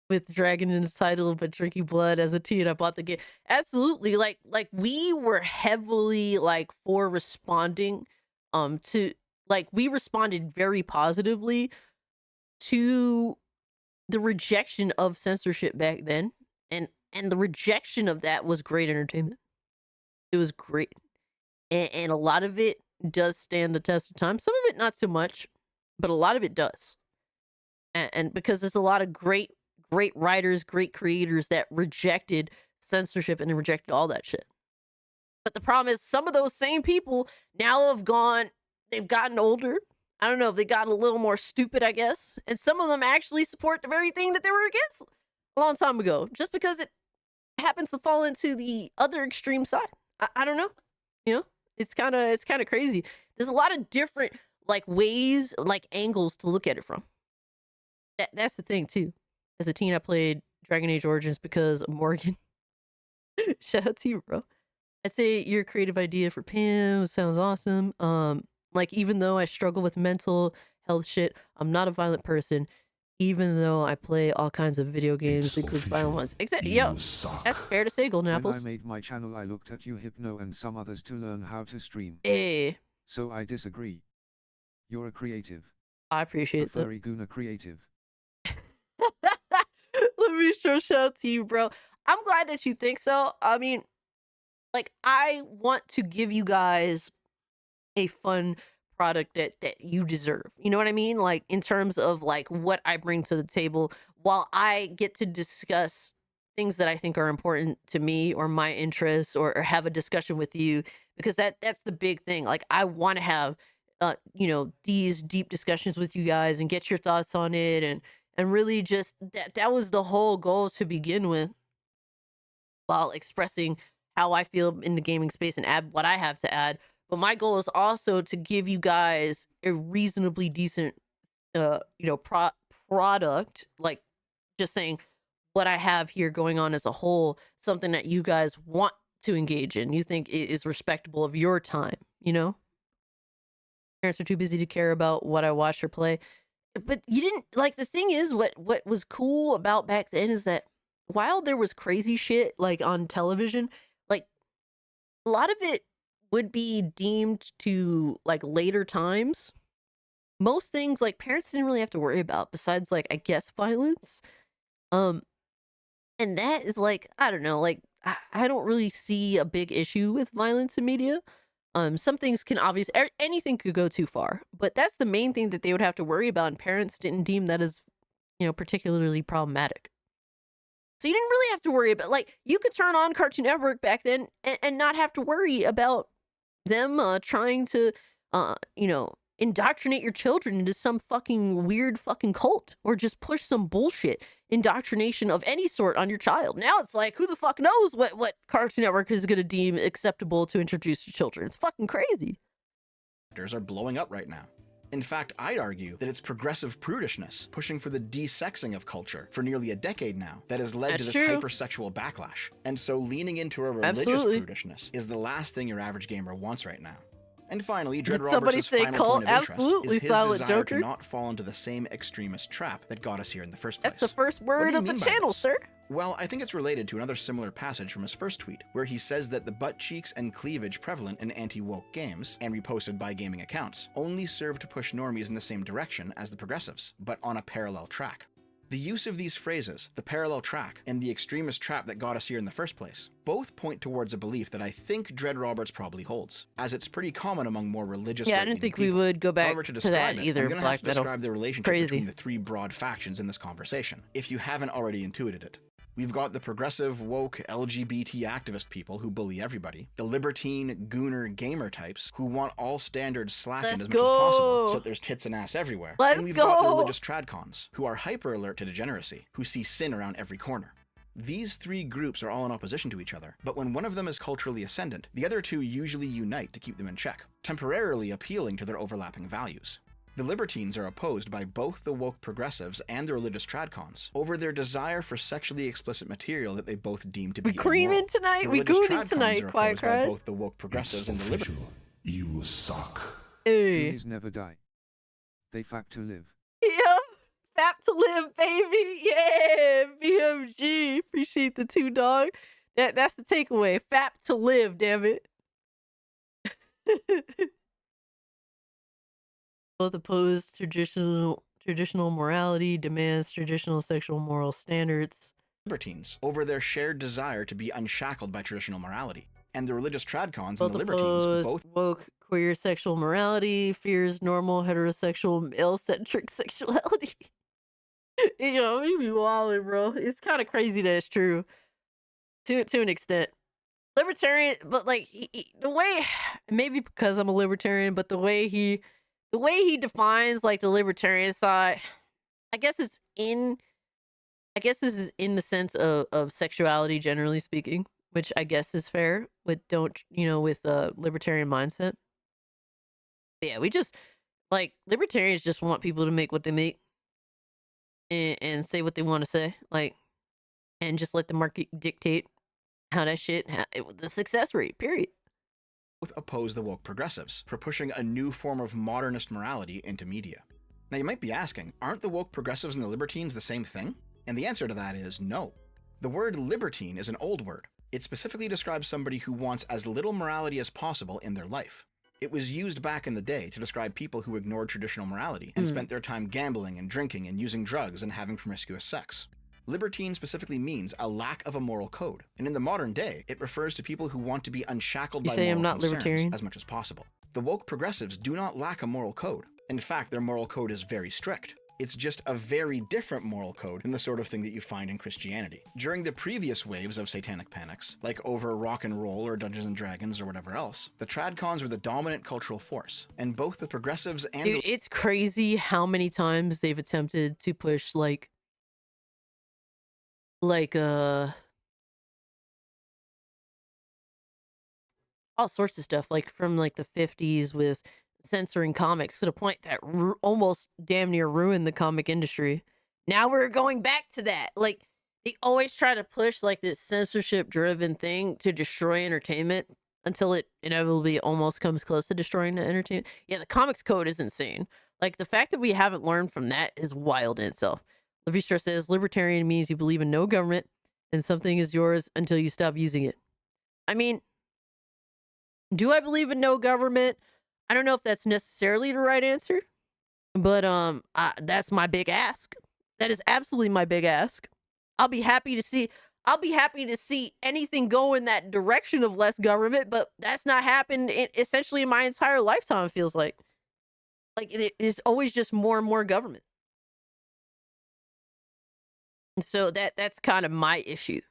with Dragon in the title, but drinking blood as a teen. I bought the game. Absolutely, like we were heavily for responding, to we responded very positively to the rejection of censorship back then, and the rejection of that was great entertainment. It was great, and a lot of it does stand the test of time. Some of it not so much, but a lot of it does. And because there's a lot of great writers, great creators that rejected censorship and rejected all that shit. But the problem is some of those same people now they've gotten older. I don't know if they got a little more stupid, I guess. And some of them actually support the very thing that they were against a long time ago, just because it happens to fall into the other extreme side. I don't know. It's kind of crazy. There's a lot of different ways, angles to look at it from. That's the thing too. As a teen, I played Dragon Age Origins because of Morgan. Shout out to you, bro. I'd say your creative idea for Pam sounds awesome. Even though I struggle with mental health shit, I'm not a violent person. Even though I play all kinds of video games, including violent ones. Exactly. Yo, that's fair to say, Golden Apples. When I made my channel, I looked at you, Hypno, and some others to learn how to stream. Hey. So I disagree. You're a creative. I appreciate that. Very Gooner creative. Let me shout out to you, bro. I'm glad that you think so. I mean, I want to give you guys a fun product that you deserve. You know what I mean? In terms of what I bring to the table, while I get to discuss things that I think are important to me or my interests, or have a discussion with you, because that's the big thing. I want to have these deep discussions with you guys and get your thoughts on it, and really just that was the whole goal to begin with, while expressing how I feel in the gaming space and add what I have to add. But my goal is also to give you guys a reasonably decent, product. Just saying what I have here going on as a whole, something that you guys want to engage in, you think is respectable of your time. Parents are too busy to care about what I watch or play. But you didn't the thing is, what was cool about back then is that while there was crazy shit on television, a lot of it would be deemed to later times. Most things parents didn't really have to worry about, besides I guess violence. And that is I don't know, I don't really see a big issue with violence in media. Some things can anything could go too far, but that's the main thing that they would have to worry about, and parents didn't deem that as particularly problematic. So you didn't really have to worry about you could turn on Cartoon Network back then and not have to worry about them trying to indoctrinate your children into some fucking weird fucking cult, or just push some bullshit indoctrination of any sort on your child. Now it's who the fuck knows what Cartoon Network is going to deem acceptable to introduce to children. It's fucking crazy. Are blowing up right now. In fact, I'd argue that it's progressive prudishness pushing for the desexing of culture for nearly a decade now that has led to this hypersexual backlash. And so leaning into a religious prudishness is the last thing your average gamer wants right now. And finally, Dread Roberts' final point of interest is his desire to not fall into the same extremist trap that got us here in the first place. That's the first word of the channel, sir. Well, I think it's related to another similar passage from his first tweet, where he says that the butt cheeks and cleavage prevalent in anti-woke games, and reposted by gaming accounts, only serve to push normies in the same direction as the progressives, but on a parallel track. The use of these phrases, the parallel track, and the extremist trap that got us here in the first place, both point towards a belief that I think Dread Roberts probably holds, as it's pretty common among more religious. Yeah, I didn't think we would go back to that either. I'm going to have to describe the relationship between the three broad factions in this conversation, if you haven't already intuited it. We've got the progressive, woke, LGBT activist people who bully everybody, the libertine, gooner gamer types who want all standards slackened as much as possible so that there's tits and ass everywhere. And we've got the religious tradcons, who are hyper alert to degeneracy, who see sin around every corner. These three groups are all in opposition to each other, but when one of them is culturally ascendant, the other two usually unite to keep them in check, temporarily appealing to their overlapping values. The libertines are opposed by both the woke progressives and the religious tradcons over their desire for sexually explicit material that they both deem to be immoral. We creaming tonight? We gooning tonight, Quiet Cries? Both the woke progressives and the libertines. You suck. Hey. Goonies never die. They fact to live. Yep. Fap to live, baby. Yeah. BMG. Appreciate the $2, dog. That's the takeaway. Fap to live, damn it. Both oppose traditional morality, demands traditional sexual moral standards. Libertines over their shared desire to be unshackled by traditional morality, and the religious tradcons Both and the libertines both woke queer sexual morality, fears normal heterosexual male-centric sexuality. You know, we be wildin', bro. It's kind of crazy that it's true to an extent. Libertarian, but like the way, maybe because I'm a libertarian, but the way he defines like the libertarian side, I guess this is in the sense of sexuality generally speaking, which I guess is fair with with a libertarian mindset. But yeah, we just like libertarians just want people to make what they make and say what they want to say, like, and just let the market dictate how that shit, the success rate, period. Both oppose the woke progressives for pushing a new form of modernist morality into media. Now you might be asking, aren't the woke progressives and the libertines the same thing? And the answer to that is no. The word libertine is an old word. It specifically describes somebody who wants as little morality as possible in their life. It was used back in the day to describe people who ignored traditional morality and spent their time gambling and drinking and using drugs and having promiscuous sex. Libertine specifically means a lack of a moral code, and in the modern day, it refers to people who want to be unshackled by moral concerns as much as possible. The woke progressives do not lack a moral code. In fact, their moral code is very strict. It's just a very different moral code than the sort of thing that you find in Christianity. During the previous waves of satanic panics, like over rock and roll or Dungeons and Dragons or whatever else, the tradcons were the dominant cultural force, and both the progressives and Dude, it's crazy how many times they've attempted to push like all sorts of stuff, like from like the 50s with censoring comics to the point that almost damn near ruined the comic industry. Now we're going back to that. Like, they always try to push like this censorship driven thing to destroy entertainment until it inevitably almost comes close to destroying the entertainment. Yeah, the comics code is insane. Like, the fact that we haven't learned from that is wild in itself. Levi-Strauss says libertarian means you believe in no government and something is yours until you stop using it. I mean, do I believe in no government? I don't know if that's necessarily the right answer, but that's my big ask. That is absolutely my big ask. I'll be happy to see anything go in that direction of less government, but that's not happened essentially in my entire lifetime, it feels like. Like, it is always just more and more government. And so that's kind of my issue.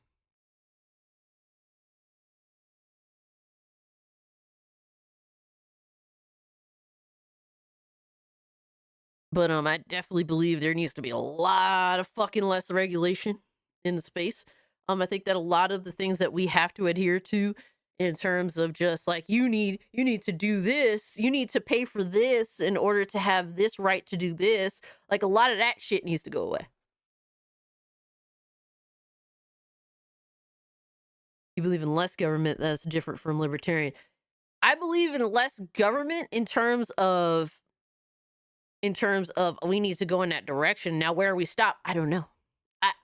But I definitely believe there needs to be a lot of fucking less regulation in the space. I think that a lot of the things that we have to adhere to in terms of just like you need to do this, you need to pay for this in order to have this right to do this. Like a lot of that shit needs to go away. You believe in less government, that's different from libertarian. I believe in less government in terms of we need to go in that direction. Now where we stop, I don't know.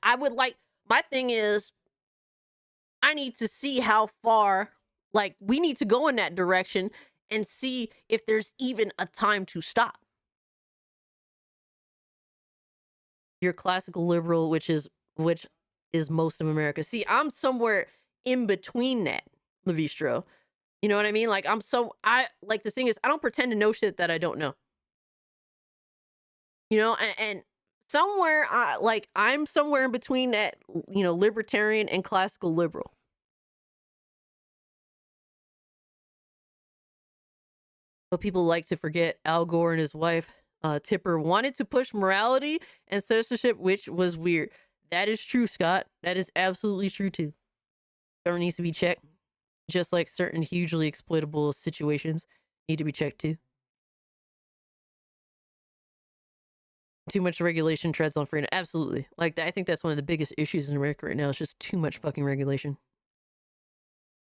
I would like, my thing is I need to see how far, like we need to go in that direction and see if there's even a time to stop. You're classical liberal, which is most of America. See, I'm somewhere in between that, Levistro. You know what I mean? Like I like the thing is I don't pretend to know shit that I don't know. You know, and somewhere I'm somewhere in between that, you know, libertarian and classical liberal. But people like to forget Al Gore and his wife, Tipper, wanted to push morality and censorship, which was weird. That is true, Scott. That is absolutely true, too. Government needs to be checked. Just like certain hugely exploitable situations need to be checked, too. Too much regulation treads on freedom. Absolutely. Like, I think that's one of the biggest issues in America right now. It's just too much fucking regulation.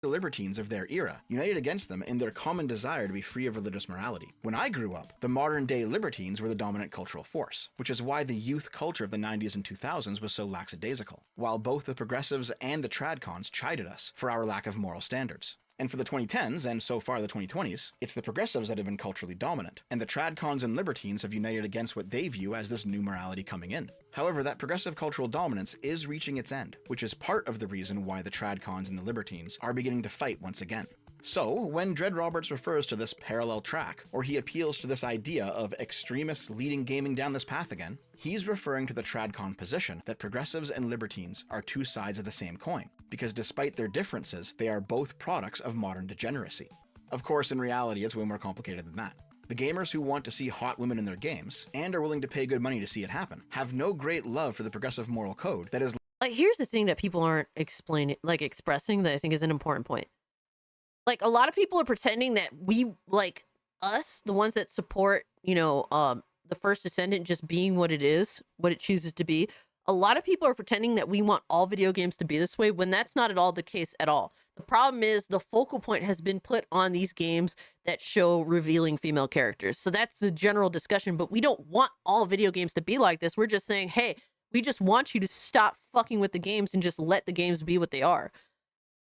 The libertines of their era united against them in their common desire to be free of religious morality. When I grew up, the modern-day libertines were the dominant cultural force, which is why the youth culture of the 90s and 2000s was so lackadaisical, while both the progressives and the tradcons chided us for our lack of moral standards. And for the 2010s, and so far the 2020s, it's the progressives that have been culturally dominant, and the tradcons and libertines have united against what they view as this new morality coming in. However, that progressive cultural dominance is reaching its end, which is part of the reason why the tradcons and the libertines are beginning to fight once again. So, when Dread Roberts refers to this parallel track, or he appeals to this idea of extremists leading gaming down this path again, he's referring to the tradcon position that progressives and libertines are two sides of the same coin, because despite their differences, they are both products of modern degeneracy. Of course, in reality, it's way more complicated than that. The gamers who want to see hot women in their games, and are willing to pay good money to see it happen, have no great love for the progressive moral code that is... Like, here's the thing that people aren't expressing that I think is an important point. Like, a lot of people are pretending that we, like, us, the ones that support, you know, the First Descendant just being what it is, what it chooses to be. A lot of people are pretending that we want all video games to be this way, when that's not at all the case at all. The problem is the focal point has been put on these games that show revealing female characters. So that's the general discussion, but we don't want all video games to be like this. We're just saying, hey, we just want you to stop fucking with the games and just let the games be what they are.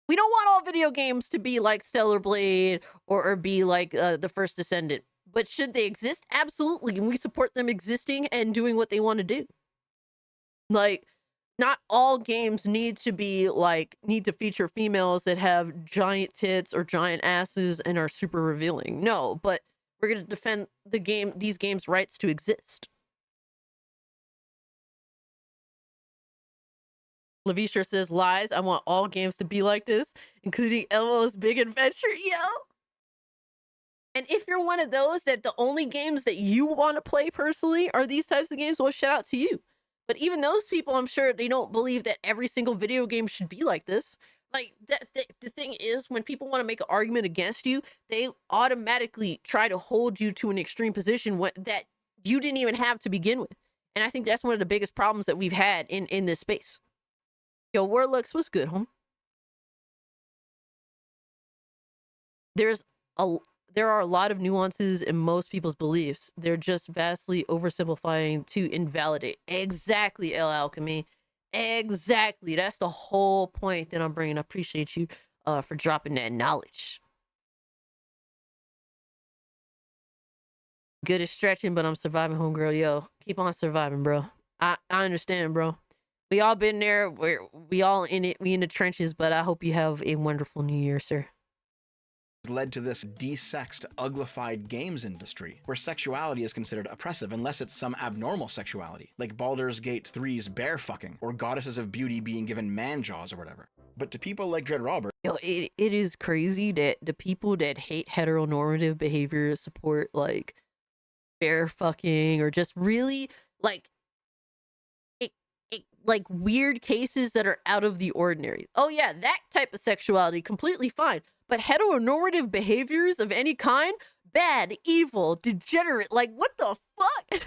We don't want all video games to be like Stellar Blade or be like the First Descendant. But should they exist? Absolutely. And we support them existing and doing what they want to do. Like, not all games need to feature females that have giant tits or giant asses and are super revealing. No, but we're going to defend these games' rights to exist. Lavisha says, lies. I want all games to be like this, including Elmo's Big Adventure. Yo! And if you're one of those that the only games that you want to play personally are these types of games, well, shout out to you. But even those people, I'm sure they don't believe that every single video game should be like this. Like, the thing is, when people want to make an argument against you, they automatically try to hold you to an extreme position that you didn't even have to begin with. And I think that's one of the biggest problems that we've had in this space. Yo, Warlux, what's good, home? There are a lot of nuances in most people's beliefs. They're just vastly oversimplifying to invalidate. Exactly, El Alchemy. Exactly. That's the whole point that I'm bringing. I appreciate you for dropping that knowledge. Good at stretching, but I'm surviving, homegirl. Yo, keep on surviving, bro. I understand, bro. We all been there. We all in it. We in the trenches, but I hope you have a wonderful new year, sir. Led to this desexed, uglified games industry, where sexuality is considered oppressive unless it's some abnormal sexuality, like Baldur's Gate 3's bear fucking, or Goddesses of Beauty being given man jaws or whatever. But to people like Dread Robert... Yo, it is crazy that the people that hate heteronormative behavior support, like, bear fucking, or just really, like, like weird cases that are out of the ordinary. Oh yeah, that type of sexuality, completely fine. but heteronormative behaviors of any kind, bad, evil, degenerate, like what the fuck?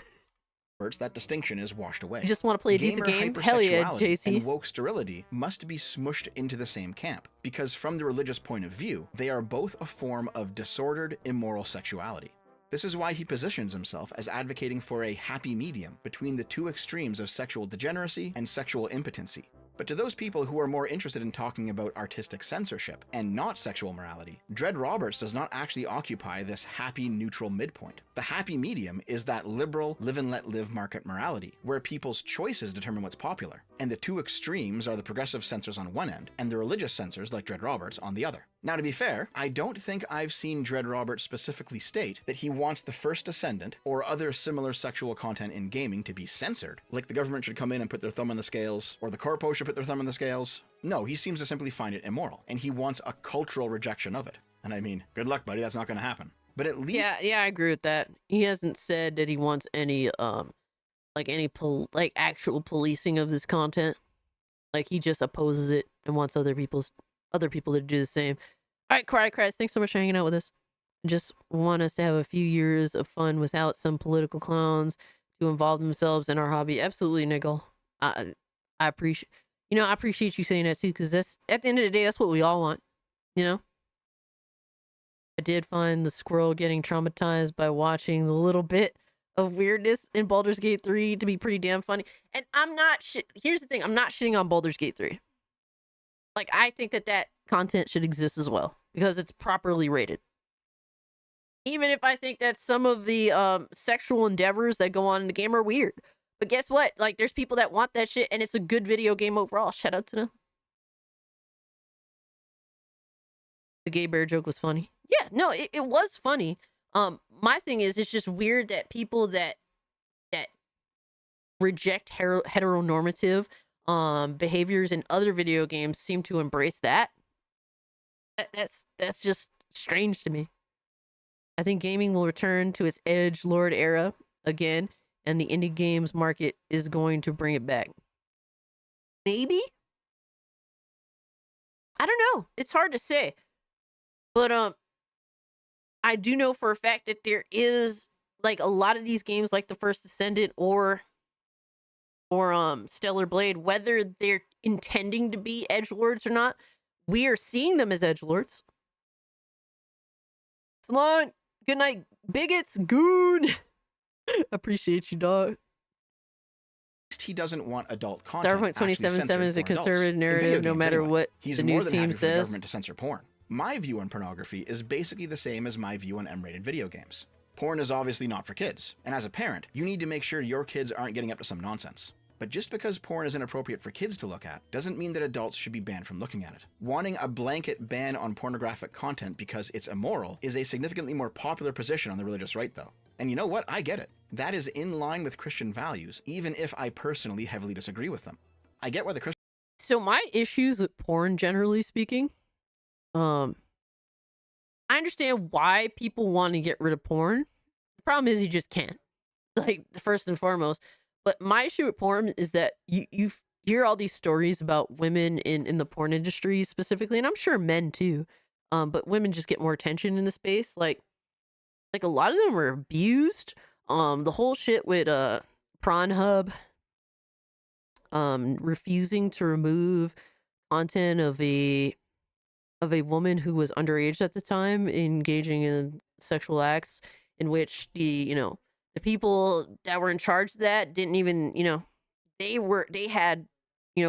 That distinction is washed away. You just want to play a decent game? Hell yeah, Hypersexuality JC. and woke sterility must be smushed into the same camp, because from the religious point of view, they are both a form of disordered, immoral sexuality. This is why he positions himself as advocating for a happy medium between the two extremes of sexual degeneracy and sexual impotency. But to those people who are more interested in talking about artistic censorship and not sexual morality, Dread Roberts does not actually occupy this happy neutral midpoint. The happy medium is that liberal live and let live market morality, where people's choices determine what's popular, and the two extremes are the progressive censors on one end and the religious censors like Dread Roberts on the other. Now, to be fair, I don't think I've seen Dread Roberts specifically state that he wants the First Descendant or other similar sexual content in gaming to be censored, like the government should come in and put their thumb on the scales, or the corpo should put their thumb on the scales. No, he seems to simply find it immoral, and he wants a cultural rejection of it. And I mean, good luck, buddy, that's not going to happen. But at least... Yeah, I agree with that. He hasn't said that he wants any, actual policing of this content. Like, he just opposes it and wants other people to do the same. All right, Cry Cries, thanks so much for hanging out with us. Just want us to have a few years of fun without some political clowns to involve themselves in our hobby. Absolutely, Nickel. I appreciate, I appreciate you saying that too, because that's, at the end of the day, that's what we all want, I did find the squirrel getting traumatized by watching the little bit of weirdness in Baldur's Gate 3 to be pretty damn funny. And here's the thing, I'm not shitting on Baldur's Gate 3. Like, I think that content should exist as well, because it's properly rated. Even if I think that some of the sexual endeavors that go on in the game are weird. But guess what? Like, there's people that want that shit, and it's a good video game overall. Shout out to them. The gay bear joke was funny. Yeah, no, it was funny. My thing is, it's just weird that people that reject heteronormative behaviors in other video games seem to embrace that. That's just strange to me. I think gaming will return to its edgelord era again, and the indie games market is going to bring it back. Maybe? I don't know. It's hard to say. But I do know for a fact that there is, like, a lot of these games, like the First Descendant or Stellar Blade, whether they're intending to be edgelords or not, we are seeing them as edgelords. Salon, good night, bigots, goon. Appreciate you, dog. He doesn't want adult content. Cyberpunk 2077 is a conservative narrative, no matter what He's the new more than team happy for the says. government to censor porn. My view on pornography is basically the same as my view on M-rated video games. Porn is obviously not for kids, and as a parent, you need to make sure your kids aren't getting up to some nonsense. But just because porn is inappropriate for kids to look at doesn't mean that adults should be banned from looking at it. Wanting a blanket ban on pornographic content because it's immoral is a significantly more popular position on the religious right, though. And you know what? I get it. That is in line with Christian values, even if I personally heavily disagree with them. I get why the Christian... So my issues with porn, generally speaking, I understand why people want to get rid of porn. The problem is you just can't. Like, first and foremost. But my issue with porn is that you hear all these stories about women in the porn industry specifically, and I'm sure men too. But women just get more attention in the space. Like a lot of them are abused. The whole shit with Pornhub refusing to remove content of a woman who was underage at the time engaging in sexual acts in which the people that were in charge of that didn't even, they had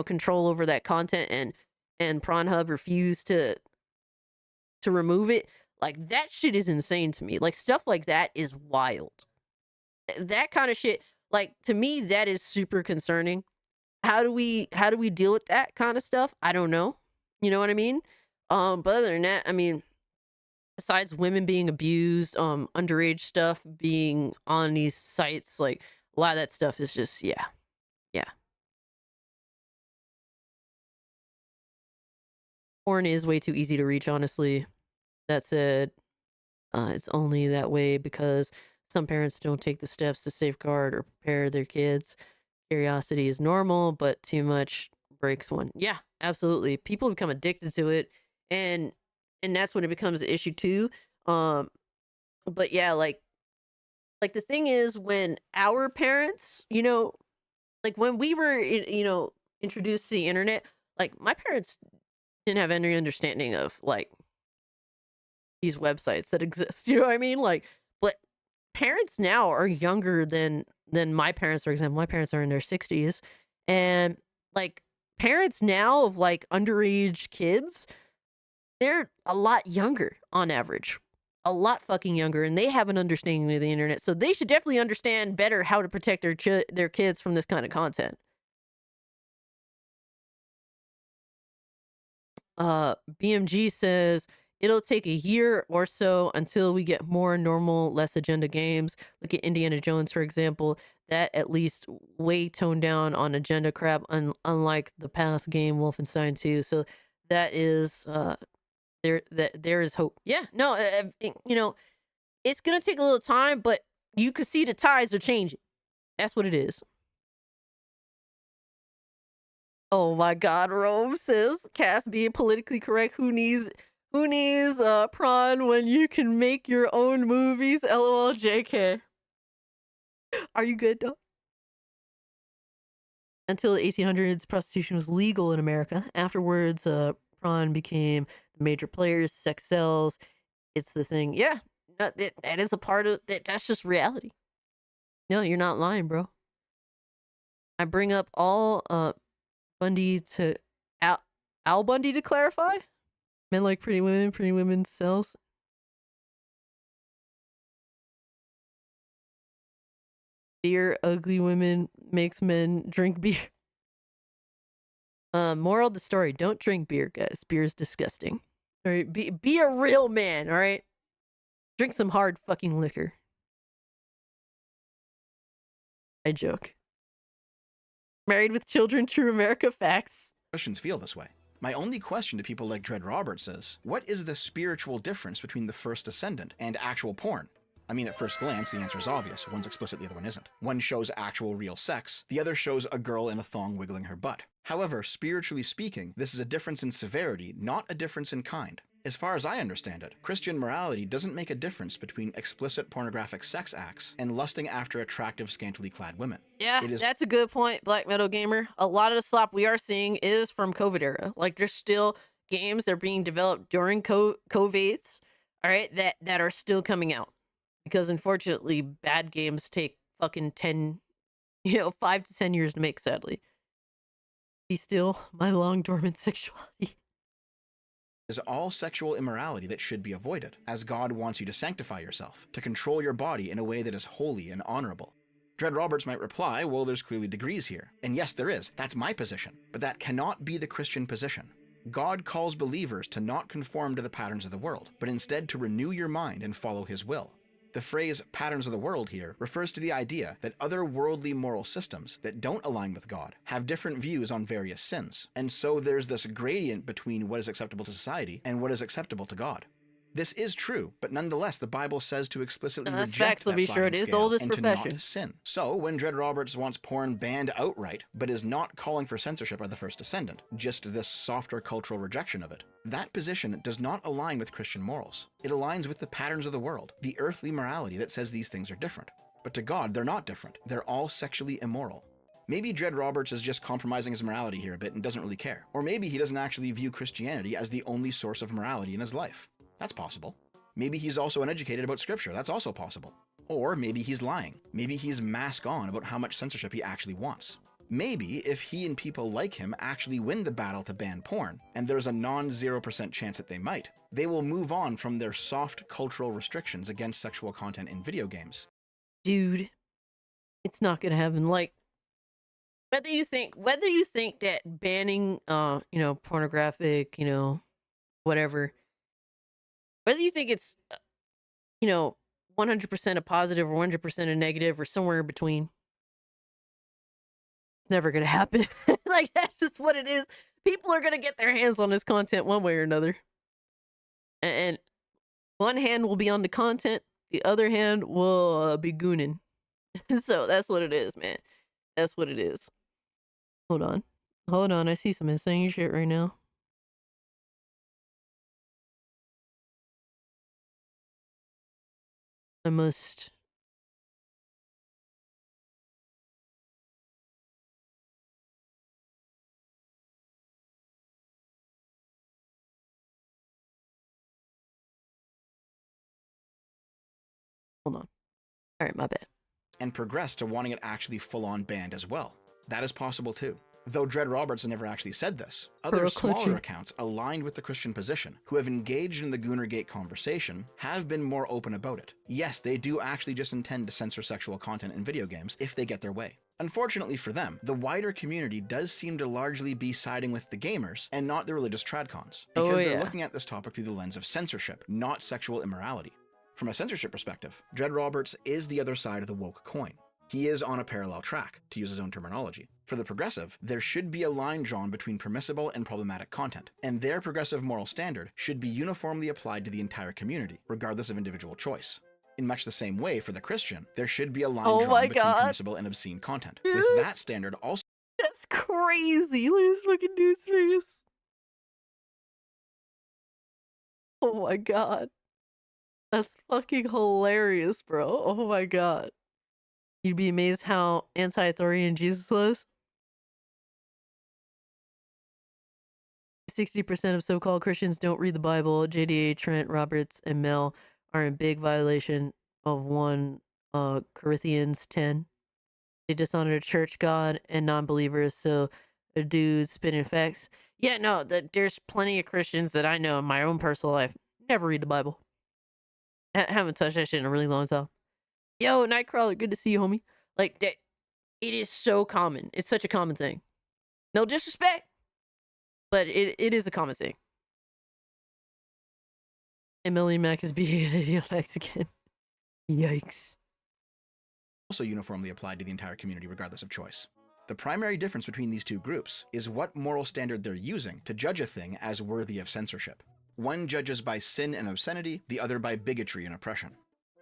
control over that content, and Pornhub refused to remove it. Like, that shit is insane to me. Like, stuff like that is wild. That kind of shit, like, to me, that is super concerning. How do we deal with that kind of stuff? I don't know. You know what I mean? But other than that, I mean, besides women being abused, underage stuff being on these sites, like, a lot of that stuff is just, yeah. Porn is way too easy to reach, honestly. That said, it's only that way because some parents don't take the steps to safeguard or prepare their kids. Curiosity is normal, but too much breaks one. Yeah, absolutely. People become addicted to it, and and that's when it becomes an issue too. But yeah, like the thing is when our parents, like when we were, introduced to the internet, like my parents didn't have any understanding of like these websites that exist. You know what I mean? Like, but parents now are younger than my parents, for example. My parents are in their 60s, and like parents now of like underage kids, they're a lot younger on average. A lot fucking younger, and they have an understanding of the internet. So they should definitely understand better how to protect their kids from this kind of content. BMG says it'll take a year or so until we get more normal, less agenda games. Look at Indiana Jones, for example. That at least way toned down on agenda crap, unlike the past game Wolfenstein 2. So that is there is hope. Yeah, no, it's gonna take a little time, but you can see the tides are changing. That's what it is. Oh my God, Rome says, Cass being politically correct. Who needs prawn when you can make your own movies? LOL, JK. Are you good, though? Until the 1800s, prostitution was legal in America. Afterwards, prawn became the major players, sex sells. It's the thing. Yeah, that is a part of that. That's just reality. No, you're not lying, bro. I bring up all Bundy to Al Bundy to clarify. Men like pretty women sells. Beer, ugly women makes men drink beer. Moral of the story: don't drink beer, guys. Beer is disgusting. All right, be a real man. All right, drink some hard fucking liquor. I joke. Married with children, true America facts. Christians feel this way. My only question to people like Dread Roberts is, what is the spiritual difference between the first Ascendant and actual porn? I mean, at first glance, the answer is obvious. One's explicit, the other one isn't. One shows actual real sex, the other shows a girl in a thong wiggling her butt. However, spiritually speaking, this is a difference in severity, not a difference in kind. As far as I understand it, Christian morality doesn't make a difference between explicit pornographic sex acts and lusting after attractive, scantily clad women. Yeah, that's a good point, Black Metal Gamer. A lot of the slop we are seeing is from COVID era. Like, there's still games that are being developed during COVIDs, all right, that are still coming out. Because unfortunately, bad games take fucking 5 to 10 years to make, sadly. Be still my long dormant sexuality. Is all sexual immorality that should be avoided, as God wants you to sanctify yourself, to control your body in a way that is holy and honorable. Dread Roberts might reply, well, there's clearly degrees here. And yes, there is. That's my position. But that cannot be the Christian position. God calls believers to not conform to the patterns of the world, but instead to renew your mind and follow his will. The phrase patterns of the world here refers to the idea that other worldly moral systems that don't align with God have different views on various sins, and so there's this gradient between what is acceptable to society and what is acceptable to God. This is true, but nonetheless the Bible says to explicitly reject that sliding scale and to not sin. So when Dread Roberts wants porn banned outright, but is not calling for censorship of the first Ascendant, just this softer cultural rejection of it, that position does not align with Christian morals. It aligns with the patterns of the world, the earthly morality that says these things are different. But to God, they're not different. They're all sexually immoral. Maybe Dread Roberts is just compromising his morality here a bit and doesn't really care. Or maybe he doesn't actually view Christianity as the only source of morality in his life. That's possible. Maybe he's also uneducated about scripture. That's also possible. Or maybe he's lying. Maybe he's mask on about how much censorship he actually wants. Maybe if he and people like him actually win the battle to ban porn, and there's a non-0% chance that they might, they will move on from their soft cultural restrictions against sexual content in video games. Dude, it's not gonna happen. Like, whether you think that banning pornographic, whatever, whether you think it's 100% a positive or 100% a negative or somewhere in between, it's never gonna happen. Like, that's just what it is. People are gonna get their hands on this content one way or another, and one hand will be on the content, the other hand will be gooning. So that's what it is, man. That's what it is. Hold on. I see some insane shit right now. I must. Hold on. All right, my bad. And progress to wanting it actually full-on banned as well. That is possible too. Though Dread Roberts never actually said this, other smaller accounts aligned with the Christian position, who have engaged in the Goonergate conversation, have been more open about it. Yes, they do actually just intend to censor sexual content in video games if they get their way. Unfortunately for them, the wider community does seem to largely be siding with the gamers and not the religious tradcons, because they're looking at this topic through the lens of censorship, not sexual immorality. From a censorship perspective, Dread Roberts is the other side of the woke coin. He is on a parallel track, to use his own terminology. For the progressive, there should be a line drawn between permissible and problematic content, and their progressive moral standard should be uniformly applied to the entire community, regardless of individual choice. In much the same way, for the Christian, there should be a line drawn between permissible and obscene content, with that standard also— That's crazy. Look at this fucking dude's face. Oh my god. That's fucking hilarious, bro. Oh my god. You'd be amazed how anti-authoritarian Jesus was. 60% of so-called Christians don't read the Bible. JDA, Trent, Roberts, and Mel are in big violation of 1 Corinthians 10. They dishonor church God and non-believers, so a dude spinning facts. Yeah, no, there's plenty of Christians that I know in my own personal life never read the Bible. Haven't touched that shit in a really long time. Yo, Nightcrawler, good to see you, homie. Like, that, it is so common. It's such a common thing. No disrespect, but it is a common thing. Emily Mac is being an idiot on X again. Yikes. also uniformly applied to the entire community regardless of choice. The primary difference between these two groups is what moral standard they're using to judge a thing as worthy of censorship. One judges by sin and obscenity, the other by bigotry and oppression.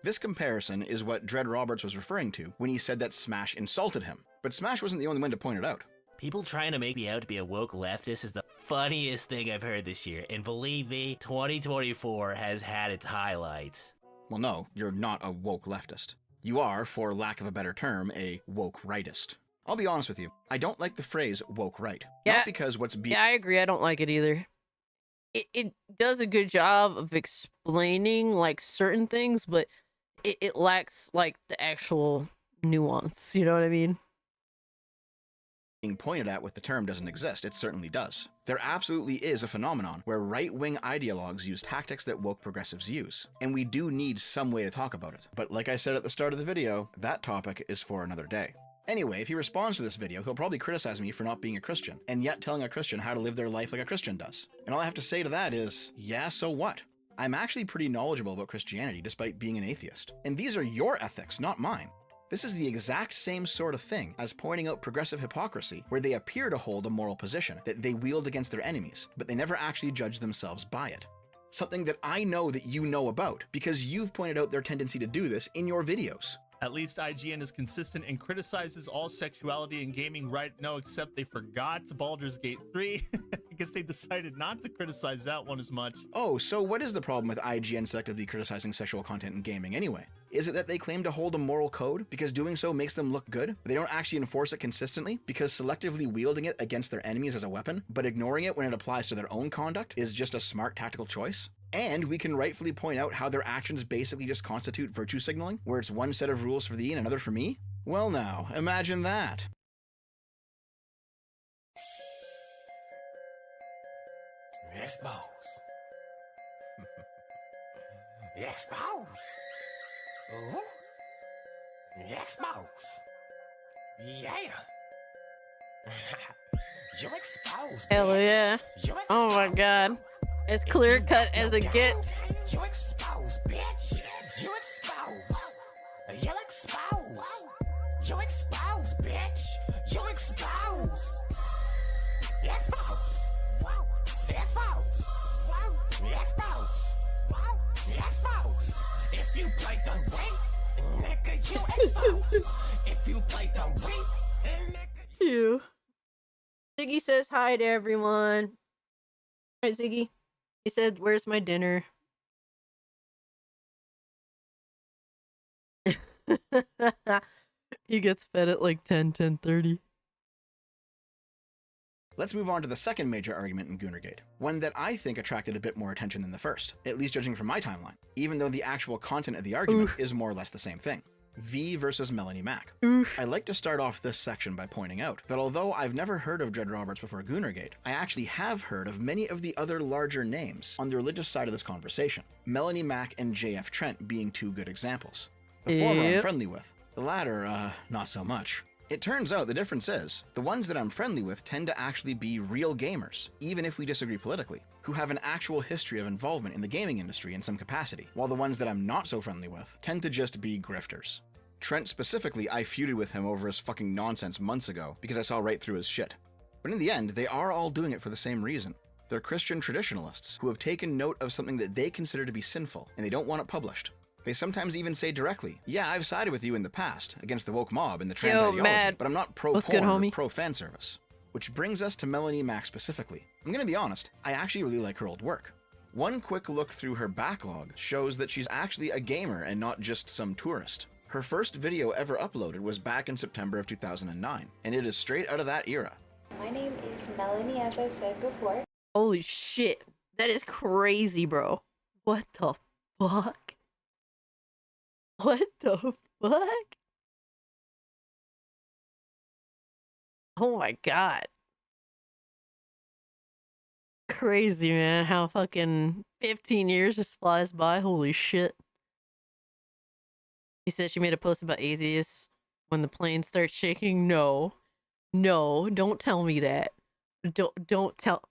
This comparison is what Dread Roberts was referring to when he said that Smash insulted him, but Smash wasn't the only one to point it out. People trying to make me out to be a woke leftist is the funniest thing I've heard this year, and believe me, 2024 has had its highlights. Well, no, you're not a woke leftist. You are, for lack of a better term, a woke rightist. I'll be honest with you, I don't like the phrase woke right. Yeah, not because what's being— Yeah, I agree, I don't like it either. It does a good job of explaining, like, certain things, but it lacks, like, the actual nuance, you know what I mean? being pointed at with the term doesn't exist, it certainly does. There absolutely is a phenomenon where right-wing ideologues use tactics that woke progressives use, and we do need some way to talk about it. But like I said at the start of the video, that topic is for another day. Anyway, if he responds to this video, he'll probably criticize me for not being a Christian, and yet telling a Christian how to live their life like a Christian does. And all I have to say to that is, yeah, so what? I'm actually pretty knowledgeable about Christianity despite being an atheist. And these are your ethics, not mine. This is the exact same sort of thing as pointing out progressive hypocrisy, where they appear to hold a moral position that they wield against their enemies, but they never actually judge themselves by it. Something that I know that you know about, because you've pointed out their tendency to do this in your videos. At least IGN is consistent and criticizes all sexuality in gaming right now, except they forgot Baldur's Gate 3. I guess they decided not to criticize that one as much. Oh, so what is the problem with IGN selectively criticizing sexual content in gaming anyway? Is it that they claim to hold a moral code because doing so makes them look good? They don't actually enforce it consistently because selectively wielding it against their enemies as a weapon, but ignoring it when it applies to their own conduct is just a smart tactical choice? And we can rightfully point out how their actions basically just constitute virtue signaling, where it's one set of rules for thee and another for me? Well now, imagine that. Expose. Expose. Ooh. Expose. Yeah. You exposed. Hell yeah. Oh my god. As clear cut as it gets. You expose, bitch. You expose. You expose. You expose, bitch. You expose. Expose. Expose. Expose. Expose. If you play the way, nigga, you expose. If you play the way, nigga. You. Ziggy says hi to everyone. Hi, Ziggy. He said, "Where's my dinner?" He gets fed at like 10:30. Let's move on to the second major argument in Goonergate, one that I think attracted a bit more attention than the first, at least judging from my timeline, even though the actual content of the argument is more or less the same thing. V versus Melanie Mac. I'd like to start off this section by pointing out that although I've never heard of Dread Roberts before Goonergate, I actually have heard of many of the other larger names on the religious side of this conversation, Melanie Mac and JF Trent being two good examples. The former I'm friendly with, the latter, not so much. It turns out the difference is, the ones that I'm friendly with tend to actually be real gamers, even if we disagree politically, who have an actual history of involvement in the gaming industry in some capacity, while the ones that I'm not so friendly with tend to just be grifters. Trent specifically, I feuded with him over his fucking nonsense months ago because I saw right through his shit. But in the end, they are all doing it for the same reason. They're Christian traditionalists who have taken note of something that they consider to be sinful, and they don't want it published. They sometimes even say directly, yeah, I've sided with you in the past against the woke mob and the trans ideology, but I'm not pro-porn or pro-fan service. Which brings us to Melanie Mac specifically. I'm gonna be honest, I actually really like her old work. One quick look through her backlog shows that she's actually a gamer and not just some tourist. Her first video ever uploaded was back in September of 2009, and it is straight out of that era. My name is Melanie, as I said before. Holy shit. That is crazy, bro. What the fuck? What the fuck? Oh my god. Crazy, man. How fucking 15 years just flies by. Holy shit. She said she made a post about atheists when the plane starts shaking. No. No, don't tell me that. Don't tell.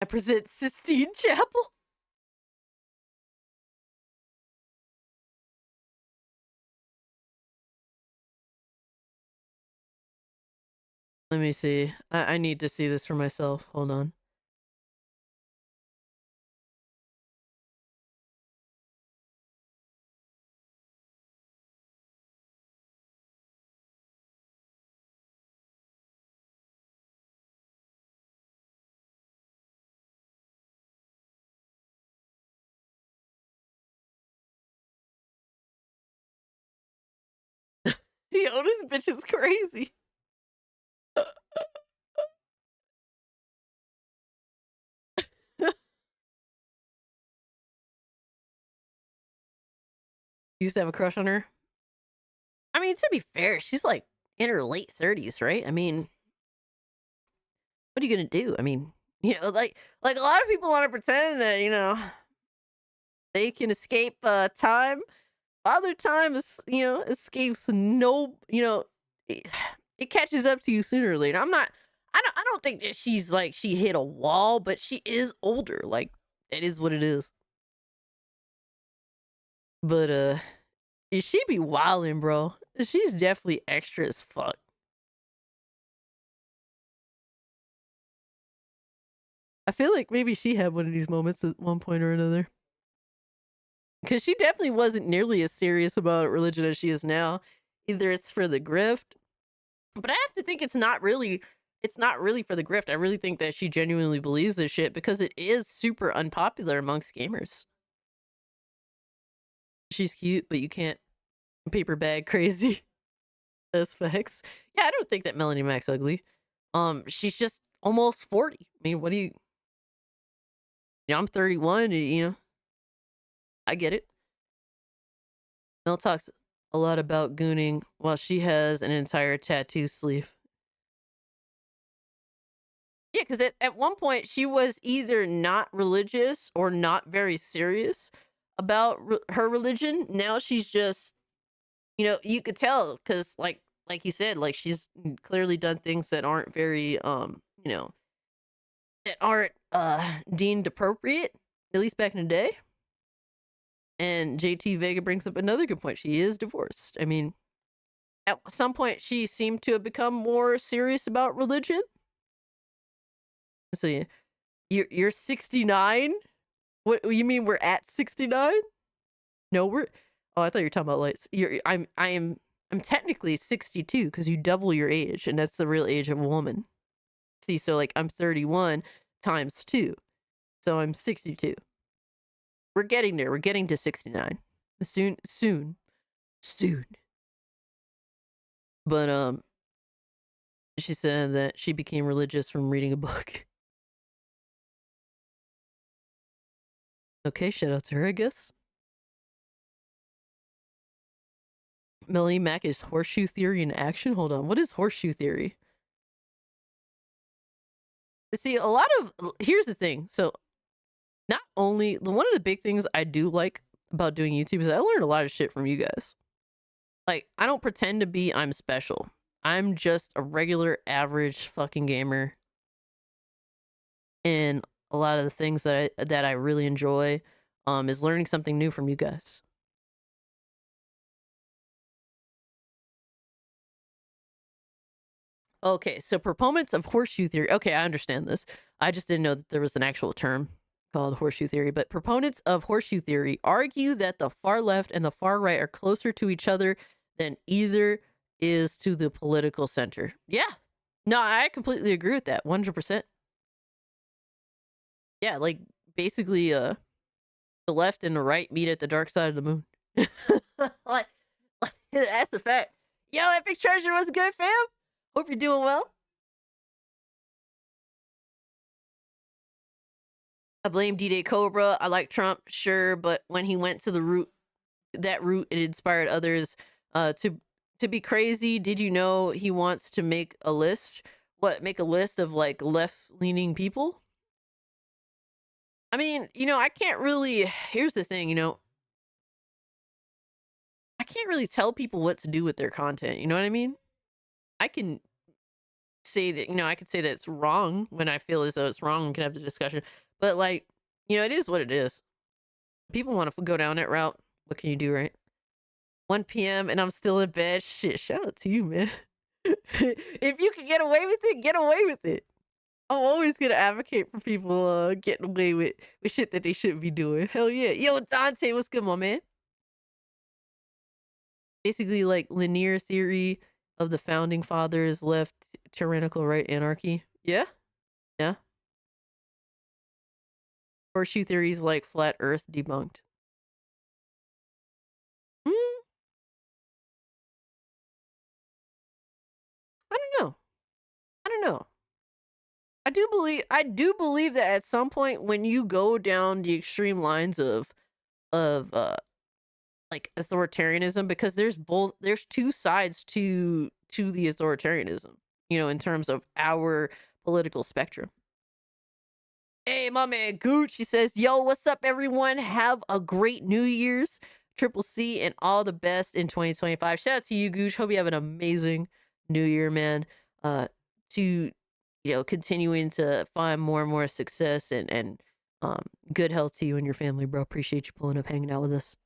I present Sistine Chapel. Let me see. I need to see this for myself. Hold on. Yo, this bitch is crazy. Used to have a crush on her. I mean, to be fair, she's like in her late 30s, right? I mean, what are you gonna do? I mean, you know, like a lot of people want to pretend that, you know, they can escape time. Father time is, you know, escapes no, you know, it catches up to you sooner or later. I don't think that she's like she hit a wall, but she is older. Like, it is what it is. But she be wildin', bro. She's definitely extra as fuck. I feel like maybe she had one of these moments at one point or another. Because she definitely wasn't nearly as serious about religion as she is now. Either it's for the grift, but I have to think it's not really for the grift. I really think that she genuinely believes this shit because it is super unpopular amongst gamers. She's cute, but you can't paper bag crazy. That's facts. Yeah, I don't think that Melanie Mac's ugly. She's just almost 40. I mean, what do you... Yeah, I'm 31, you know. I get it. Mel talks a lot about gooning while she has an entire tattoo sleeve. Yeah, because at one point she was either not religious or not very serious about her religion. Now she's just, you know, you could tell because like you said, like she's clearly done things that aren't very, you know, that aren't deemed appropriate, at least back in the day. And JT Vega brings up another good point. She is divorced. I mean, at some point she seemed to have become more serious about religion. So you're 69? What you mean we're at 69? No, we're... Oh, I thought you were talking about lights. I'm technically 62 because you double your age, and that's the real age of a woman. See, so like I'm 31 times 2. So I'm 62. We're getting there. We're getting to 69. Soon. But she said that she became religious from reading a book. Okay, shout out to her, I guess. Melanie Mack is horseshoe theory in action. Hold on, what is horseshoe theory? See, a lot of here's the thing. So, not only one of the big things I do like about doing YouTube is I learned a lot of shit from you guys. Like, I don't pretend to be I'm special. I'm just a regular average fucking gamer. And a lot of the things that I really enjoy is learning something new from you guys. Okay, so proponents of horseshoe theory. Okay, I understand this. I just didn't know that there was an actual term called horseshoe theory. But proponents of horseshoe theory argue that the far left and the far right are closer to each other than either is to the political center. Yeah. No, I completely agree with that. 100%. Yeah, like basically the left and the right meet at the dark side of the moon. like that's a fact. Yo, Epic Treasure, what's good, fam? Hope you're doing well. I blame D-Day Cobra. I like Trump, sure, but when he went to that route, it inspired others to be crazy. Did you know he wants to make a list? What, make a list of like left-leaning people? I mean, I can't really, here's the thing, I can't really tell people what to do with their content, you know what I mean? I can say that, I could say that it's wrong when I feel as though it's wrong and can have the discussion. But like, it is what it is. People want to go down that route. What can you do, right? 1 p.m. and I'm still in bed. Shit, shout out to you, man. If you can get away with it, get away with it. I'm always gonna advocate for people getting away with shit that they shouldn't be doing. Hell yeah. Yo, Dante, what's good, my man? Basically, like, linear theory of the founding fathers, left tyrannical, right anarchy. Yeah? Yeah. Horseshoe theories like flat earth debunked. I don't know. I do believe that at some point when you go down the extreme lines of like authoritarianism, because there's two sides to the authoritarianism, in terms of our political spectrum. Hey, my man Gooch, he says, yo, what's up, everyone? Have a great New Year's, Triple C, and all the best in 2025. Shout out to you, Gooch. Hope you have an amazing New Year, man. To continuing to find more and more success and good health to you and your family, bro. Appreciate you pulling up, hanging out with us.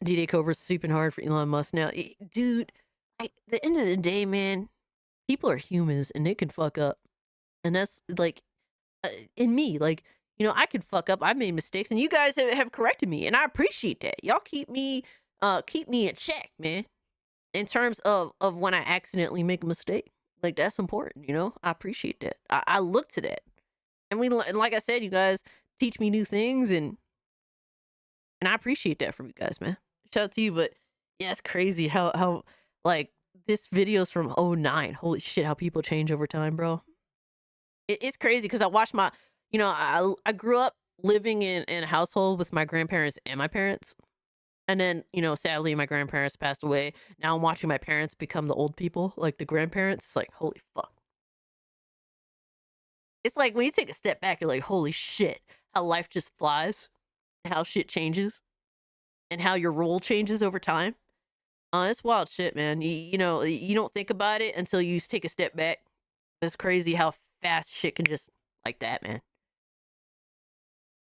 D-Day Cobra's sleeping hard for Elon Musk now. Dude, at the end of the day, man, people are humans and they can fuck up. And that's like, in me, like, I could fuck up. I've made mistakes and you guys have corrected me. And I appreciate that. Y'all keep me in check, man. In terms of when I accidentally make a mistake. Like, that's important, I appreciate that. I look to that. And like I said, you guys teach me new things and I appreciate that from you guys, man. Shout out to you, but yeah, it's crazy how like this video's from 2009. Holy shit, how people change over time, bro. It's crazy because I watched my, I grew up living in a household with my grandparents and my parents. And then, sadly, my grandparents passed away. Now I'm watching my parents become the old people, like the grandparents. It's like, holy fuck. It's like when you take a step back, you're like, holy shit, how life just flies, how shit changes, and how your role changes over time. It's wild shit, man. You don't think about it until you take a step back. It's crazy how fast shit can just like that, man.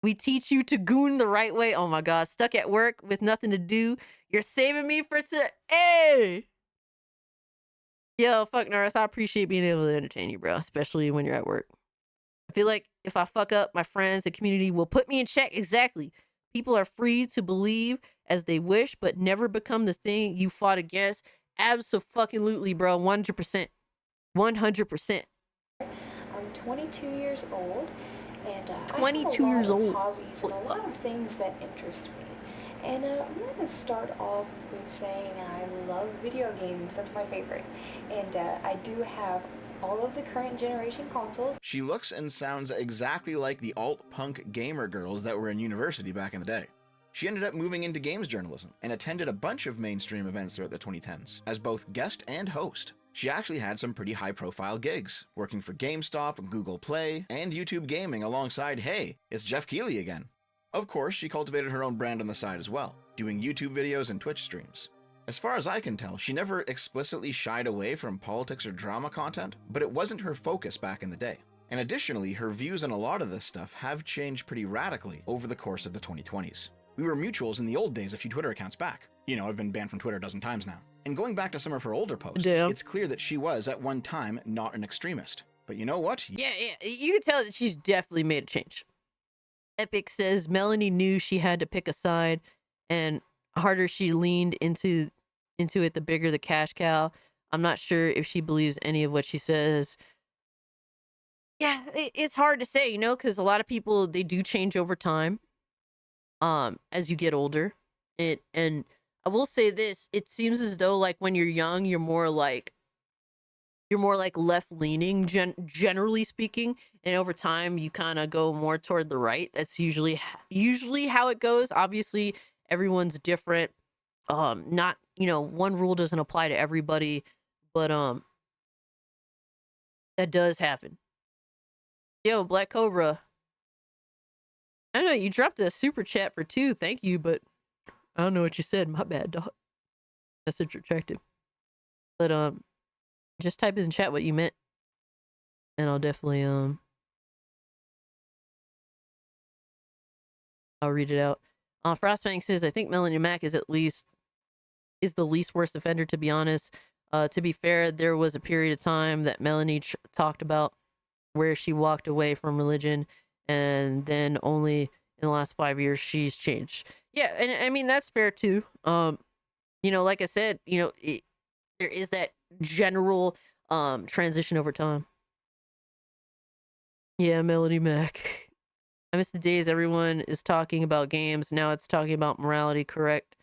We teach you to goon the right way. Oh my god, stuck at work with nothing to do. You're saving me for hey! Yo, fuck Norris, I appreciate being able to entertain you, bro, especially when you're at work. I feel like if I fuck up, my friends and community will put me in check. Exactly. People are free to believe as they wish, but never become the thing you fought against. Abso-fucking-lutely, bro. 100%. 100%. 22 years old, and I have 22 a lot years of old. hobbies and a lot of things that interest me. And I'm going to start off with saying I love video games. That's my favorite. And I do have all of the current generation consoles. She looks and sounds exactly like the alt-punk gamer girls that were in university back in the day. She ended up moving into games journalism and attended a bunch of mainstream events throughout the 2010s as both guest and host. She actually had some pretty high-profile gigs, working for GameStop, Google Play, and YouTube Gaming alongside, hey, it's Jeff Keighley again. Of course, she cultivated her own brand on the side as well, doing YouTube videos and Twitch streams. As far as I can tell, she never explicitly shied away from politics or drama content, but it wasn't her focus back in the day. And additionally, her views on a lot of this stuff have changed pretty radically over the course of the 2020s. We were mutuals in the old days a few Twitter accounts back. You know, I've been banned from Twitter a dozen times now. And going back to some of her older posts, it's clear that she was, at one time, not an extremist. But you know what? Yeah, you can tell that she's definitely made a change. Epic says Melanie knew she had to pick a side, and harder she leaned into it, the bigger the cash cow. I'm not sure if she believes any of what she says. Yeah, it's hard to say, you know, because a lot of people, they do change over time. As you get older, and I will say this: it seems as though, like, when you're young, you're more like left leaning, generally speaking, and over time you kind of go more toward the right. That's usually how it goes. Obviously, everyone's different. Not, you know, one rule doesn't apply to everybody, but that does happen. Yo, Black Cobra. I know you dropped a super chat for 2. Thank you, but I don't know what you said. My bad, dog. Message retracted. But just type in the chat what you meant, and I'll definitely I'll read it out. Frostbank says, I think Melanie Mack is the least worst offender, to be honest. To be fair, there was a period of time that Melanie talked about where she walked away from religion, and then only in the last 5 years she's changed. Yeah, and I mean that's fair too. You know, like I said, you know, there is that general transition over time. Yeah, Melody Mac. I miss the days everyone is talking about games. Now it's talking about morality correct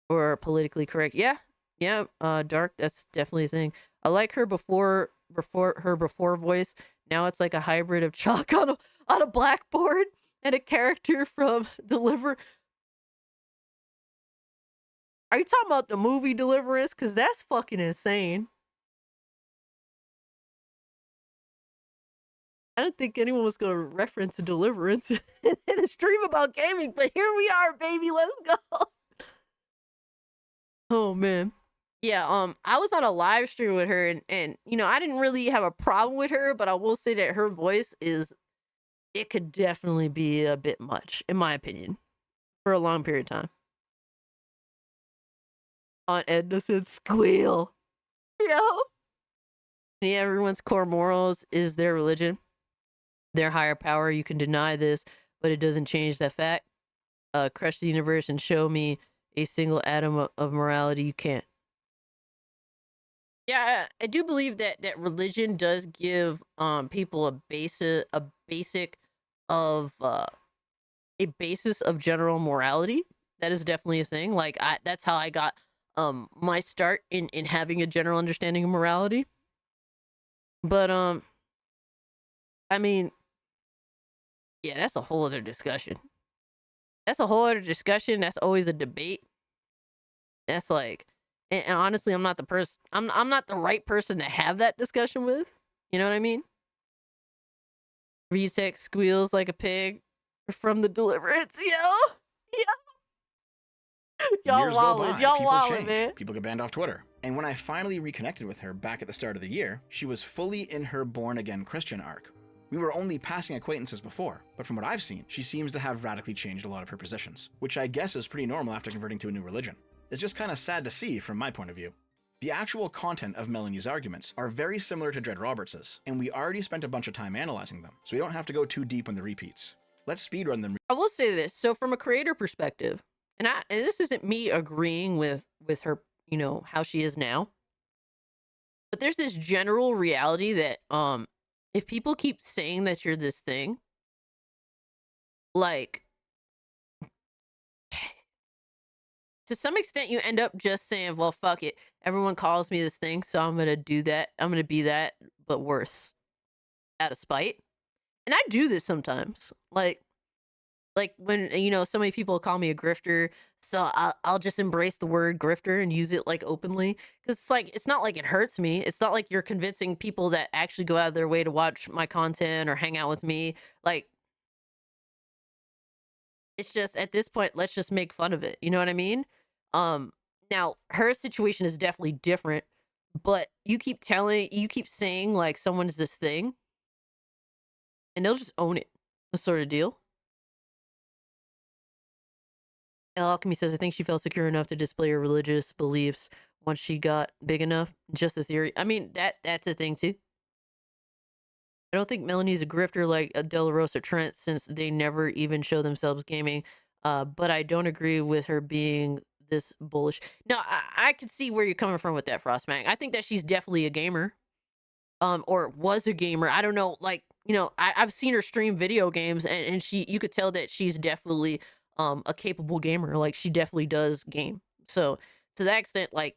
or politically correct. Yeah, Dark. That's definitely a thing. I like her before voice. Now it's like a hybrid of chalk on a blackboard and a character from Deliver. Are you talking about the movie Deliverance? Because that's fucking insane. I didn't think anyone was going to reference Deliverance in a stream about gaming, but here we are, baby. Let's go. Oh, man. Yeah, I was on a live stream with her, and you know, I didn't really have a problem with her, but I will say that her voice it could definitely be a bit much, in my opinion, for a long period of time. Aunt Edna said, squeal. Yo. Yeah, everyone's core morals is their religion, their higher power. You can deny this, but it doesn't change that fact. Crush the universe and show me a single atom of morality. You can't. Yeah, I do believe that religion does give people a basis of general morality. That is definitely a thing. Like that's how I got my start in having a general understanding of morality. But I mean, yeah, that's a whole other discussion. That's always a debate. That's like, and honestly, I'm not the person. I'm not the right person to have that discussion with. You know what I mean? Retech squeals like a pig from the Deliverance, yo. Years go by, people change. Man. People get banned off Twitter. And when I finally reconnected with her back at the start of the year, she was fully in her born-again Christian arc. We were only passing acquaintances before, but from what I've seen, she seems to have radically changed a lot of her positions, which I guess is pretty normal after converting to a new religion. It's just kind of sad to see from my point of view. The actual content of Melanie's arguments are very similar to Dread Roberts's, and we already spent a bunch of time analyzing them, so we don't have to go too deep on the repeats. Let's speedrun them. I will say this. So from a creator perspective, and this isn't me agreeing with her, you know, how she is now, but there's this general reality that if people keep saying that you're this thing, like, to some extent, you end up just saying, well, fuck it. Everyone calls me this thing, so I'm going to do that. I'm going to be that, but worse, out of spite. And I do this sometimes. Like when, so many people call me a grifter, so I'll just embrace the word grifter and use it like openly, because it's like, it's not like it hurts me. It's not like you're convincing people that actually go out of their way to watch my content or hang out with me. Like, it's just, at this point, let's just make fun of it. You know what I mean? Now her situation is definitely different, but you keep saying like someone's this thing, and they'll just own it, the sort of deal. Alchemy says, I think she felt secure enough to display her religious beliefs once she got big enough. Just a theory. I mean, that's a thing too. I don't think Melanie's a grifter like De La Rosa or Trent, since they never even show themselves gaming. But I don't agree with her being this bullish. No, I could see where you're coming from with that, Frostbank. I think that she's definitely a gamer. Or was a gamer. I don't know. Like, I've seen her stream video games, and you could tell that she's definitely a capable gamer. Like, she definitely does game. So to that extent, like,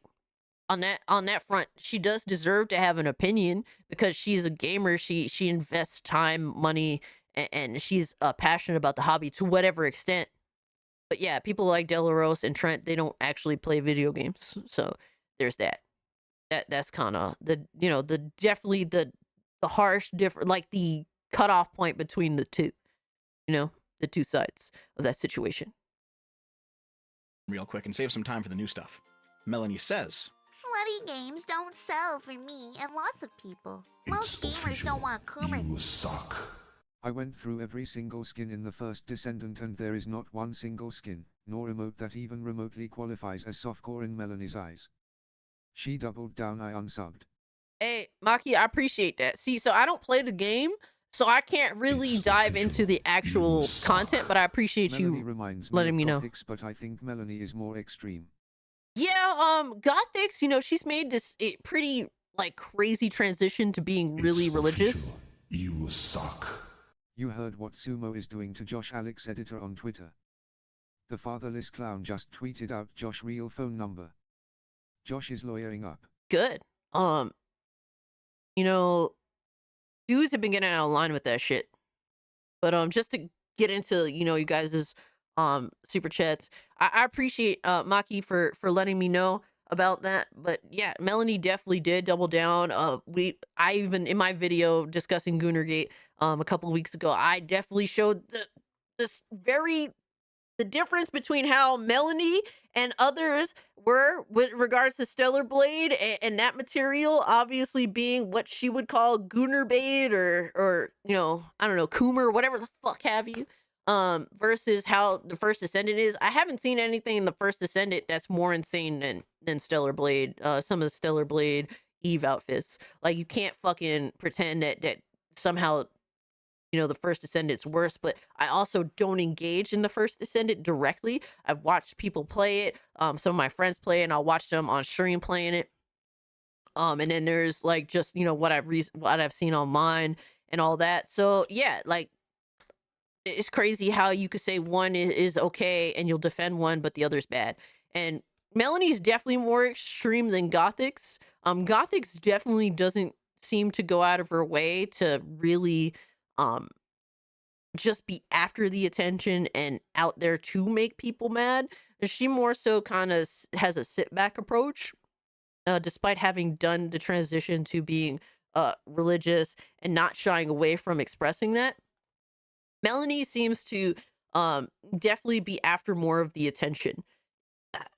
on that front, she does deserve to have an opinion, because she's a gamer. She invests time, money, and she's passionate about the hobby to whatever extent. But yeah, people like De La Rosa and Trent, they don't actually play video games. So there's that. That's kind of definitely the harsh different, like the cutoff point between the two. The two sides of that situation. Real quick and save some time for the new stuff. Melanie says, Slutty games don't sell for me and lots of people. Most gamers don't want Coomer. You suck. I went through every single skin in the first Descendant, and there is not one single skin, nor emote that even remotely qualifies as softcore in Melanie's eyes. She doubled down. I unsubbed. Hey, Maki, I appreciate that. See, so I don't play the game, so I can't really dive into the actual content, but I appreciate Melanie you reminds letting me of know. Gothics, but I think Melanie is more extreme. Yeah, Gothics, she's made this pretty like crazy transition to being really religious. You suck. You heard what Sumo is doing to Josh Alex editor on Twitter. The fatherless clown just tweeted out Josh' real phone number. Josh is lawyering up. Good. Dudes have been getting out of line with that shit. But just to get into, you guys' super chats, I appreciate Maki for letting me know about that. But yeah, Melanie definitely did double down. I even, in my video discussing Goonergate a couple of weeks ago, I definitely showed the difference between how Melanie and others were with regards to Stellar Blade, and that material obviously being what she would call Gooner bait, or I don't know, Coomer, whatever the fuck have you, versus how the First Descendant is. I haven't seen anything in the First Descendant that's more insane than Stellar Blade. Some of the Stellar Blade Eve outfits, like, you can't fucking pretend that somehow the First Descendant's worse. But I also don't engage in the First Descendant directly. I've watched people play it. Some of my friends play it, and I'll watch them on stream playing it. And then there's like just what I've seen online and all that. So yeah, like, it's crazy how you could say one is okay and you'll defend one, but the other's bad. And Melanie's definitely more extreme than Gothics. Gothics definitely doesn't seem to go out of her way to really just be after the attention and out there to make people mad. She more so kind of has a sit back approach, despite having done the transition to being religious and not shying away from expressing that. Melanie seems to definitely be after more of the attention.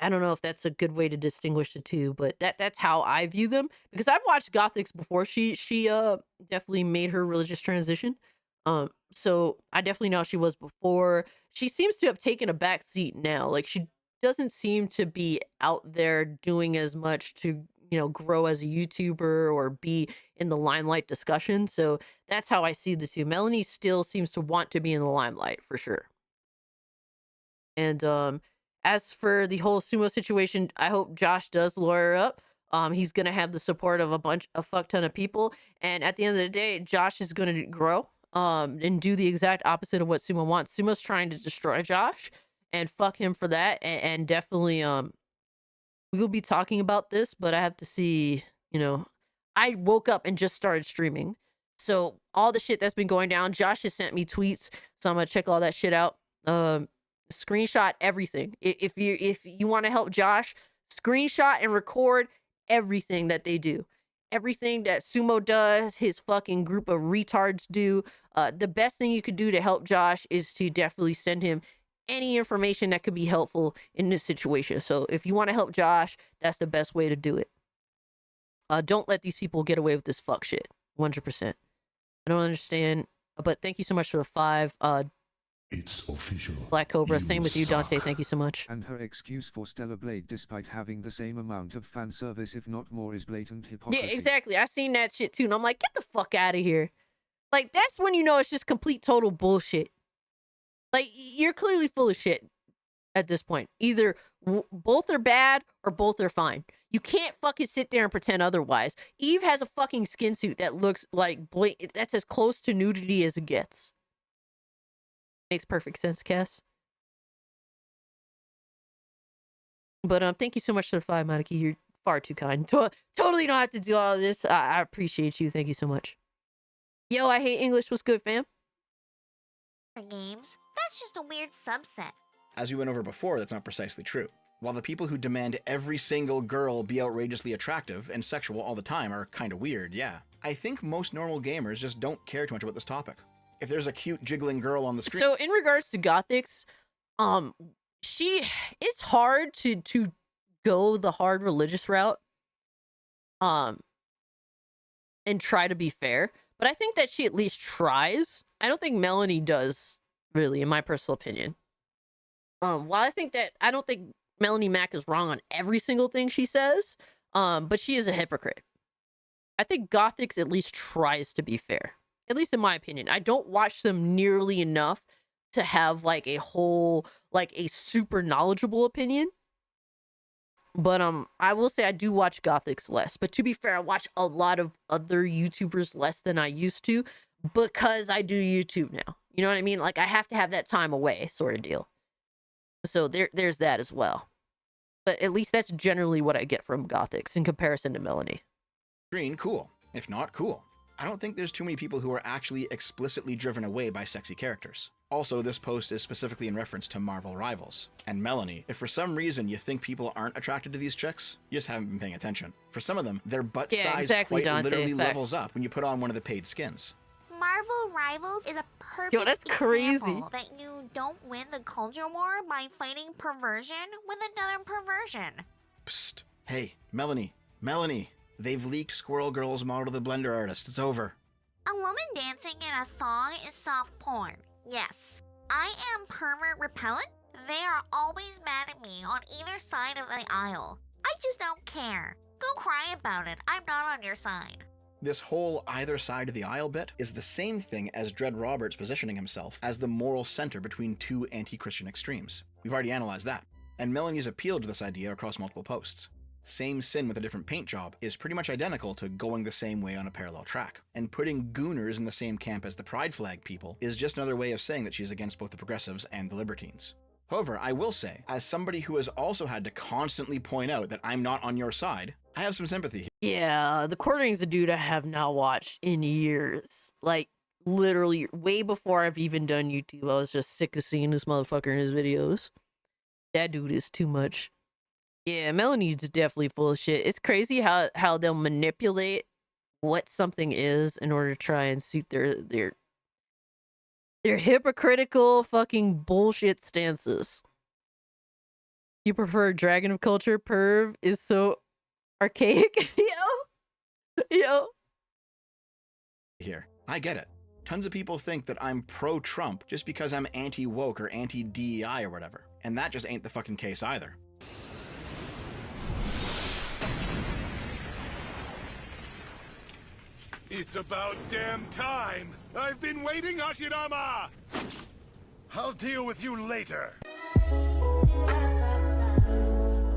I don't know if that's a good way to distinguish the two, but that's how I view them, because I've watched Gothics before she definitely made her religious transition. So I definitely know how she was before. She seems to have taken a back seat now. Like, she doesn't seem to be out there doing as much to grow as a YouTuber or be in the limelight discussion. So that's how I see the two. Melanie still seems to want to be in the limelight for sure. And as for the whole Sumo situation, I hope Josh does lawyer up. He's gonna have the support of a fuck ton of people, and at the end of the day, Josh is gonna grow and do the exact opposite of what Sumo wants. Sumo's trying to destroy Josh, and fuck him for that. And definitely we will be talking about this, but I have to see, I woke up and just started streaming. So all the shit that's been going down, Josh has sent me tweets, so I'm gonna check all that shit out. Screenshot everything. If you want to help Josh, screenshot and record everything that they do. Everything that Sumo does, his fucking group of retards do. The best thing you could do to help Josh is to definitely send him any information that could be helpful in this situation. So if you want to help Josh, that's the best way to do it. Don't let these people get away with this fuck shit. 100%. I don't understand, but thank you so much for the 5. It's official. Black Cobra, same with you, Dante. Thank you so much. And her excuse for Stellar Blade, despite having the same amount of fan service, if not more, is blatant hypocrisy. Yeah, exactly. I seen that shit too, and I'm like, get the fuck out of here. Like, that's when you know it's just complete total bullshit. Like, you're clearly full of shit at this point. Either both are bad or both are fine. You can't fucking sit there and pretend otherwise. Eve has a fucking skin suit that looks like that's as close to nudity as it gets. Makes perfect sense, Cass. But thank you so much for the 5, Madaki. You're far too kind. Totally don't have to do all of this. I appreciate you. Thank you so much. Yo, I hate English. What's good, fam? Games. That's just a weird subset. As we went over before, that's not precisely true. While the people who demand every single girl be outrageously attractive and sexual all the time are kind of weird, yeah. I think most normal gamers just don't care too much about this topic. If there's a cute jiggling girl on the screen... So in regards to Gothics, it's hard to go the hard religious route and try to be fair, but I think that she at least tries. I don't think Melanie does, really, in my personal opinion. While I don't think Melanie Mack is wrong on every single thing she says, but she is a hypocrite. I think Gothics at least tries to be fair. At least in my opinion. I don't watch them nearly enough to have like a super knowledgeable opinion. But I will say I do watch Gothics less. But to be fair, I watch a lot of other YouTubers less than I used to because I do YouTube now. You know what I mean? Like, I have to have that time away sort of deal. So there's that as well. But at least that's generally what I get from Gothics in comparison to Melanie. Screen, cool. If not, cool. I don't think there's too many people who are actually explicitly driven away by sexy characters. Also, this post is specifically in reference to Marvel Rivals. And Melanie, if for some reason you think people aren't attracted to these chicks, you just haven't been paying attention. For some of them, their butt size quite Dante, literally levels up when you put on one of the paid skins. Marvel Rivals is a perfect that's crazy. example that you don't win the culture war by fighting perversion with another perversion. Psst. Hey, Melanie. They've leaked Squirrel Girl's model to the Blender artist. It's over. A woman dancing in a thong is soft porn. Yes. I am pervert repellent. They are always mad at me on either side of the aisle. I just don't care. Go cry about it. I'm not on your side. This whole either side of the aisle bit is the same thing as Dread Roberts positioning himself as the moral center between two anti-Christian extremes. We've already analyzed that. And Melanie's appealed to this idea across multiple posts. Same sin with a different paint job is pretty much identical to going the same way on a parallel track. And putting Gooners in the same camp as the Pride Flag people is just another way of saying that she's against both the progressives and the libertines. However, I will say, as somebody who has also had to constantly point out that I'm not on your side, I have some sympathy here. Yeah, The Quartering's a dude I have not watched in years. Like, literally, way before I've even done YouTube, I was just sick of seeing this motherfucker in his videos. That dude is too much. Yeah, Melanie's definitely full of shit. It's crazy how they'll manipulate what something is in order to try and suit their hypocritical fucking bullshit stances. You prefer Dragon of Culture? Perv is so archaic. Yo. Here, I get it. Tons of people think that I'm pro-Trump just because I'm anti-woke or anti-DEI or whatever. And that just ain't the fucking case either. It's about damn time! I've been waiting, Hashirama! I'll deal with you later.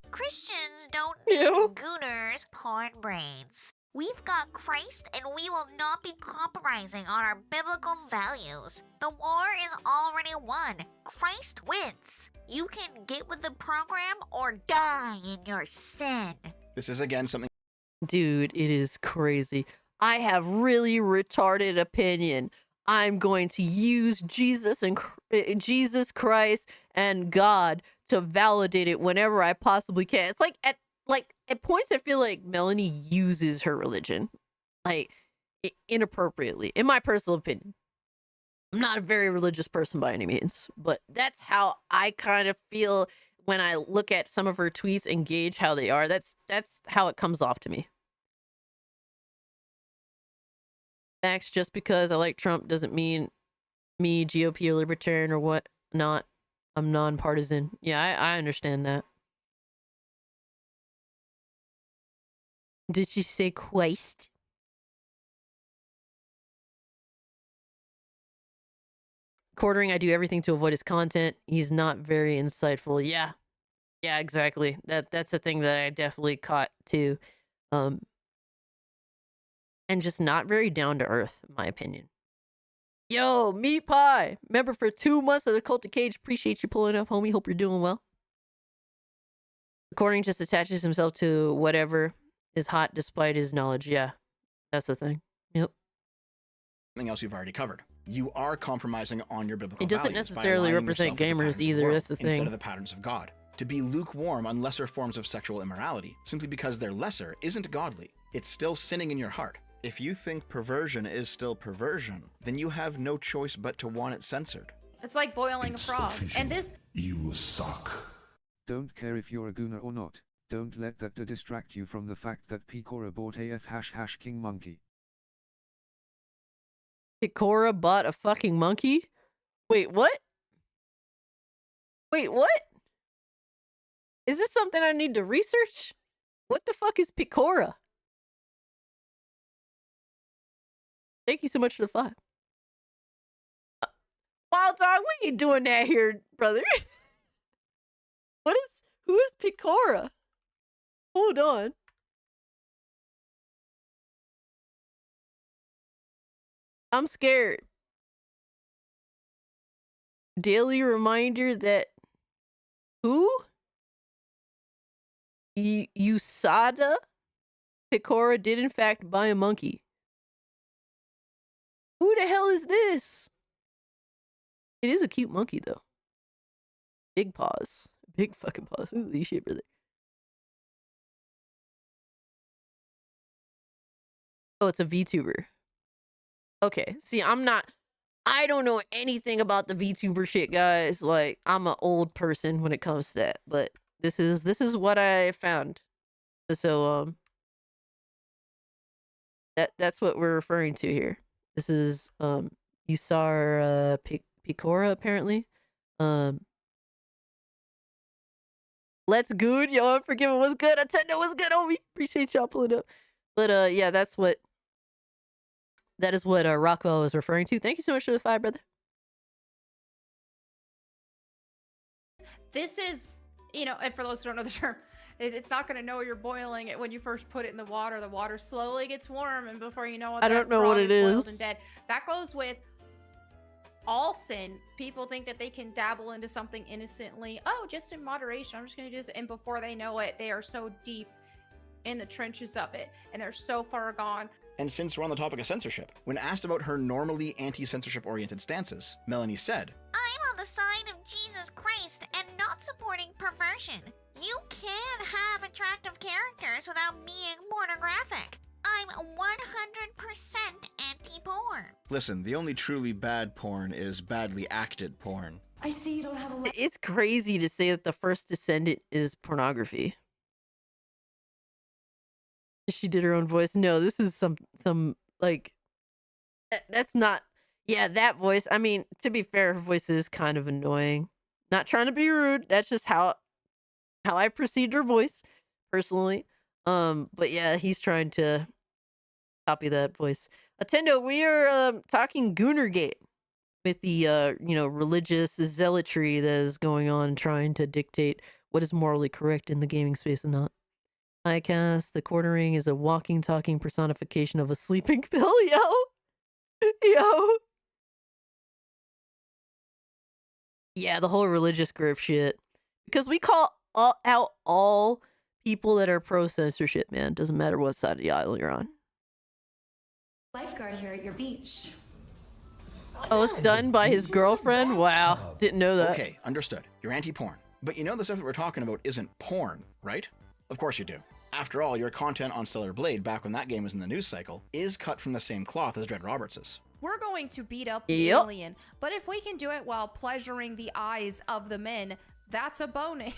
Christians don't need Gooners Gooner's porn brains. We've got Christ and we will not be compromising on our biblical values. The war is already won. Christ wins. You can get with the program or die in your sin. This is again something. Dude, it is crazy. I have really retarded opinion. I'm going to use Jesus and Jesus Christ and God to validate it whenever I possibly can. It's like at points I feel like Melanie uses her religion like inappropriately, in my personal opinion. I'm not a very religious person by any means, but that's how I kind of feel when I look at some of her tweets and gauge how they are. That's how it comes off to me. Facts, just because I like Trump doesn't mean me, GOP or libertarian or what not. I'm nonpartisan. Yeah, I understand that. Did she say Christ? Quartering, I do everything to avoid his content. He's not very insightful. Yeah. Yeah, exactly. That's a thing that I definitely caught too. And just not very down to earth, in my opinion. Yo, Meat Pie, member for 2 months of the Cult of Cage. Appreciate you pulling up, homie. Hope you're doing well. Quartering just attaches himself to whatever is hot despite his knowledge. Yeah, that's the thing. Yep. Something else you've already covered. You are compromising on your biblical It doesn't values by necessarily aligning represent yourself with the gamers patterns of the either, world that's the instead thing. of the patterns of God. To be lukewarm on lesser forms of sexual immorality, simply because they're lesser, isn't godly. It's still sinning in your heart. If you think perversion is still perversion, then you have no choice but to want it censored. It's like boiling a frog. And this You suck. Don't care if you're a gooner or not. Don't let that distract you from the fact that Picora bought AF # King Monkey. Picora bought a fucking monkey? Wait, what? Wait, what? Is this something I need to research? What the fuck is Picora? Thank you so much for the 5. Wild Dog, we ain't doing that here, brother. Who is Picora? Hold on. I'm scared. Daily reminder that who? USADA Picora did in fact buy a monkey. Who the hell is this? It is a cute monkey though. Big paws. Big fucking paws. Holy shit, brother. Oh, it's a VTuber. Okay. See, I don't know anything about the VTuber shit, guys. Like, I'm an old person when it comes to that. But this is what I found. So that's what we're referring to here. This is Usar Picora apparently. Let's good, yo. Unforgiven was good. Attendo was good, homie. Appreciate y'all pulling up. But yeah, that is what Rockwell was referring to. Thank you so much for the 5, brother. This is, and for those who don't know the term, it's not going to know you're boiling it when you first put it in the water. The water slowly gets warm, and before you know it, I don't know what it boiled is. and dead. That goes with all sin. People think that they can dabble into something innocently. Oh, just in moderation. I'm just going to do this. And before they know it, they are so deep in the trenches of it, and they're so far gone. And since we're on the topic of censorship, when asked about her normally anti-censorship oriented stances, Melanie said, I'm on the side of Jesus Christ and not supporting perversion. You can have attractive characters without being pornographic. I'm 100% anti-porn. listen, the only truly bad porn is badly acted porn. I see you don't have a It's crazy to say that the first descendant is pornography. She did her own voice. No, this is some like that's not. Yeah, that voice. I mean, to be fair, her voice is kind of annoying. Not trying to be rude. That's just how I perceived her voice personally. But yeah, he's trying to copy that voice. Attendo, we are talking Goonergate with the religious zealotry that is going on, trying to dictate what is morally correct in the gaming space and not. I cast the quartering is a walking, talking personification of a sleeping pill. Yo, yo. Yeah, the whole religious group shit. Because we call out all people that are pro censorship, man. Doesn't matter what side of the aisle you're on. Lifeguard here at your beach. Oh, it's done by his girlfriend? Wow. Didn't know that. Okay, understood. You're anti-porn. But you know the stuff that we're talking about isn't porn, right? Of course you do. After all, your content on Stellar Blade, back when that game was in the news cycle, is cut from the same cloth as Dread Roberts'. We're going to beat up the Yep. alien, but if we can do it while pleasuring the eyes of the men, that's a bonus.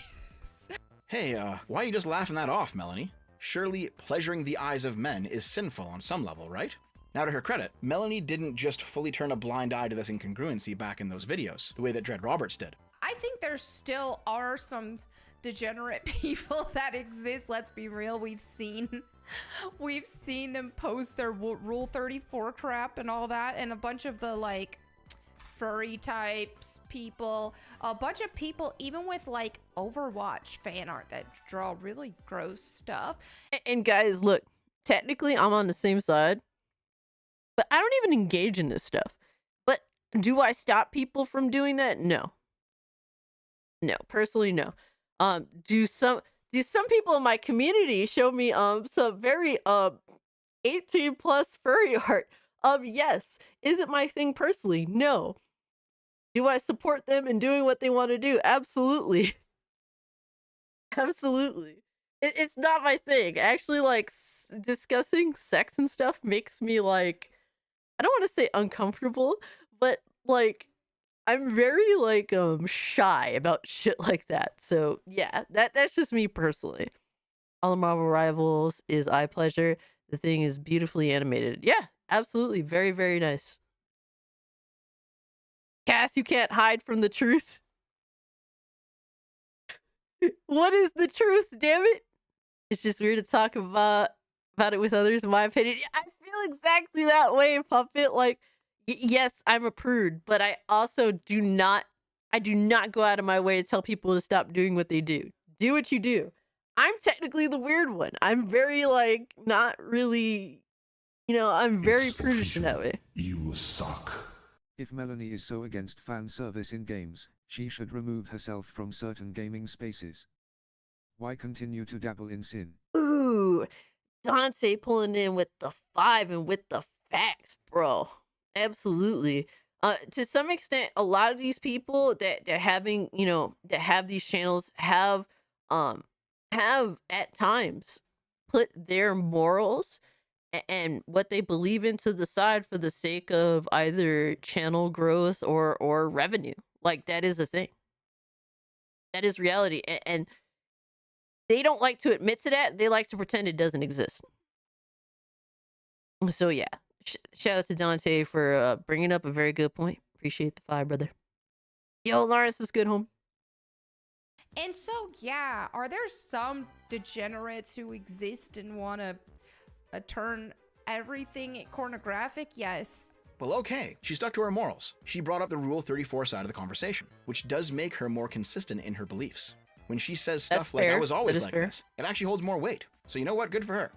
Hey, why are you just laughing that off, Melanie? Surely pleasuring the eyes of men is sinful on some level, right? Now, to her credit, Melanie didn't just fully turn a blind eye to this incongruency back in those videos, the way that Dread Roberts did. I think there still are some degenerate people that exist. Let's be real. We've seen them post their Rule 34 crap and all that, and a bunch of the like furry types people, a bunch of people even with like Overwatch fan art that draw really gross stuff. And guys, look, technically I'm on the same side, but I don't even engage in this stuff. But do I stop people from doing that? No. No, personally, no. Do some people in my community show me some very 18 plus furry art? Yes. Is it my thing personally? No. Do I support them in doing what they want to do? Absolutely. Absolutely. It's not my thing. Actually, like discussing sex and stuff makes me like, I don't want to say uncomfortable, but like I'm very like shy about shit like that. So yeah, that's just me personally. All the Marvel Rivals is eye pleasure. The thing is beautifully animated. Yeah, absolutely. Very, very nice. Cass, you can't hide from the truth. What is the truth, damn it? It's just weird to talk about it with others, in my opinion. I feel exactly that way, Puppet. Like, yes, I'm a prude, but I also do not go out of my way to tell people to stop doing what they do. Do what you do. I'm technically the weird one. I'm very, like, not really, I'm very prudish in that way. You suck. If Melanie is so against fan service in games, she should remove herself from certain gaming spaces. Why continue to dabble in sin? Ooh, Dante pulling in with the 5 and with the facts, bro. Absolutely. To some extent, a lot of these people that having, that have these channels have at times put their morals and what they believe in to the side for the sake of either channel growth or revenue. Like, that is a thing. That is reality. And they don't like to admit to that. They like to pretend it doesn't exist. So yeah, shout out to Dante for bringing up a very good point. Appreciate the 5, brother. Yo, Lawrence, was good, home? And so, yeah, are there some degenerates who exist and want to turn everything pornographic? Yes. Well, okay, she stuck to her morals. She brought up the Rule 34 side of the conversation, which does make her more consistent in her beliefs. When she says stuff That's like, fair. I was always That is like fair. this, it actually holds more weight. So you know what? Good for her.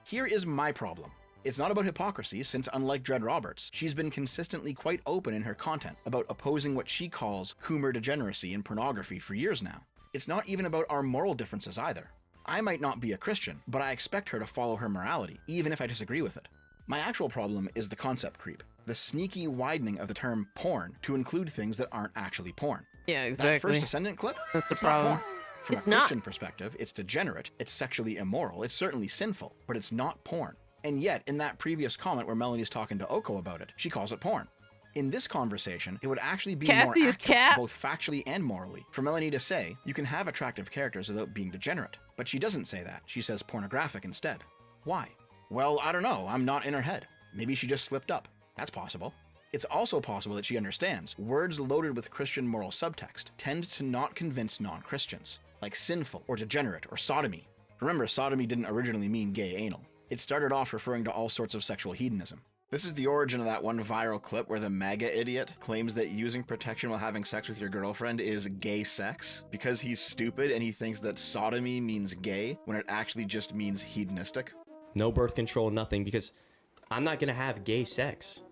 Here is my problem. It's not about hypocrisy, since unlike Dread Roberts, she's been consistently quite open in her content about opposing what she calls Coomer degeneracy in pornography for years now. It's not even about our moral differences either. I might not be a Christian, but I expect her to follow her morality, even if I disagree with it. My actual problem is the concept creep, the sneaky widening of the term porn to include things that aren't actually porn. Yeah, exactly. That first Descendant clip? That's the it's problem. Not porn. From It's a not. Christian perspective, it's degenerate, it's sexually immoral, it's certainly sinful, but it's not porn. And yet, in that previous comment where Melanie's talking to Oko about it, she calls it porn. In this conversation, it would actually be more Cassie is accurate, cap. both factually and morally, for Melanie to say, you can have attractive characters without being degenerate. But she doesn't say that. She says pornographic instead. Why? Well, I don't know. I'm not in her head. Maybe she just slipped up. That's possible. It's also possible that she understands words loaded with Christian moral subtext tend to not convince non-Christians, like sinful or degenerate or sodomy. Remember, sodomy didn't originally mean gay anal. It started off referring to all sorts of sexual hedonism. This is the origin of that one viral clip where the MAGA idiot claims that using protection while having sex with your girlfriend is gay sex because he's stupid and he thinks that sodomy means gay when it actually just means hedonistic. No birth control, nothing, because I'm not gonna have gay sex.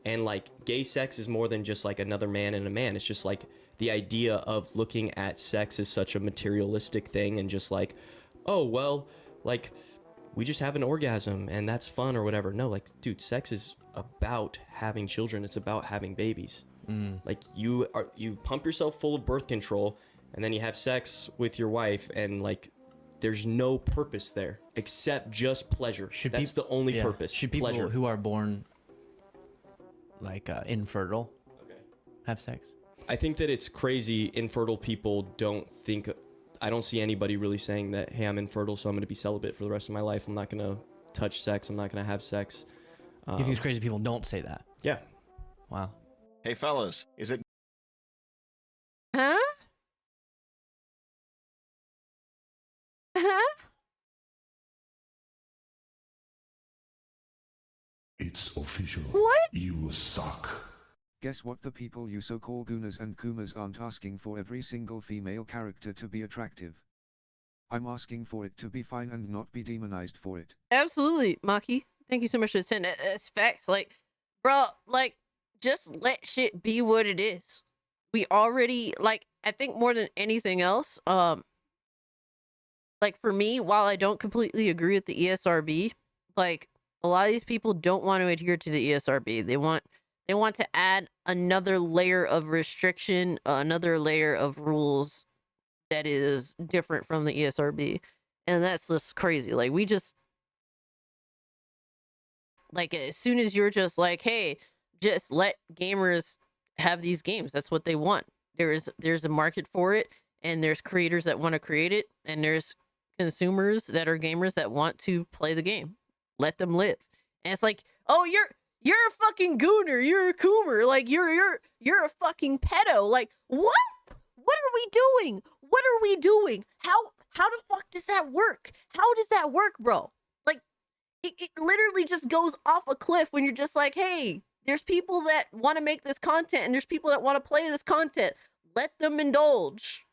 And like, gay sex is more than just like another man and a man. It's just like the idea of looking at sex as such a materialistic thing and just like, oh, well, like, we just have an orgasm and that's fun or whatever. No, like, dude, sex is about having children. It's about having babies. Like, you pump yourself full of birth control and then you have sex with your wife and like, there's no purpose there except just pleasure. That's the only purpose. Should people pleasure. who are born like infertile have sex? I think that it's crazy. Infertile people don't think. I don't see anybody really saying that, hey, I'm infertile, so I'm going to be celibate for the rest of my life. I'm not going to touch sex. I'm not going to have sex. You think it's crazy people don't say that? Yeah. Wow. Hey, fellas, is it... Huh? Huh? It's official. What? You suck. Guess what? The people you so-called Gooners and Kumas aren't asking for every single female character to be attractive. I'm asking for it to be fine and not be demonized for it. Absolutely, Maki. Thank you so much for sending that. That's facts. Like, bro, like, just let shit be what it is. We already, like, I think more than anything else, like, for me, while I don't completely agree with the ESRB, like, a lot of these people don't want to adhere to the ESRB. They want to add another layer of restriction, another layer of rules that is different from the ESRB. And that's just crazy. Like, we just, like, as soon as you're just like, hey, just let gamers have these games. That's what they want. There's a market for it, and there's creators that want to create it, and there's consumers that are gamers that want to play the game. Let them live. And it's like, oh, you're a fucking gooner, you're a coomer, like you're a fucking pedo. Like, what? What are we doing? What are we doing? How the fuck does that work? How does that work, bro? Like, it literally just goes off a cliff when you're just like, hey, there's people that want to make this content and there's people that want to play this content. Let them indulge.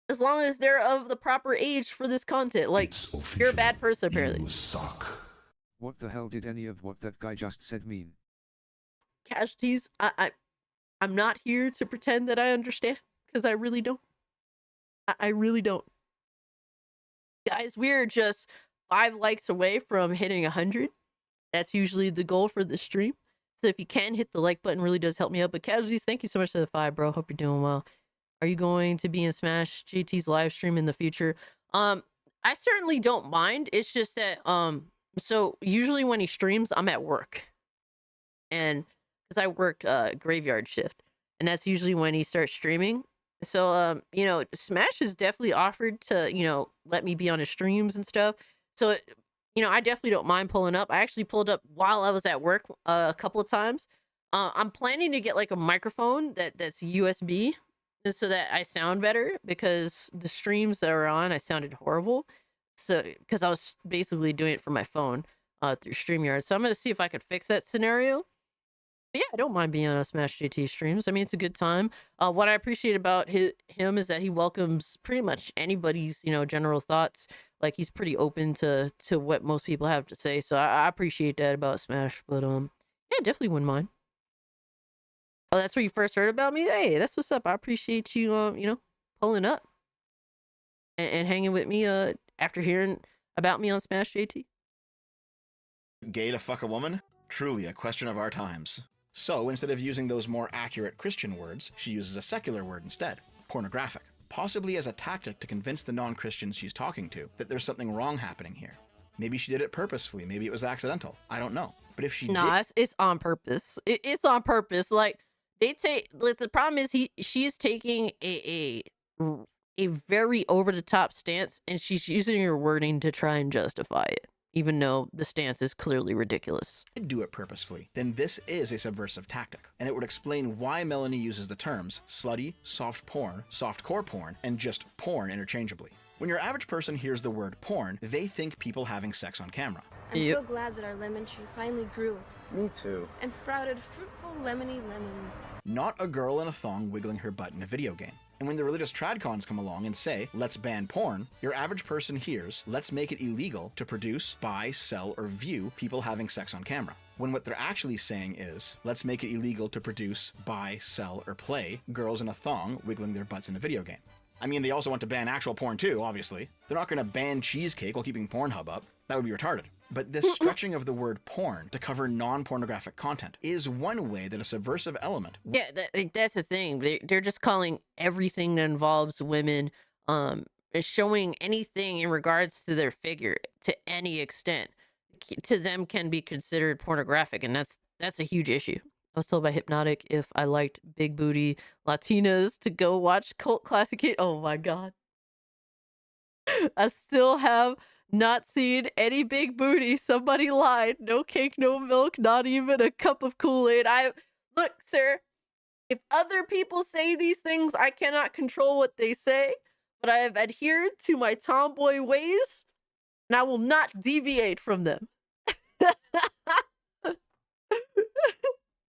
As long as they're of the proper age for this content. Like, you're a bad person, apparently. You suck. What the hell did any of what that guy just said mean? Casualties, I'm not here to pretend that I understand, because I really don't. I really don't. Guys, we're just 5 likes away from hitting 100. That's usually the goal for the stream. So if you can hit the like button, really does help me out. But Casualties, thank you so much for the 5, bro. Hope you're doing well. Are you going to be in Smash JT's live stream in the future? I certainly don't mind. It's just that so usually when he streams, I'm at work. And because I work graveyard shift, and that's usually when he starts streaming. So you know, Smash has definitely offered to, you know, let me be on his streams and stuff. So you know, I definitely don't mind pulling up. I actually pulled up while I was at work a couple of times. I'm planning to get like a microphone that's USB, so that I sound better, because the streams that are on, I sounded horrible. So, because I was basically doing it from my phone through StreamYard. So I'm going to see if I could fix that scenario. But yeah, I don't mind being on a Smash GT streams. I mean, it's a good time. What I appreciate about him is that he welcomes pretty much anybody's, you know, general thoughts. Like, he's pretty open to what most people have to say. So I appreciate that about Smash. But yeah, definitely wouldn't mind. Oh, that's where you first heard about me? Hey, that's what's up. I appreciate you, you know, pulling up and hanging with me after hearing about me on Smash JT. Gay to fuck a woman? Truly a question of our times. So instead of using those more accurate Christian words, she uses a secular word instead, pornographic, possibly as a tactic to convince the non-Christians she's talking to that there's something wrong happening here. Maybe she did it purposefully, maybe it was accidental, I don't know. But if she did... it's on purpose. It's on purpose. Like, they take, like, the problem is she is taking a very over the top stance, and she's using her wording to try and justify it, even though the stance is clearly ridiculous. Do it purposefully, then this is a subversive tactic, and it would explain why Melanie uses the terms slutty, soft porn, softcore porn, and just porn interchangeably. When your average person hears the word porn, they think people having sex on camera. I'm so glad that our lemon tree finally grew Me too. and sprouted fruitful lemony lemons. Not a girl in a thong wiggling her butt in a video game. And when the religious tradcons come along and say, let's ban porn, your average person hears, let's make it illegal to produce, buy, sell, or view people having sex on camera. When what they're actually saying is, let's make it illegal to produce, buy, sell, or play girls in a thong wiggling their butts in a video game. I mean, they also want to ban actual porn too, obviously. They're not going to ban cheesecake while keeping Pornhub up. That would be retarded. But this stretching of the word porn to cover non-pornographic content is one way that a subversive element... Yeah, that's the thing. They're just calling everything that involves women, showing anything in regards to their figure to any extent, to them can be considered pornographic, and that's a huge issue. I was told by Hypnotic if I liked big booty Latinas to go watch Cult Classic Hit. Oh my god. I still have not seen any big booty. Somebody lied. No cake, no milk, not even a cup of Kool-Aid. Look, sir, if other people say these things, I cannot control what they say, but I have adhered to my tomboy ways, and I will not deviate from them.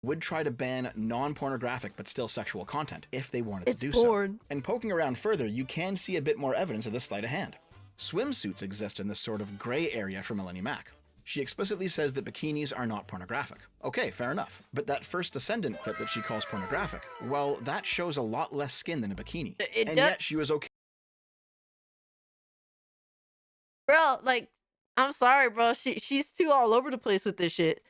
would try to ban non-pornographic but still sexual content if they wanted to do porn. so. And poking around further, you can see a bit more evidence of this sleight of hand. Swimsuits exist in this sort of gray area for Melanie Mack. She explicitly says that bikinis are not pornographic. Okay, fair enough. But that first descendant clip that she calls pornographic, well, that shows a lot less skin than a bikini. And yet she was okay. Bro, like, I'm sorry, bro. She's too all over the place with this shit.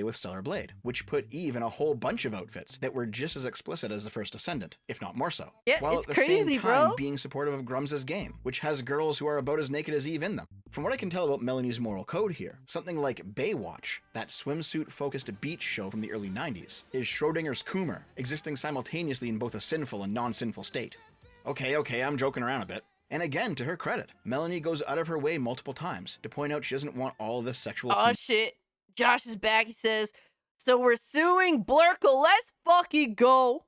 With Stellar Blade, which put Eve in a whole bunch of outfits that were just as explicit as the first Descendant, if not more so. Yeah, while it's at the crazy, same time bro. being supportive of Grums's game, which has girls who are about as naked as Eve in them. From what I can tell about Melanie's moral code here, something like Baywatch, that swimsuit-focused beach show from the early 90s, is Schrodinger's Coomer, existing simultaneously in both a sinful and non-sinful state. Okay, I'm joking around a bit. And again, to her credit, Melanie goes out of her way multiple times to point out she doesn't want all of this sexual... Oh shit, Josh is back. He says, so we're suing Blurkle. Let's fucking go.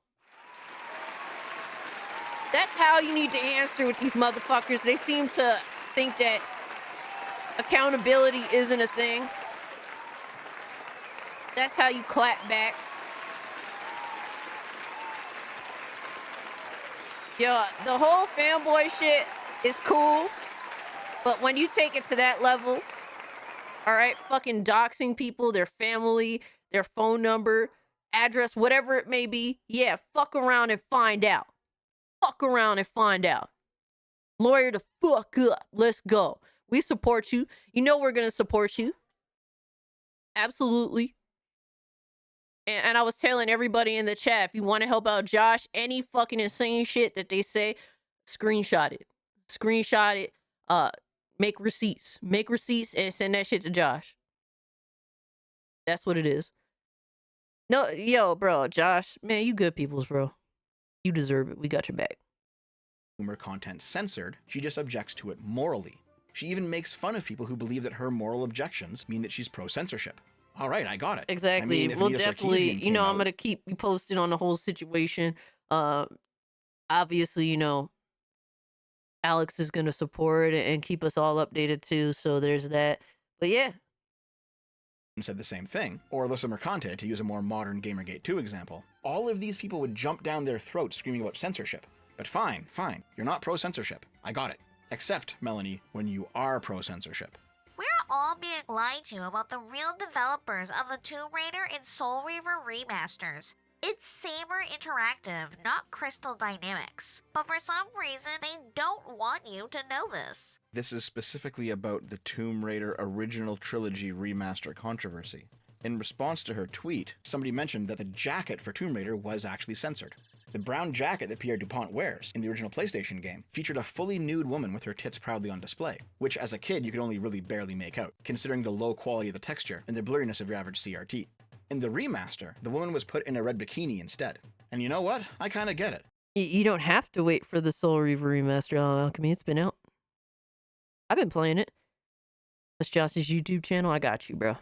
That's how you need to answer with these motherfuckers. They seem to think that accountability isn't a thing. That's how you clap back. Yo, the whole fanboy shit is cool, but when you take it to that level, all right, fucking doxing people, their family, their phone number, address, whatever it may be, yeah, fuck around and find out. Fuck around and find out. Lawyer to fuck up. Let's go. We support you. You know we're gonna support you. Absolutely. And I was telling everybody in the chat, if you want to help out Josh, any fucking insane shit that they say, screenshot it. Screenshot it. Make receipts. Make receipts and send that shit to Josh. That's what it is. No, yo, bro, Josh, man, you good peoples, bro. You deserve it. We got your back. Humor content censored, she just objects to it morally. She even makes fun of people who believe that her moral objections mean that she's pro-censorship. All right, I got it. Exactly. I mean, if We'll Anita definitely, Sarkeesian you know, came I'm out- going to keep you posted on the whole situation. Obviously, you know, Alex is going to support and keep us all updated too. So there's that. But yeah. said the same thing, or Alyssa Mercante, to use a more modern Gamergate 2 example, all of these people would jump down their throats screaming about censorship. But fine, you're not pro-censorship. I got it. Except, Melanie, when you are pro-censorship. We're all being lied to about the real developers of the Tomb Raider and Soul Reaver remasters. It's Saber Interactive, not Crystal Dynamics. But for some reason, they don't want you to know this. This is specifically about the Tomb Raider Original Trilogy remaster controversy. In response to her tweet, somebody mentioned that the jacket for Tomb Raider was actually censored. The brown jacket that Pierre Dupont wears in the original PlayStation game featured a fully nude woman with her tits proudly on display, which as a kid you could only really barely make out, considering the low quality of the texture and the blurriness of your average CRT. In the remaster, the woman was put in a red bikini instead. And you know what? I kinda get it. You don't have to wait for the Soul Reaver remaster on Alchemy. It's been out. I've been playing it. That's Josh's YouTube channel. I got you, bro.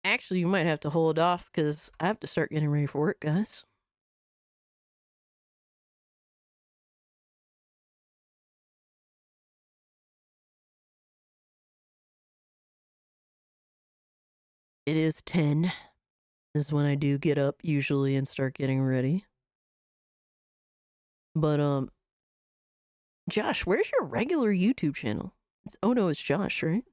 Actually, you might have to hold off because I have to start getting ready for work, guys. It is 10. This is when I do get up usually and start getting ready. But Josh, where's your regular YouTube channel? It's Oh No, it's Josh, right?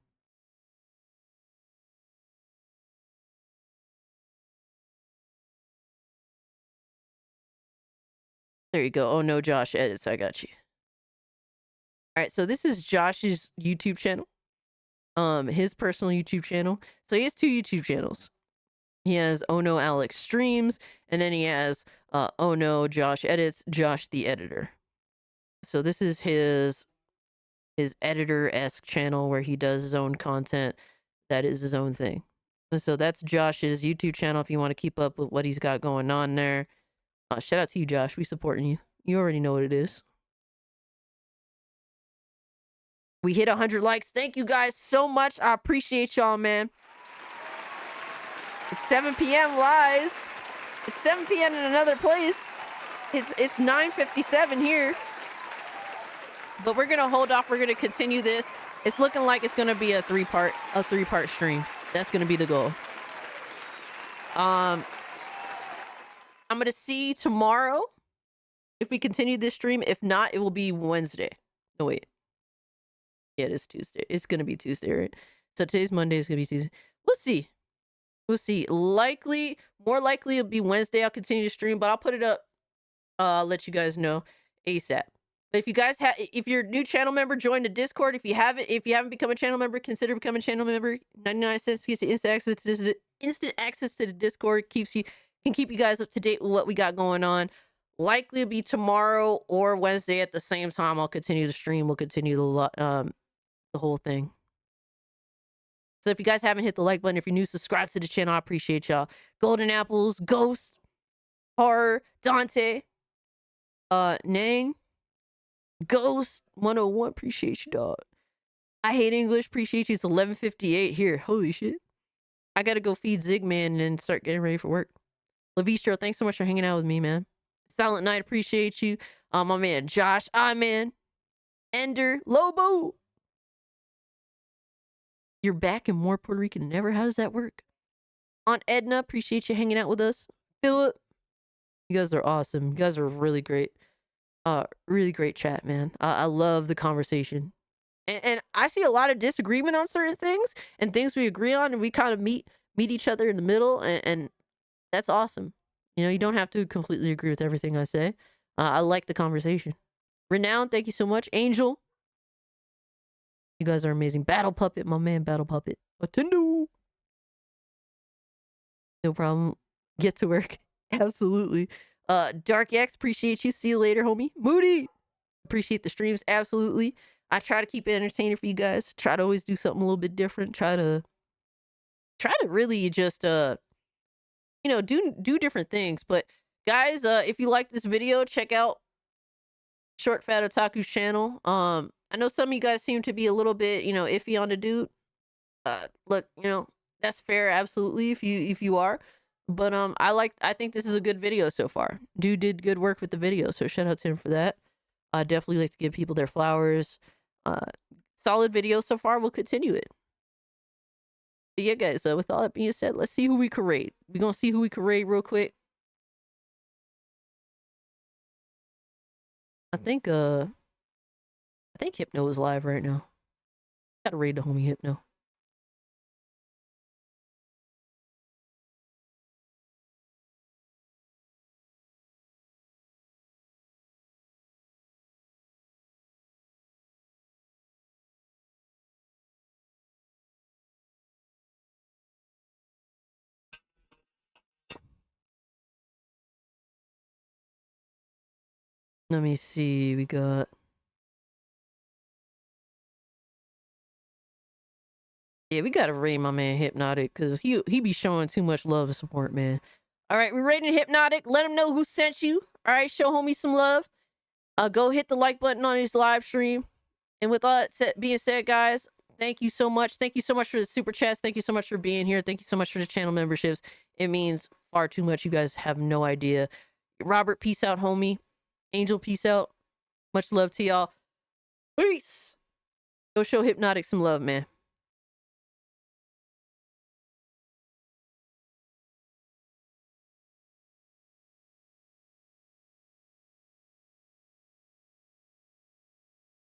There you go. Oh No, Josh Edits. I got you. All right, so this is Josh's YouTube channel. His personal YouTube channel. So he has 2 YouTube channels. He has Oh No Alex Streams, and then he has Oh No Josh Edits, Josh the Editor. So this is his editor-esque channel where he does his own content. That is his own thing. And so that's Josh's YouTube channel if you want to keep up with what he's got going on there. Shout out to you, Josh. We supporting you. You already know what it is. We hit 100 likes. Thank you guys so much. I appreciate y'all, man. It's 7 p.m. lies. It's 7 p.m. in another place. It's 9:57 here. But we're gonna hold off. We're gonna continue this. It's looking like it's gonna be a three-part stream. That's gonna be the goal. I'm gonna see tomorrow if we continue this stream. If not, it will be Wednesday. No, wait. Yeah, it is Tuesday. It's gonna be Tuesday, right? So today's Monday. It's gonna be Tuesday. We'll see. We'll see. More likely it'll be Wednesday. I'll continue to stream, but I'll put it up. I'll let you guys know ASAP. But if you guys if you're a new channel member, join the Discord. If you haven't become a channel member, consider becoming a channel member. 99 cents gets you instant access to the Discord. Can keep you guys up to date with what we got going on. Likely to be tomorrow or Wednesday at the same time. I'll continue to stream. We'll continue the whole thing. So if you guys haven't hit the like button, if you're new, subscribe to the channel. I appreciate y'all. Golden Apples, Ghost, Horror, Dante, Nang, Ghost 101. Appreciate you, dog. I hate English. Appreciate you. It's 11:58 here. Holy shit. I gotta go feed Zigman and start getting ready for work. Lavistro, thanks so much for hanging out with me, man. Silent Night, appreciate you. My man Josh, man. Ender, Lobo. You're back and more Puerto Rican than ever. How does that work? Aunt Edna, appreciate you hanging out with us. Philip, you guys are awesome. You guys are really great. Really great chat, man. I love the conversation. And I see a lot of disagreement on certain things and things we agree on, and we kind of meet each other in the middle, and that's awesome. You know, you don't have to completely agree with everything I say. I like the conversation. Renown, thank you so much. Angel, you guys are amazing. Battle Puppet, my man, Battle Puppet. Attendo. No problem. Get to work. Absolutely. Dark X, appreciate you. See you later, homie. Moody, appreciate the streams. Absolutely. I try to keep it entertaining for you guys. Try to always do something a little bit different. Try to really just do different things. But guys, if you like this video, check out ShortFatOtaku's channel. I know some of you guys seem to be a little bit, iffy on the dude. Look, that's fair, absolutely, if you are. But I think this is a good video so far. Dude did good work with the video, so shout out to him for that. I definitely like to give people their flowers. Solid video so far. We'll continue it. But yeah, guys, with all that being said, let's see who we can raid. We're gonna see who we can raid real quick. I think Hypno is live right now. Gotta raid the homie Hypno. Let me see. We got. Yeah, we gotta rate my man Hypnotic because he be showing too much love and support, man. All right, we're rating Hypnotic. Let him know who sent you. All right, show homie some love. Go hit the like button on his live stream. And with all that being said, guys, Thank you so much. Thank you so much for the super chats. Thank you so much for being here. Thank you so much for the channel memberships. It means far too much. You guys have no idea. Robert, peace out, homie. Angel, peace out. Much love to y'all. Peace. Go show Hypnotic some love, man.